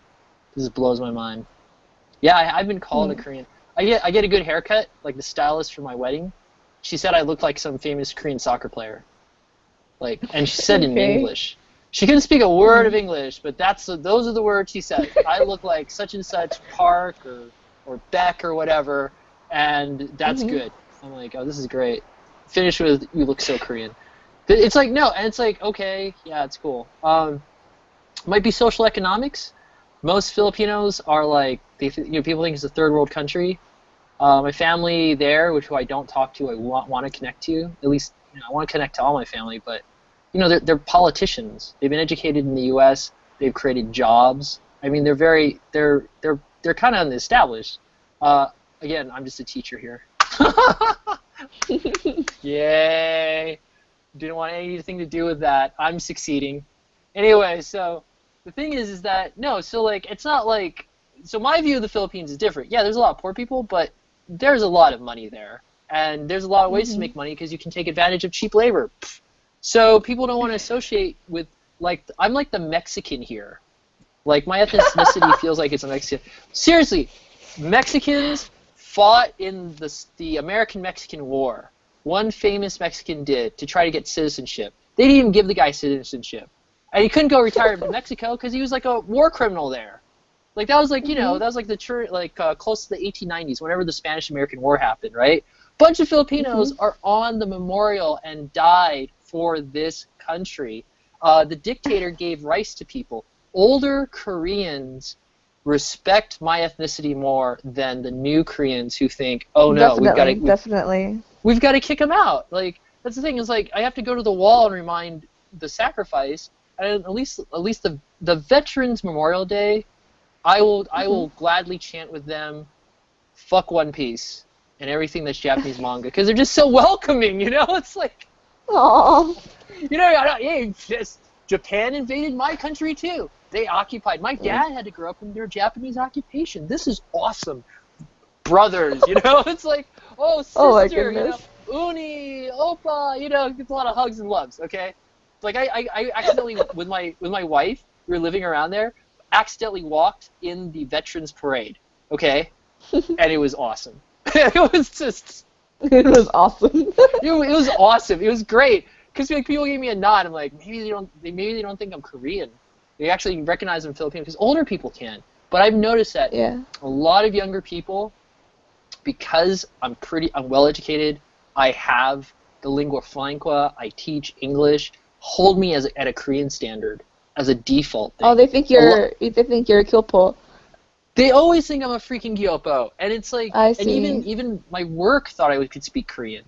This blows my mind. Yeah, I've been called a Korean. I get a good haircut, like the stylist for my wedding. She said I look like some famous Korean soccer player. Like, and she said in English. She couldn't speak a word of English, but those are the words she said. I look like such and such Park or Beck or whatever, and that's good. I'm like, oh, this is great. Finish with, you look so Korean. It's like, no, and it's like, okay, yeah, it's cool. Might be social economics. Most Filipinos are like, people think it's a third world country. My family there, who I don't talk to, I want to connect to. At least, I want to connect to all my family, but they're politicians. They've been educated in the U.S. They've created jobs. I mean, they're kind of unestablished. Again, I'm just a teacher here. Yay! Didn't want anything to do with that. I'm succeeding. Anyway, so the thing is that it's not like. So my view of the Philippines is different. Yeah, there's a lot of poor people, but there's a lot of money there, and there's a lot of ways to make money because you can take advantage of cheap labor. So people don't want to associate with, like, I'm like the Mexican here. Like, my ethnicity feels like it's a Mexican. Seriously, Mexicans fought in the American-Mexican War. One famous Mexican did to try to get citizenship. They didn't even give the guy citizenship. And he couldn't go retire to Mexico because he was like a war criminal there. Like, that was like, that was like close to the 1890s, whenever the Spanish-American War happened, right? Bunch of Filipinos are on the memorial and died for this country. The dictator gave rice to people. Older Koreans respect my ethnicity more than the new Koreans who think, oh no, we've got to kick them out. Like, that's the thing, is like, I have to go to the wall and remind the sacrifice. And at least the Veterans Memorial Day, I will gladly chant with them, fuck One Piece and everything that's Japanese manga, because they're just so welcoming, It's like, aww. Japan invaded my country too. They occupied. My dad had to grow up in their Japanese occupation. This is awesome, brothers. It's like, oh, sister, oh my goodness. Uni, Opa. It's a lot of hugs and loves. Okay, like I accidentally with my wife, we were living around there, accidentally walked in the Veterans Parade. Okay, and it was awesome. It was awesome. It was awesome. It was great. Because people gave me a nod. I'm like, maybe they don't think I'm Korean. They actually recognize I'm Filipino, because older people can. But I've noticed that a lot of younger people, because I'm well educated, I have the lingua franca, I teach English, hold me at a Korean standard as a default thing. Oh, they think you're a Kyopo. They always think I'm a freaking Gyopo, and it's like, I see. And even my work thought I could speak Korean.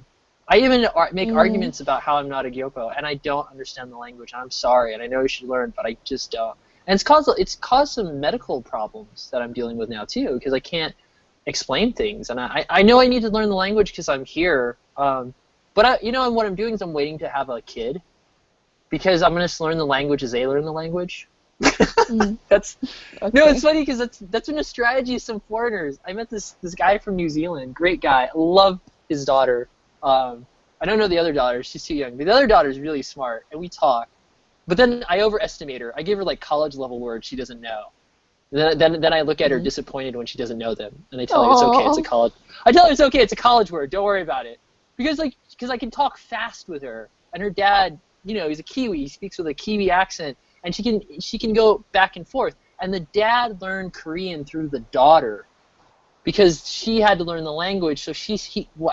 I even make arguments about how I'm not a Gyopo, and I don't understand the language, and I'm sorry, and I know you should learn, but I just don't. And it's caused some medical problems that I'm dealing with now too, because I can't explain things, and I know I need to learn the language because I'm here. But what I'm doing is I'm waiting to have a kid, because I'm going to learn the language as they learn the language. That's okay. No, it's funny because that's been a strategy of some foreigners. I met this guy from New Zealand, great guy. I love his daughter. I don't know the other daughter, she's too young, but the other daughter is really smart, and we talk. But then I overestimate her. I give her like college level words she doesn't know. Then I look at her disappointed when she doesn't know them, and I tell her it's okay. It's a college. I tell her it's okay. It's a college word. Don't worry about it. Because I can talk fast with her, and her dad, he's a Kiwi. He speaks with a Kiwi accent, and she can go back and forth. And the dad learned Korean through the daughter, because she had to learn the language. So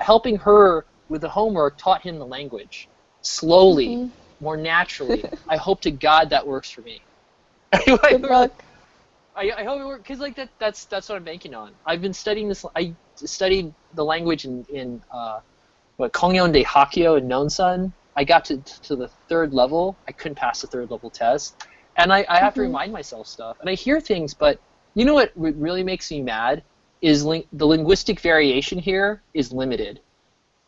helping her with the homework taught him the language slowly, more naturally. I hope to God that works for me. Good luck. I hope it works, because like that's what I'm banking on. I've been studying this. I studied the language in Kongyonde Hakyo in Nonsan. I got to the 3rd level. I couldn't pass the 3rd level test, and I have to remind myself stuff. And I hear things, but you know what really makes me mad is the linguistic variation here is limited.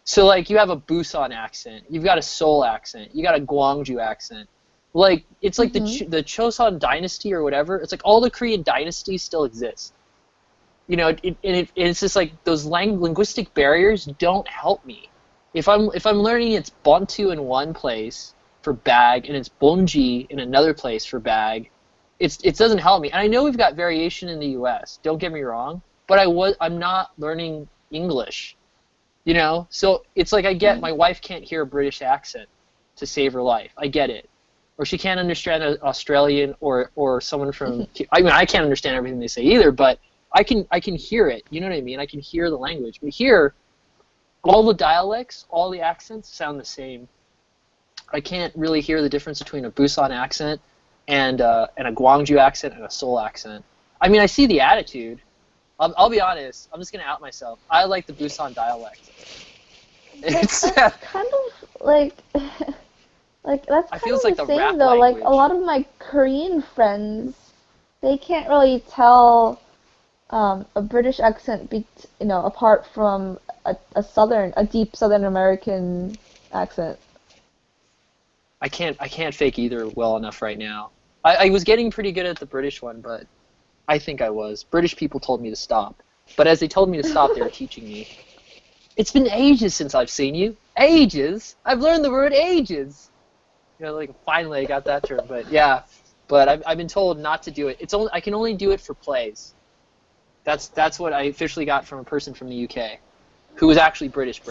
So like you have a Busan accent, you've got a Seoul accent, you got a Gwangju accent. Like it's like Mm-hmm. the Choson dynasty or whatever. It's like all the Korean dynasties still exist. You know, it's just like those linguistic barriers don't help me. If I'm learning it's Bantu in one place for bag and it's Bonji in another place for bag, it doesn't help me. And I know we've got variation in the U.S. Don't get me wrong, but I'm not learning English. You know, so it's like I get my wife can't hear a British accent to save her life. I get it. Or she can't understand an Australian or someone from. I mean, I can't understand everything they say either, but I can hear it. You know what I mean? I can hear the language. But here, all the dialects, all the accents sound the same. I can't really hear the difference between a Busan accent and a Gwangju accent and a Seoul accent. I mean, I see the attitude. I'll be honest. I'm just gonna out myself. I like the Busan dialect. That's It's kind of like, like that's I kind feel of it's like the the rap same though. Like a language. lot of my Korean friends, they can't really tell a British accent, apart from a deep Southern American accent. I can't fake either well enough right now. I was getting pretty good at the British one, but I think I was. British people told me to stop. But as they told me to stop, they were teaching me. It's been ages since I've seen you. Ages? I've learned the word ages. You know, like finally I got that term. But yeah, but I've been told not to do it. I can only do it for plays. That's what I officially got from a person from the UK, who was actually British,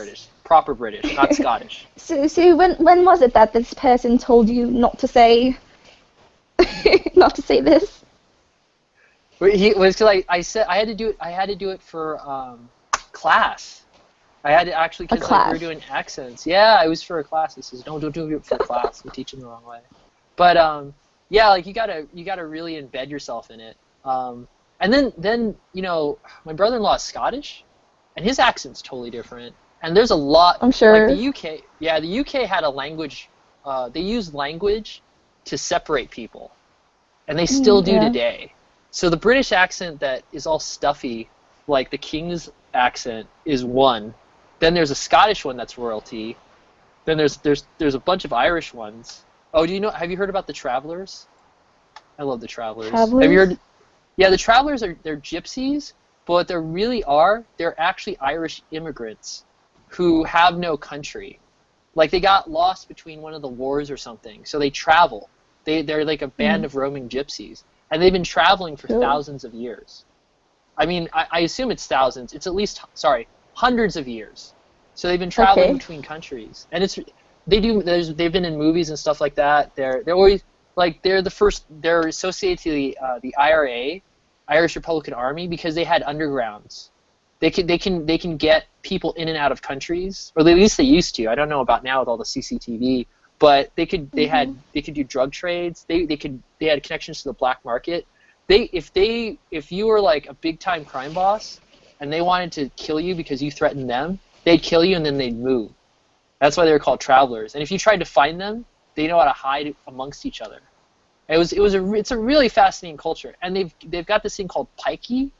proper British, not Scottish. So when was it that this person told you not to say not to say this? He was because I said I had to do it. I had to do it for class. I had to actually A because like, we were class. doing accents. Yeah, it was for a class. He says, "No, don't do it for a class. We're teaching the wrong way." But yeah, like you gotta really embed yourself in it. And then you know, my brother-in-law is Scottish, and his accent's totally different. And there's a lot I'm like sure. the UK. Yeah, the UK had a language. They used language to separate people, and they still do Yeah. today. So the British accent that is all stuffy, like the King's accent, is one. Then there's a Scottish one that's royalty. Then there's a bunch of Irish ones. Oh, have you heard about the Travelers? I love the Travelers. Have you Travelers? heard? Yeah, the Travelers they're gypsies, but what they really are, they're actually Irish immigrants who have no country. Like they got lost between one of the wars or something, so they travel. They're like a band of roaming gypsies, and they've been traveling for Cool. thousands of years. I mean, I assume it's thousands. It's at least hundreds of years. So they've been traveling Okay. between countries, and they've been in movies and stuff like that. They're always like they're the first. They're associated to the IRA, Irish Republican Army, because they had undergrounds. They can get people in and out of countries, or at least they used to. I don't know about now with all the CCTV, but they could do drug trades. They had connections to the black market. If you were like a big time crime boss and they wanted to kill you because you threatened them, they'd kill you and then they'd move. That's why they're called travelers. And if you tried to find them, they know how to hide amongst each other. It's a really fascinating culture, and they've got this thing called Pikey,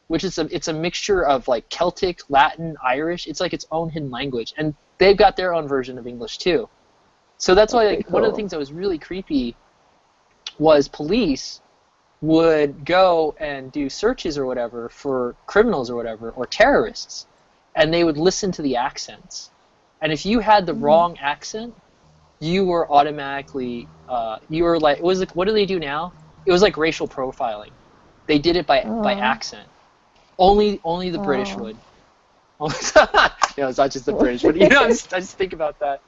which is it's a mixture of like Celtic, Latin, Irish. It's like its own hidden language, and they've got their own version of English too. So that's why like, one of the things that was really creepy was police would go and do searches or whatever for criminals or whatever or terrorists, and they would listen to the accents. And if you had the wrong accent, you were automatically you were like what do they do now? It was like racial profiling. They did it by accent. Only the British would. It's not just the British, but I just think about that.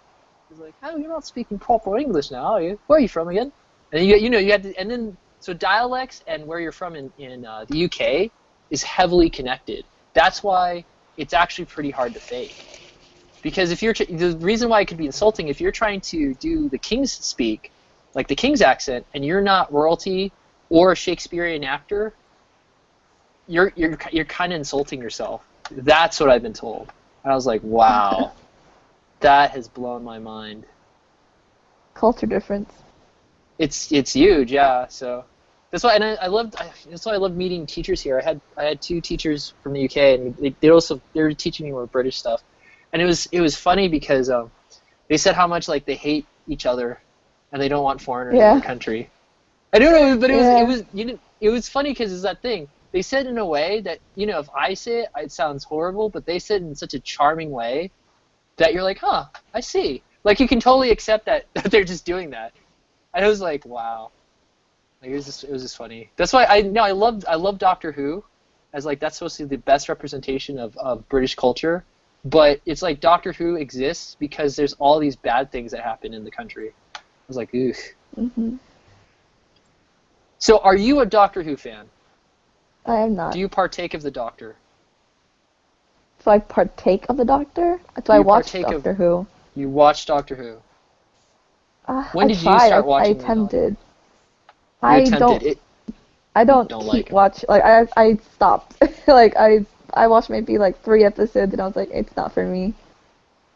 It's like, oh, you're not speaking proper English now, are you? Where are you from again? And you had to, and then so dialects and where you're from in the UK is heavily connected. That's why it's actually pretty hard to fake. Because if the reason why it could be insulting, if you're trying to do the King's speak, like the King's accent, and you're not royalty or a Shakespearean actor, you're kind of insulting yourself. That's what I've been told. And I was like, wow, that has blown my mind. Culture difference. It's huge, yeah. So that's why, and that's why I loved meeting teachers here. I had two teachers from the UK, and they were teaching me more British stuff. And it was funny because they said how much like they hate each other, and they don't want foreigners in Yeah. their country. I don't know, but Yeah. it was funny because it's that thing. They said in a way that, you know, if I say it, it sounds horrible, but they said it in such a charming way that you're like, huh, I see. Like, you can totally accept that they're just doing that. And I was like, wow. Like, it was just funny. That's why I love Doctor Who, as like that's supposed to be the best representation of British culture. But it's like Doctor Who exists because there's all these bad things that happen in the country. I was like, ugh. Mhm. So, are you a Doctor Who fan? I am not. Do you partake of the Doctor? Do I partake of the Doctor? Do you I watch partake of- Doctor Who? You watch Doctor Who. When I did you tried. start watching I the attempted. You I attempted don't. it. I don't Don't keep like 'em. watch. Like I stopped. like I watched maybe like 3 episodes and I was like, it's not for me.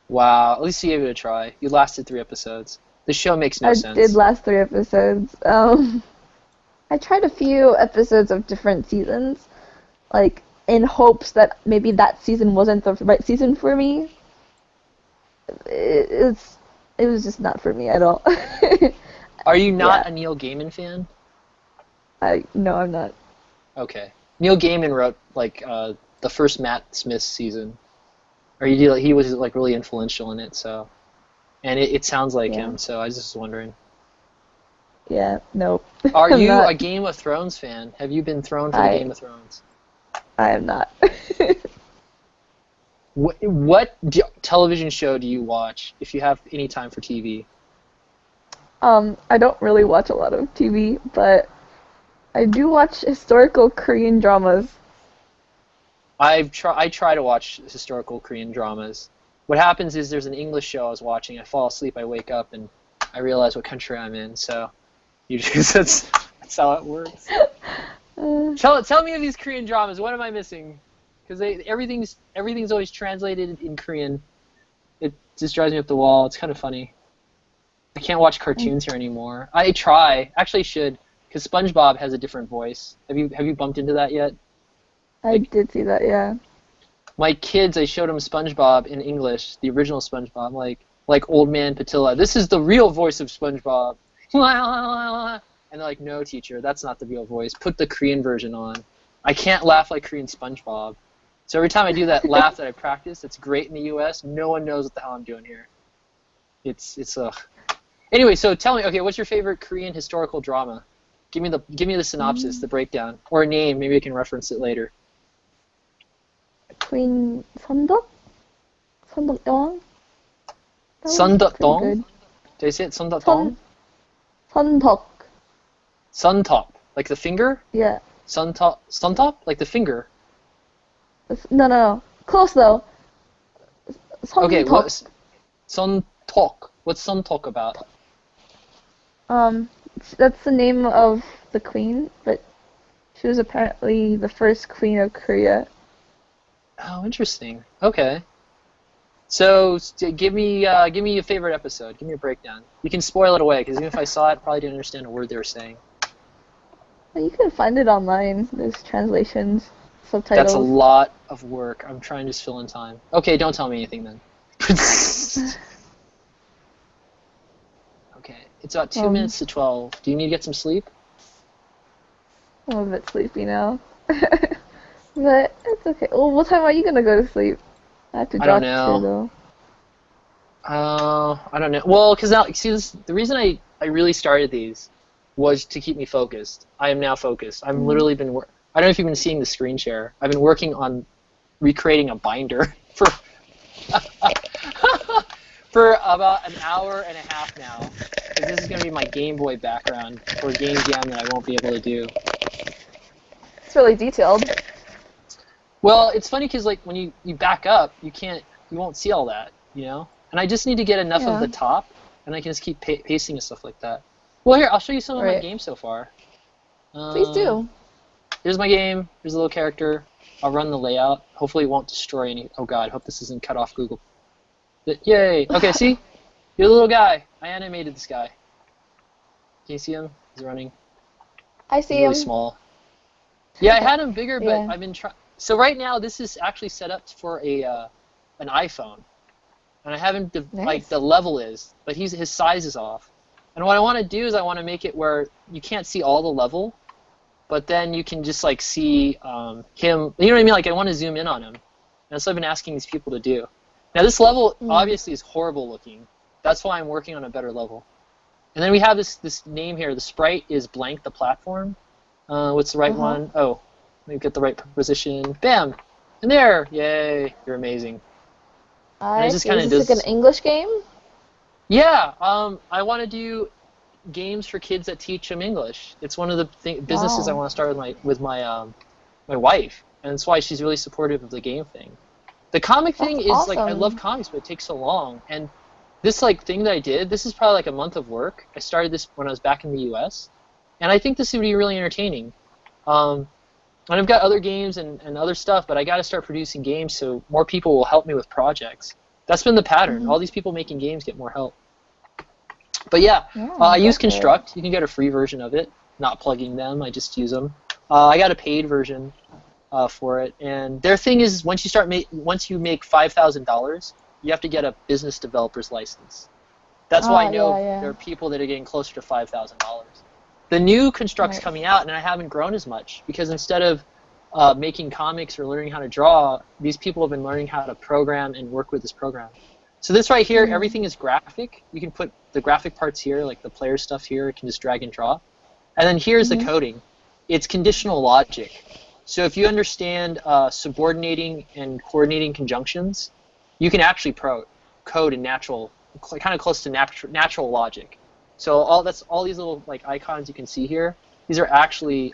Wow. At least you gave it a try. You lasted 3 episodes. The show makes no I sense. did last 3 episodes. I tried a few episodes of different seasons, like in hopes that maybe that season wasn't the right season for me. It was just not for me at all. Are you not Yeah. a Neil Gaiman fan? No, I'm not. Okay. Neil Gaiman wrote like the first Matt Smith season, or he was like really influential in it. So, and it sounds like Yeah. him. So I was just wondering. Yeah, nope. Are I'm you not. a Game of Thrones fan? Have you been thrown for the I- Game of Thrones? I am not. What television show do you watch if you have any time for TV? I don't really watch a lot of TV, but I do watch historical Korean dramas. I try to watch historical Korean dramas. What happens is there's an English show I was watching. I fall asleep. I wake up and I realize what country I'm in. So, that's how it works. Tell me of these Korean dramas. What am I missing? Because everything's always translated in Korean. It just drives me up the wall. It's kind of funny. I can't watch cartoons here anymore. I try. Actually, should, because SpongeBob has a different voice. Have you bumped into that yet? I did see that, yeah. My kids, I showed them SpongeBob in English, the original SpongeBob, like Old Man Patilla. This is the real voice of SpongeBob. And they're like, no, teacher, that's not the real voice. Put the Korean version on. I can't laugh like Korean SpongeBob. So every time I do that laugh that I practice, that's great in the U.S. No one knows what the hell I'm doing here. It's ugh. Anyway, so tell me, okay, what's your favorite Korean historical drama? Give me the synopsis, the breakdown, or a name. Maybe I can reference it later. Queen Sondok? Sondok Dong? Sondok Dong? Did I say it? Sondok Dong? Sondok. Suntop, like the finger? Yeah. Suntop, like the finger. No. Close though. Sondok. Okay, what? Suntok. What's Suntok about? That's the name of the queen, but she was apparently the first queen of Korea. Oh, interesting. Okay. So give me a favorite episode. Give me a breakdown. You can spoil it away, because even if I saw it, I probably didn't understand a word they were saying. Well, you can find it online. There's translations, subtitles. That's a lot of work. I'm trying to just fill in time. Okay, don't tell me anything then. Okay, it's about 2 minutes to 12. Do you need to get some sleep? I'm a bit sleepy now. But it's okay. Well, what time are you gonna go to sleep? I have to I drop don't know. too, though. I don't know. Well, because now, see, the reason I really started these was to keep me focused. I am now focused. I've literally been I don't know if you've been seeing the screen share. I've been working on recreating a binder for for about an hour and a half now. 'Cause this is going to be my Game Boy background for Game Jam that I won't be able to do. It's really detailed. Well, it's funny because like when you back up, you won't see all that, And I just need to get enough of the top, and I can just keep pasting and stuff like that. Well, here, I'll show you some of my games so far. Please do. Here's my game. Here's a little character. I'll run the layout. Hopefully it won't destroy any... Oh god, I hope this isn't cut off Google. Yay! Okay, see? You're the little guy. I animated this guy. Can you see him? He's running. I see He's really him. small. Yeah, I had him bigger, but Yeah. I've been trying... So right now, this is actually set up for an iPhone. And I haven't... Like, Nice. the level is, but his size is off. And what I want to do is I want to make it where you can't see all the level, but then you can just like see him. You know what I mean? Like I want to zoom in on him. And that's what I've been asking these people to do. Now this level obviously is horrible looking. That's why I'm working on a better level. And then we have this name here. The sprite is blank the platform. What's the right one? Oh, let me get the right position. Bam! And there! Yay! You're amazing. Is this like an English game? Yeah, I want to do games for kids that teach them English. It's one of the businesses I want to start with my wife, and that's why she's really supportive of the game thing. The comic thing is like I love comics, but it takes so long. And this like thing that I did, this is probably like a month of work. I started this when I was back in the U.S., and I think this would be really entertaining. And I've got other games and other stuff, but I got to start producing games so more people will help me with projects. That's been the pattern. All these people making games get more help. But yeah, I use Construct. You can get a free version of it. Not plugging them, I just use them. I got a paid version for it. And their thing is once you make $5,000, you have to get a business developer's license. That's why I know there are people that are getting closer to $5,000. The new Construct's coming out, and I haven't grown as much because instead of making comics or learning how to draw, these people have been learning how to program and work with this program. So this right here, everything is graphic. You can put the graphic parts here, like the player stuff here. You can just drag and draw. And then here's the coding. It's conditional logic. So if you understand subordinating and coordinating conjunctions, you can actually code in natural, kind of close to natural logic. So all these little like icons you can see here, these are actually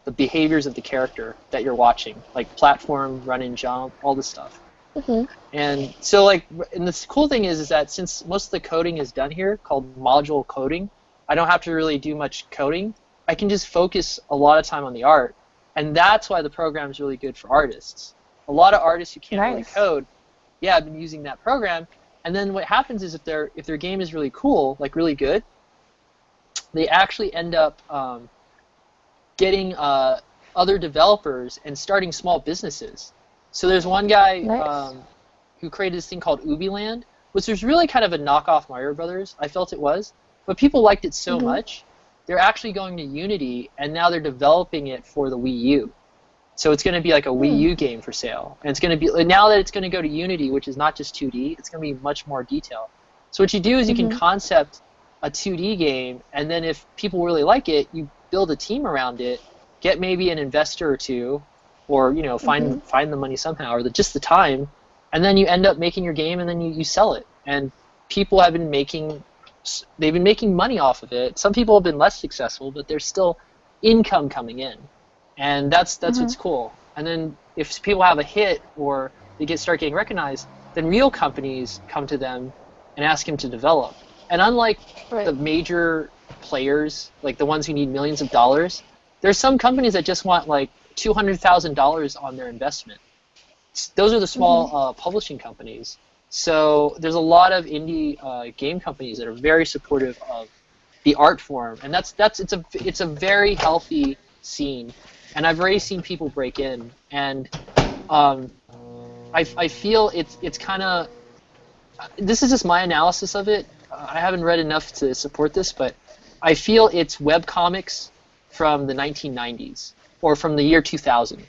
the behaviors of the character that you're watching, like platform, run and jump, all this stuff. And so like, and the cool thing is that since most of the coding is done here, called module coding, I don't have to really do much coding. I can just focus a lot of time on the art, and that's why the program is really good for artists. A lot of artists who can't really code, I've been using that program. And then what happens is if their game is really cool, like really good, they actually end up getting other developers and starting small businesses. So there's one guy who created this thing called Ubiland, which was really kind of a knockoff Mario Brothers. I felt it was, but people liked it so much, they're actually going to Unity, and now they're developing it for the Wii U. So it's going to be like a Wii U game for sale. And it's going to be, now that it's going to go to Unity, which is not just 2D, it's going to be much more detailed. So what you do is you can concept a 2D game, and then if people really like it, you build a team around it, get maybe an investor or two, or find the money somehow, or just the time, and then you end up making your game, and then you sell it. And people have been making money off of it. Some people have been less successful, but there's still income coming in. And that's what's cool. And then if people have a hit or they start getting recognized, then real companies come to them and ask them to develop. And unlike the major players, like the ones who need millions of dollars, there's some companies that just want like $200,000 on their investment. Those are the small publishing companies. So there's a lot of indie game companies that are very supportive of the art form, and it's a very healthy scene. And I've already seen people break in, and I feel it's kind of, this is just my analysis of it. I haven't read enough to support this, but I feel it's webcomics from the 1990s, or from the year 2000.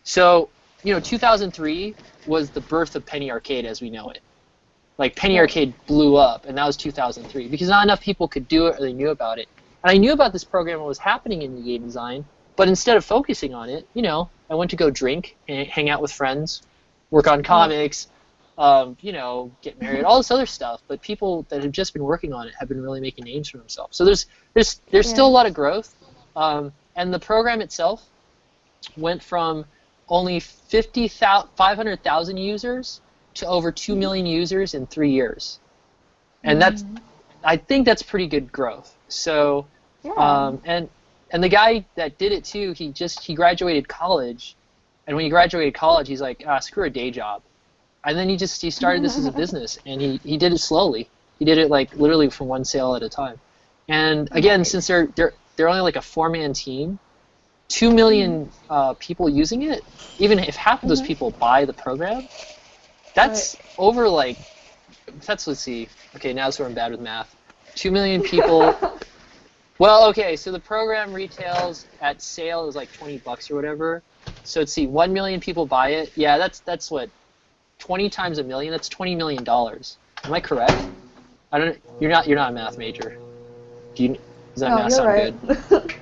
So, 2003 was the birth of Penny Arcade as we know it. Like, Penny Arcade blew up, and that was 2003, because not enough people could do it or they knew about it. And I knew about this program, what was happening in the game design, but instead of focusing on it, I went to go drink, and hang out with friends, work on comics, get married, all this other stuff. But people that have just been working on it have been really making names for themselves. So there's still a lot of growth, and the program itself went from only 500,000 users to over 2 million users in 3 years, and I think that's pretty good growth. So, and the guy that did it too, he graduated college, and when he graduated college, he's like, screw a day job, and then he started this as a business, and he did it slowly. He did it like literally from one sale at a time. And again, since they're only like a 4-man team, 2 million people using it, even if half of those people buy the program, that's over like, let's see. Okay, now that's where I'm bad with math. 2 million people. Well, okay, so the program retails at sale is like $20 or whatever. So let's see, 1 million people buy it. Yeah, that's what, 20 times a million. That's $20 million. Am I correct? I don't. You're not a math major. Does that No, math you're sound right. good?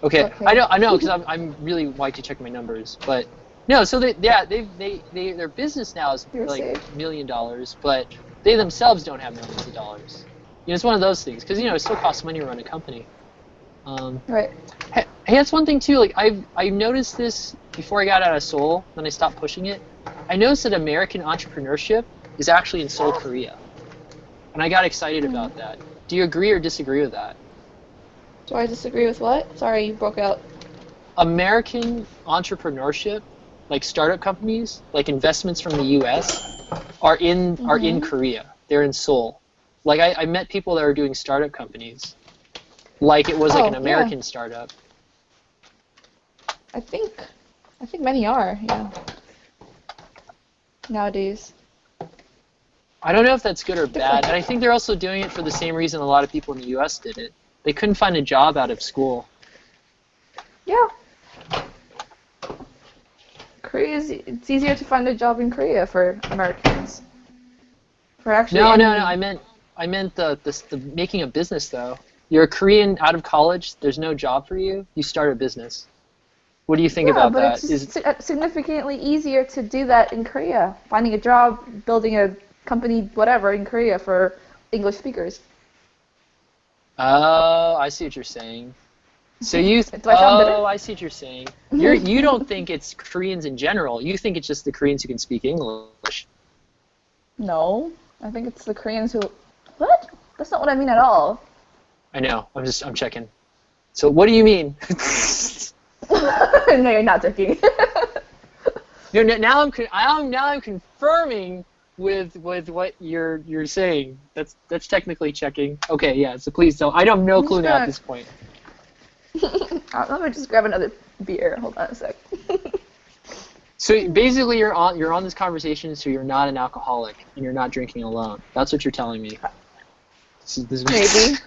Okay. Okay. I know, because I'm really like to check my numbers, but no. So their business now is You're like safe. $1 million, but they themselves don't have millions of dollars. It's one of those things because it still costs money to run a company. Right. Hey, that's one thing too. Like I noticed this before I got out of Seoul, then I stopped pushing it. I noticed that American entrepreneurship is actually in Seoul, Korea, and I got excited about that. Do you agree or disagree with that? Do I disagree with what? Sorry, you broke out. American entrepreneurship, like startup companies, like investments from the U.S., are in Korea. They're in Seoul. Like I met people that are doing startup companies, like it was like an American startup. I think many are, yeah. Nowadays. I don't know if that's good or bad, and I think they're also doing it for the same reason a lot of people in the U.S. did it. They couldn't find a job out of school. Yeah. It's easier to find a job in Korea for Americans. For actually No. I meant the making a business though. You're a Korean out of college. There's no job for you. You start a business. What do you think about that? It's significantly easier to do that in Korea. Finding a job, building a company, whatever, in Korea for English speakers. Oh, I see what you're saying. So you Do I sound bitter? I see what you're saying. You don't think it's Koreans in general. You think it's just the Koreans who can speak English. No, I think it's the Koreans who. What? That's not what I mean at all. I know. I'm checking. So what do you mean? No, you're not joking. Now I'm confirming with what you're saying. That's technically checking. Okay, yeah. So please don't. I have no clue now at this point. Let me just grab another beer. Hold on a sec. So basically, you're on this conversation, so you're not an alcoholic and you're not drinking alone. That's what you're telling me. Maybe.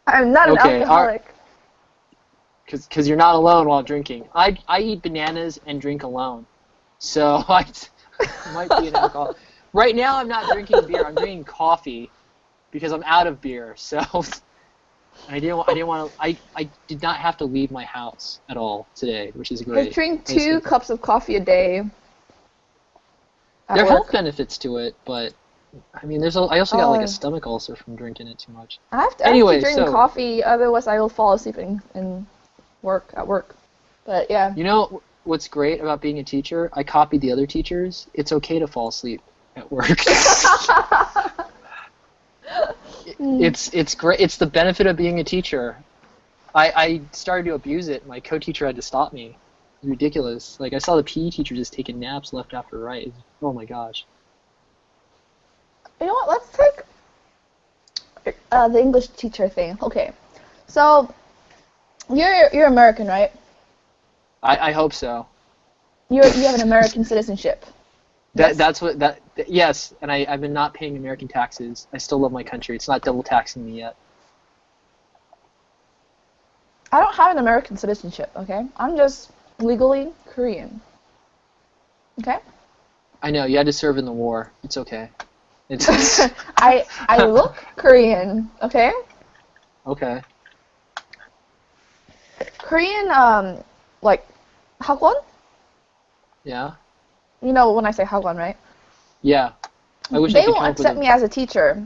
I'm not an alcoholic. Because you're not alone while drinking. I eat bananas and drink alone, so I might be an alcoholic. Right now, I'm not drinking beer. I'm drinking coffee because I'm out of beer. So I did not have to leave my house at all today, which is great. I drink 2 cups of coffee a day. There are health benefits to it, but I mean, I also got like a stomach ulcer from drinking it too much. I have to drink coffee, otherwise I will fall asleep at work. But yeah. You know what's great about being a teacher? I copied the other teachers. It's okay to fall asleep at work. It's great. It's the benefit of being a teacher. I started to abuse it. My co-teacher had to stop me. It's ridiculous. Like I saw the PE teacher just taking naps left after right. Oh my gosh. You know what? Let's take the English teacher thing. Okay, so you're American, right? I hope so. You have an American citizenship. Yes, and I've been not paying American taxes. I still love my country. It's not double taxing me yet. I don't have an American citizenship, okay? I'm just legally Korean. Okay? I know, you had to serve in the war. It's okay. I look Korean, okay? Okay. Korean, like, 학원? Yeah. You know when I say 학원, right? Yeah. I wish they won't accept me as a teacher.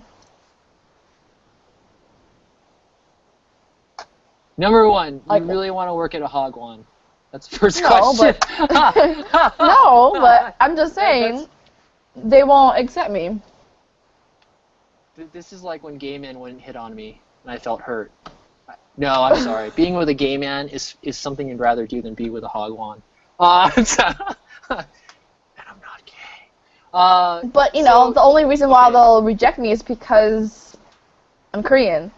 Number one, you really want to work at a hagwon? That's the first question. No, but I'm just saying, they won't accept me. This is like when gay men wouldn't hit on me, and I felt hurt. No, I'm sorry. Being with a gay man is something you'd rather do than be with a hagwon. And I'm not gay. But the only reason why they'll reject me is because I'm Korean.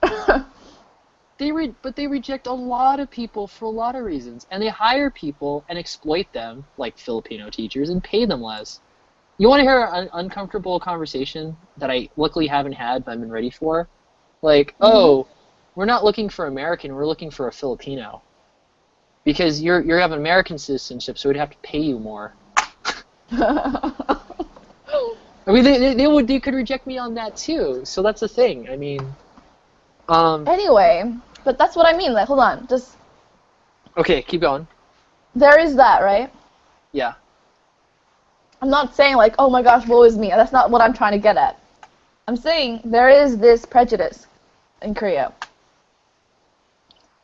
But they reject a lot of people for a lot of reasons, and they hire people and exploit them, like Filipino teachers, and pay them less. You want to hear an uncomfortable conversation that I luckily haven't had, but I've been ready for? Like, oh, we're not looking for American, we're looking for a Filipino. Because you have an American citizenship, so we'd have to pay you more. I mean, they could reject me on that too. So that's the thing. I mean, Anyway, but that's what I mean. Like, hold on, just okay, keep going. there is that, right? Yeah. I'm not saying like, oh my gosh, woe is me. That's not what I'm trying to get at. I'm saying there is this prejudice in Korea.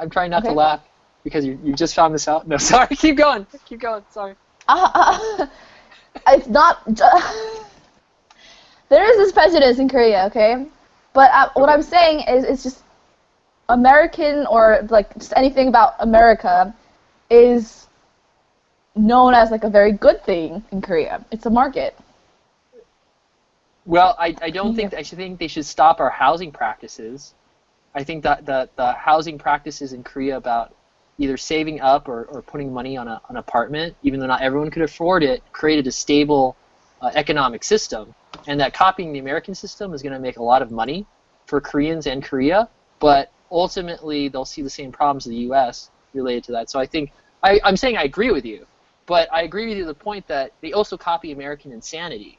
I'm trying not to laugh because you just found this out. No, sorry. Keep going. Keep going. Sorry. It's not. There is this prejudice in Korea, okay? But what I'm saying is, it's just American or like just anything about America is known as like a very good thing in Korea. It's a market. Well, I don't think I think they should stop our housing practices. I think that the housing practices in Korea about either saving up or putting money on an apartment, even though not everyone could afford it, created a stable economic system. And that copying the American system is going to make a lot of money for Koreans and Korea, but ultimately they'll see the same problems in the U.S. related to that. So I think I'm saying I agree with you, but I agree with you to the point that they also copy American insanity.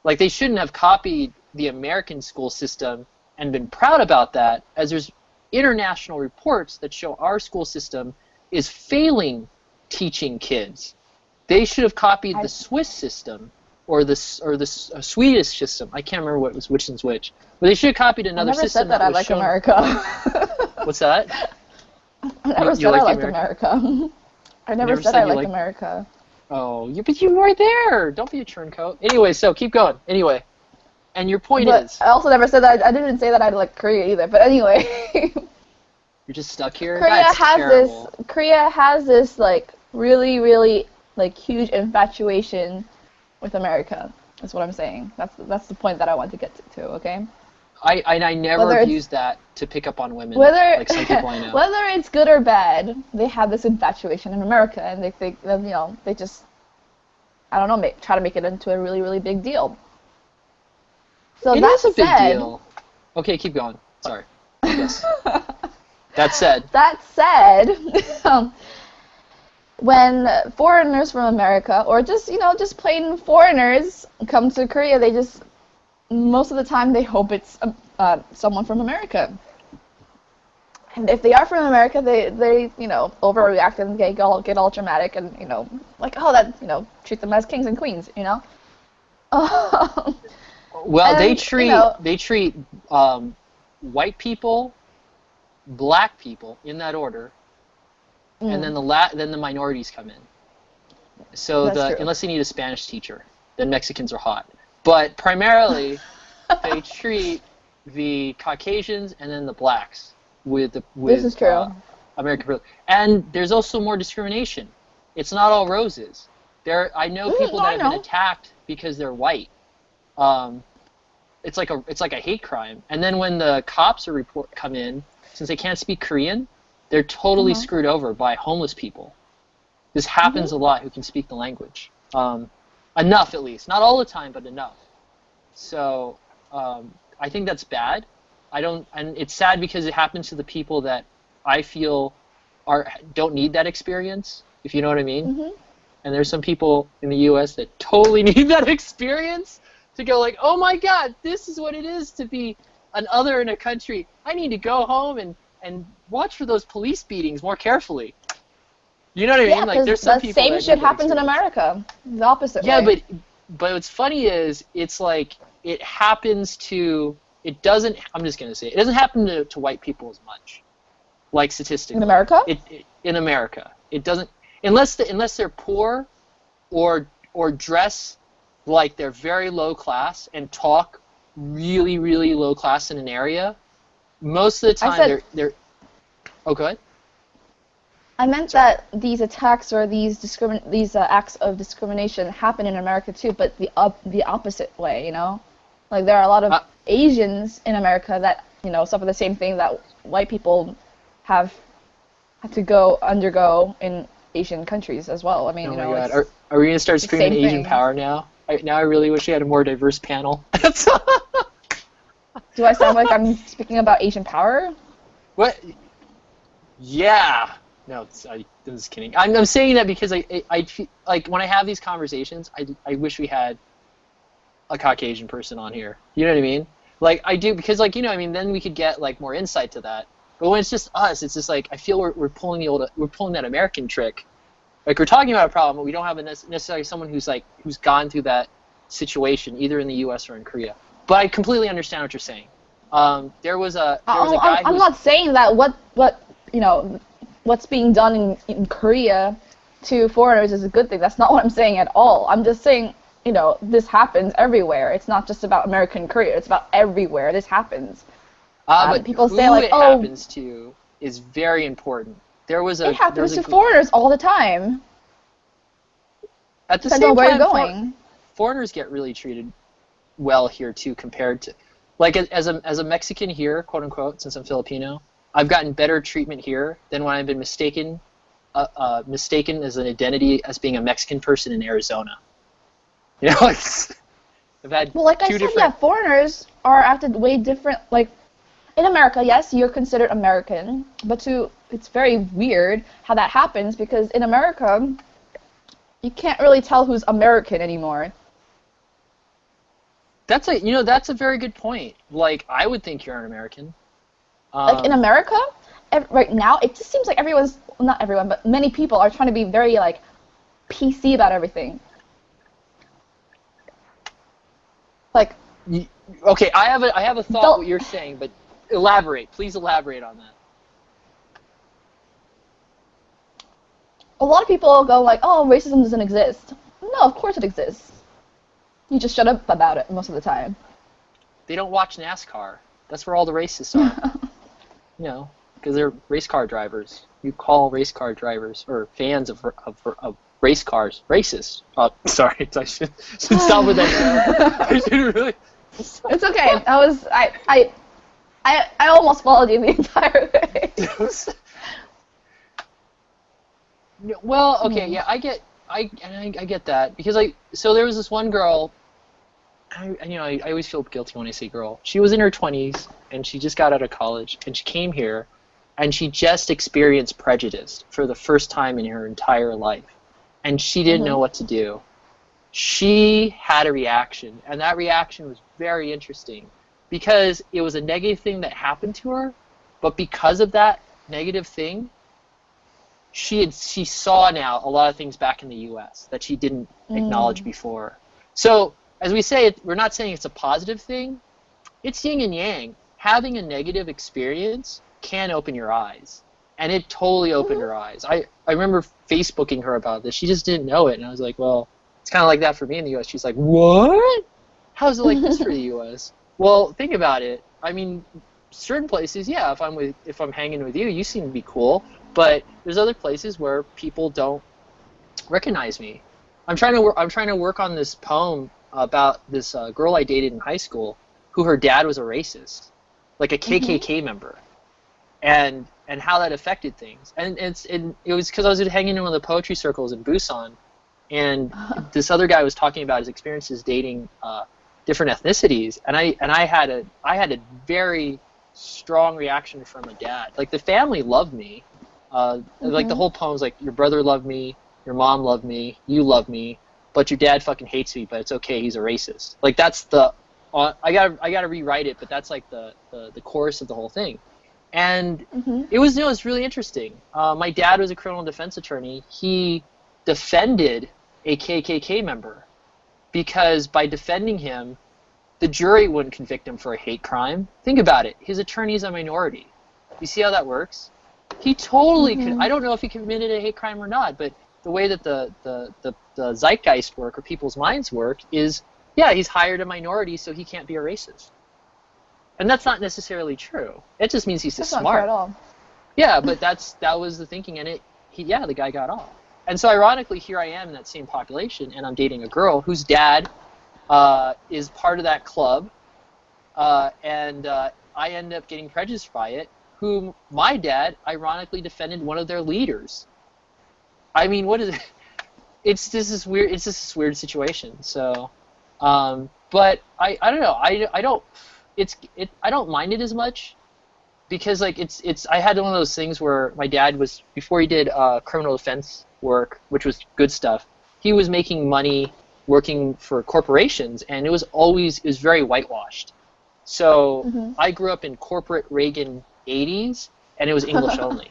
Like, they shouldn't have copied the American school system and been proud about that, as there's international reports that show our school system is failing teaching kids. They should have copied the Swiss system or the Swedish system. I can't remember which one's which. But they should have copied another system. I never said that I like America. What's that? I never said I liked America. I never said I liked America. Oh, but you were there. Don't be a turncoat. Anyway, so keep going. Anyway, and your point is. I also never said that. I didn't say that I like Korea either. But anyway. You're just stuck here. Korea has this like really, really like huge infatuation with America. That's what I'm saying. That's the point that I want to get to. Okay. I never used that to pick up on women. Like some people I know. Whether it's good or bad, they have this infatuation in America, and they think that, they just, I don't know, try to make it into a really, really big deal. So it is a big deal. Okay, keep going. Sorry. Yes. That said. That said, when foreigners from America, or just plain foreigners come to Korea, they just, most of the time, they hope it's someone from America. And if they are from America, they overreact and get all dramatic and, like, treat them as kings and queens, Well, they treat white people, black people, in that order, and then the minorities come in. So unless they need a Spanish teacher, then Mexicans are hot. But primarily, they treat the Caucasians and then the blacks with this is true. American privilege. And there's also more discrimination. It's not all roses. I know people that have been attacked because they're white. It's like a hate crime. And then when the cops come in, since they can't speak Korean, they're totally screwed over by homeless people. This happens a lot who can speak the language. Enough, at least. Not all the time, but enough. So I think that's bad. And it's sad because it happens to the people that I feel don't need that experience, if you know what I mean. And there's some people in the U.S. that totally need that experience to go like, oh my God, this is what it is to be an other in a country. I need to go home and watch for those police beatings more carefully. You know what I mean? Like, there's some people. The same shit happens in America. The opposite way. Yeah, but what's funny is it's like it happens to. It doesn't. I'm just gonna say it doesn't happen to white people as much, like statistically. In America? In America, it doesn't unless they're poor, or dress like they're very low class and talk really, really low class in an area. Most of the time they're. Oh, go ahead. I meant that these attacks or these acts of discrimination happen in America too, but the opposite way, Like, there are a lot of Asians in America that, suffer the same thing that white people have had to undergo in Asian countries as well. I mean, oh my God. Are we going to start screaming Asian power now? now I really wish we had a more diverse panel. Do I sound like I'm speaking about Asian power? What? Yeah. No, I'm just kidding. I'm saying that because I feel like when I have these conversations, I wish we had a Caucasian person on here. You know what I mean? Like, I do, because, like, you know, I mean, then we could get, like, more insight to that. But when it's just us, it's just like, I feel we're pulling that American trick. Like, we're talking about a problem, but we don't have necessarily someone who's gone through that situation, either in the U.S. or in Korea. But I completely understand what you're saying. There was a guy I'm not saying that what's being done in Korea to foreigners is a good thing. That's not what I'm saying at all. I'm just saying, you know, this happens everywhere. It's not just about American Korea. It's about everywhere. This happens. But people who say, like, it happens to is very important. It happens to foreigners all the time. At the Depends same on where time, you're going. Foreigners get really treated well here too, compared to, like, as a Mexican here, quote unquote, since I'm Filipino, I've gotten better treatment here than when I've been mistaken as an identity as being a Mexican person in Arizona. You know, I've had like I said, yeah, foreigners are acted way different. Like, in America, yes, you're considered American, but it's very weird how that happens, because in America, you can't really tell who's American anymore. That's a very good point. Like, I would think you're an American. Like, in America, right now, it just seems like not everyone, but many people are trying to be very, like, PC about everything. Like, okay, I have a thought what you're saying, but please elaborate on that. A lot of people go like, oh, racism doesn't exist. No, of course it exists. You just shut up about it most of the time. They don't watch NASCAR. That's where all the racists are. You know, because they're race car drivers. You call race car drivers or fans of race cars racist. Sorry, I should stop with that. I shouldn't really. It's okay. I almost followed you the entire way. Well, okay, yeah, I get that, because so there was this one girl. I always feel guilty when I say girl. She was in her 20s and she just got out of college and she came here, and she just experienced prejudice for the first time in her entire life, and she didn't know what to do. She had a reaction, and that reaction was very interesting, because it was a negative thing that happened to her, but because of that negative thing, she saw now a lot of things back in the U.S. that she didn't acknowledge before. So, as we say, we're not saying it's a positive thing. It's yin and yang. Having a negative experience can open your eyes, and it totally opened her eyes. I remember Facebooking her about this. She just didn't know it, and I was like, well, it's kind of like that for me in the U.S. She's like, what? How is it like this for the U.S.? Well, think about it. I mean, certain places, yeah, if I'm hanging with you, you seem to be cool. But there's other places where people don't recognize me. I'm trying to work on this poem about this girl I dated in high school, who her dad was a racist, like a KKK member, and how that affected things. And it was because I was hanging in one of the poetry circles in Busan, and this other guy was talking about his experiences dating different ethnicities, and I had a very strong reaction from my dad. Like, the family loved me. Like, the whole poem's like, your brother loved me, your mom loved me, you love me, but your dad fucking hates me, but it's okay, he's a racist. Like, that's the I gotta rewrite it, but that's like the chorus of the whole thing. And it was really interesting. My dad was a criminal defense attorney. He defended a KKK member because by defending him, the jury wouldn't convict him for a hate crime. Think about it. His attorney's a minority. You see how that works? He totally could. I don't know if he committed a hate crime or not, but the way that the zeitgeist work, or people's minds work, is, yeah, he's hired a minority, so he can't be a racist. And that's not necessarily true. It just means he's just smart. Not true at all. Yeah, but that was the thinking, and the guy got off. And so ironically, here I am in that same population, and I'm dating a girl whose dad is part of that club, and I end up getting prejudiced by it, whom my dad ironically defended one of their leaders. I mean, what is it? It's just this weird situation. So But I don't know. I don't mind it as much because like I had one of those things where my dad was, before he did criminal defense work, which was good stuff, he was making money working for corporations, and it was very whitewashed. So I grew up in corporate Reagan 80s, and it was English only.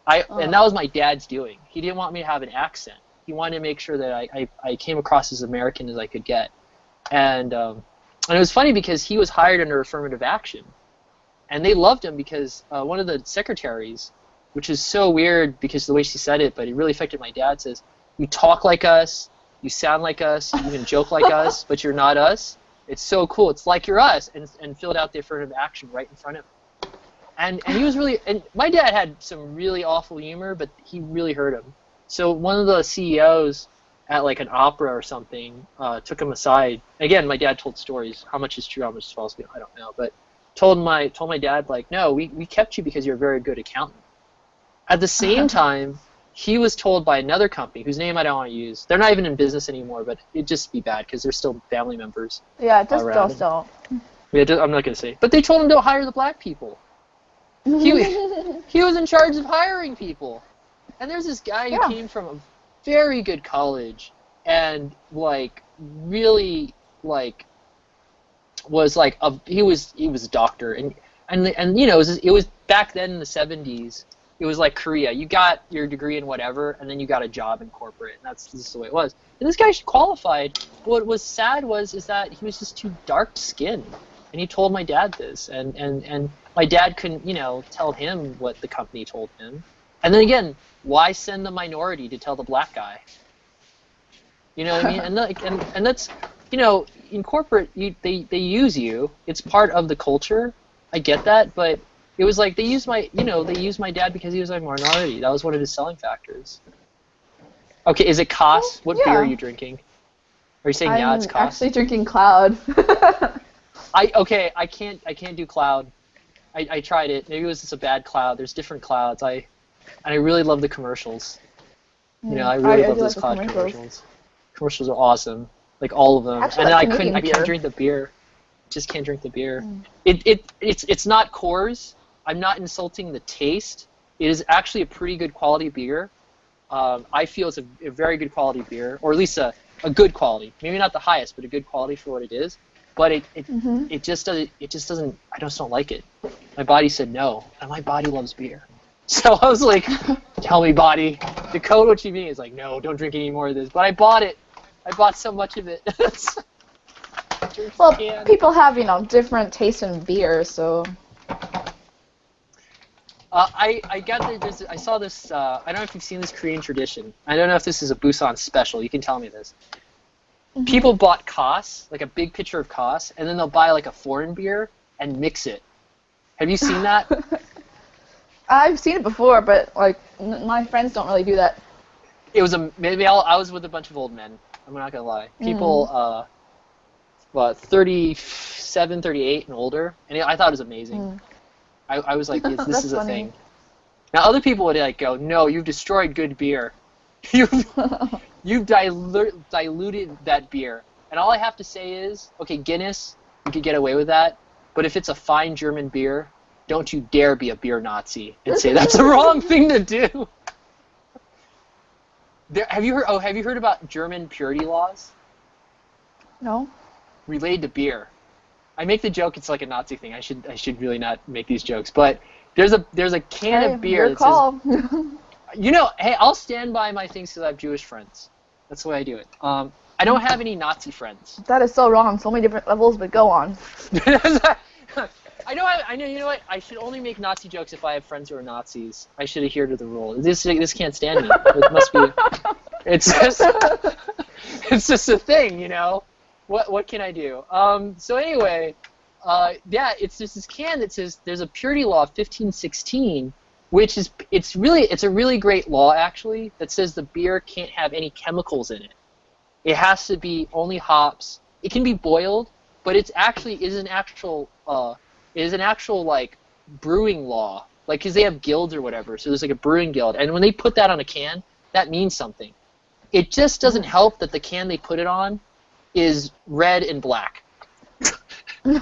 And that was my dad's doing. He didn't want me to have an accent. He wanted to make sure that I came across as American as I could get. And it was funny because he was hired under affirmative action. And they loved him because one of the secretaries, which is so weird because of the way she said it, but it really affected my dad, says, "You talk like us, you sound like us, you can joke like us, but you're not us. It's so cool. It's like you're us," and filled out the affirmative action right in front of him. And he was really, and my dad had some really awful humor, but he really hurt him. So one of the CEOs at like an opera or something took him aside. Again, my dad told stories. How much is true, how much is false, I don't know. But told my dad, like, no, we kept you because you're a very good accountant. At the same time, he was told by another company, whose name I don't want to use. They're not even in business anymore, but it'd just be bad because they're still family members. Yeah, just don't. Yeah, I'm not going to say. But they told him to hire the black people. He was in charge of hiring people. And there's this guy who came from a very good college and like really like was like he was a doctor and you know it was back then in the 70s. It was like Korea. You got your degree in whatever, and then you got a job in corporate, and that's just the way it was. And this guy qualified. What was sad is that he was just too dark-skinned, and he told my dad this, and my dad couldn't, tell him what the company told him. And then again, why send the minority to tell the black guy? You know what I mean? And that's, in corporate, they use you. It's part of the culture. I get that, but it was like they used my dad because he was a minority. That was one of his selling factors. Okay, is it Koss? What beer are you drinking? Are you saying it's Koss? I'm actually drinking Cloud. I can't do Cloud. I tried it. Maybe it was just a bad Cloud. There's different Clouds. I really love the commercials. I really love those Cloud commercials. Commercials are awesome, like all of them. Actually, and I can't drink the beer. Just can't drink the beer. It's not Coors. I'm not insulting the taste. It is actually a pretty good quality beer. I feel it's a very good quality beer, or at least a good quality. Maybe not the highest, but a good quality for what it is. But it just doesn't. I just don't like it. My body said no, and my body loves beer. So I was like, tell me, body, decode what you mean. It's like, no, don't drink any more of this. But I bought it. I bought so much of it. Well, people have, different tastes in beer, so. I saw this. I don't know if you've seen this Korean tradition. I don't know if this is a Busan special. You can tell me this. Mm-hmm. People bought Koss, like a big pitcher of Koss, and then they'll buy like a foreign beer and mix it. Have you seen that? I've seen it before, but like my friends don't really do that. It was I was with a bunch of old men. I'm not gonna lie. People, 37, 38 and older, and I thought it was amazing. I was like, this is a thing. Now other people would like go, no, you've destroyed good beer. You've diluted that beer. And all I have to say is, okay, Guinness, you could get away with that, but if it's a fine German beer, don't you dare be a beer Nazi and say that's the wrong thing to do. Have you heard about German purity laws? No. Related to beer. I make the joke it's like a Nazi thing. I should really not make these jokes, but there's a can of beer that says, hey, I'll stand by my things because I have Jewish friends. That's the way I do it. I don't have any Nazi friends. That is so wrong on so many different levels, but go on. I know. You know what? I should only make Nazi jokes if I have friends who are Nazis. I should adhere to the rule. This can't stand me. It must be. It's just a thing, What can I do? So anyway, it's just this can that says there's a purity law of 1516, which is it's a really great law actually that says the beer can't have any chemicals in it. It has to be only hops. It can be boiled, but it is an actual like brewing law, like because they have guilds or whatever. So there's like a brewing guild, and when they put that on a can, that means something. It just doesn't help that the can they put it on is red and black. Okay.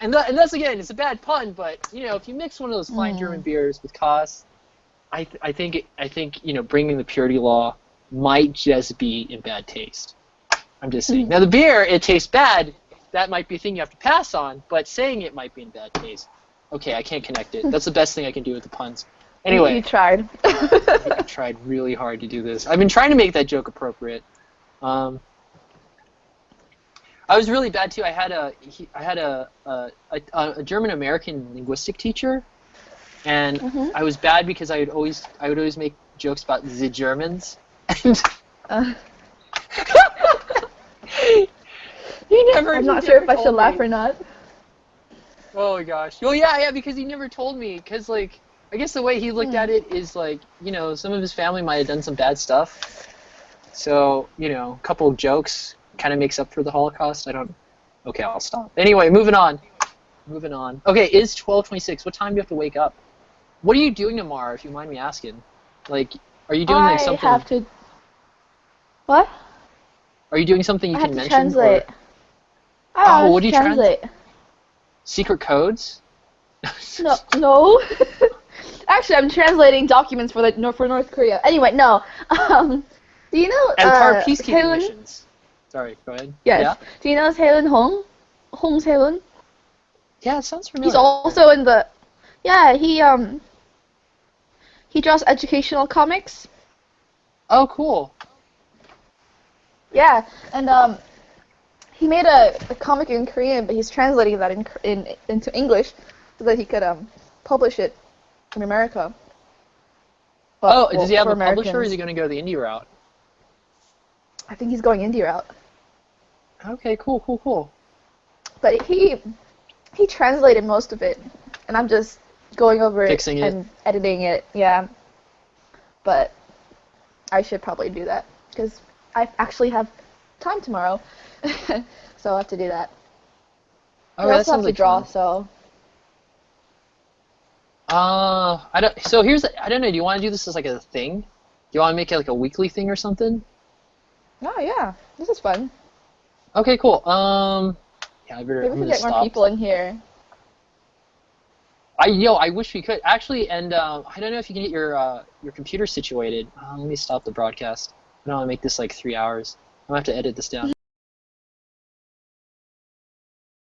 And that's, again, it's a bad pun, but, you know, if you mix one of those fine German beers with Koss, I think you know, bringing the purity law might just be in bad taste. I'm just saying. Now, the beer, it tastes bad. That might be a thing you have to pass on, but saying it might be in bad taste. Okay, I can't connect it. That's the best thing I can do with the puns. Anyway. You tried. I tried really hard to do this. I've been trying to make that joke appropriate. I was really bad too. I had a German American linguistic teacher, and I was bad because I would always make jokes about the Germans. And I'm not sure if I should laugh or not. Oh my gosh. Well, yeah, because he never told me. Because, like, I guess the way he looked at it is like, you know, some of his family might have done some bad stuff. So, you know, a couple of jokes kind of makes up for the Holocaust. Okay, I'll stop. Anyway, moving on. Okay, it's 12:26. What time do you have to wake up? What are you doing tomorrow, if you mind me asking? Like, are you doing like something? I have to. What? Are you doing something you I can have to mention? translate. Oh, what do you translate? Secret codes? No. Actually, I'm translating documents for North Korea. Anyway, no. Do you know? And part of peacekeeping Haeun? missions. Sorry, go ahead. Yes. Yeah? Do you know Haeun Hong? Hong Haeun? Yeah, it sounds familiar. He's also in the. Yeah, he draws educational comics. Oh, cool. Yeah, and he made a comic in Korean, but he's translating that into English so that he could publish it in America. Well, does he have for a publisher, or Americans. is he going to go the indie route? I think he's going indie route. Okay, cool. But he translated most of it, and I'm just going over Fixing it. and editing it. Yeah. But I should probably do that because I actually have time tomorrow, so I'll have to do that. Oh, I that also have sounds to like draw, fun. so. I don't. So I don't know. Do you want to do this as like a thing? Do you want to make it like a weekly thing or something? Oh yeah, this is fun. Okay, cool. Yeah, Maybe we I'm can gonna get stop. more people in here. I wish we could actually, and I don't know if you can get your computer situated. Let me stop the broadcast. I don't want to make this like 3 hours. I'm gonna have to edit this down.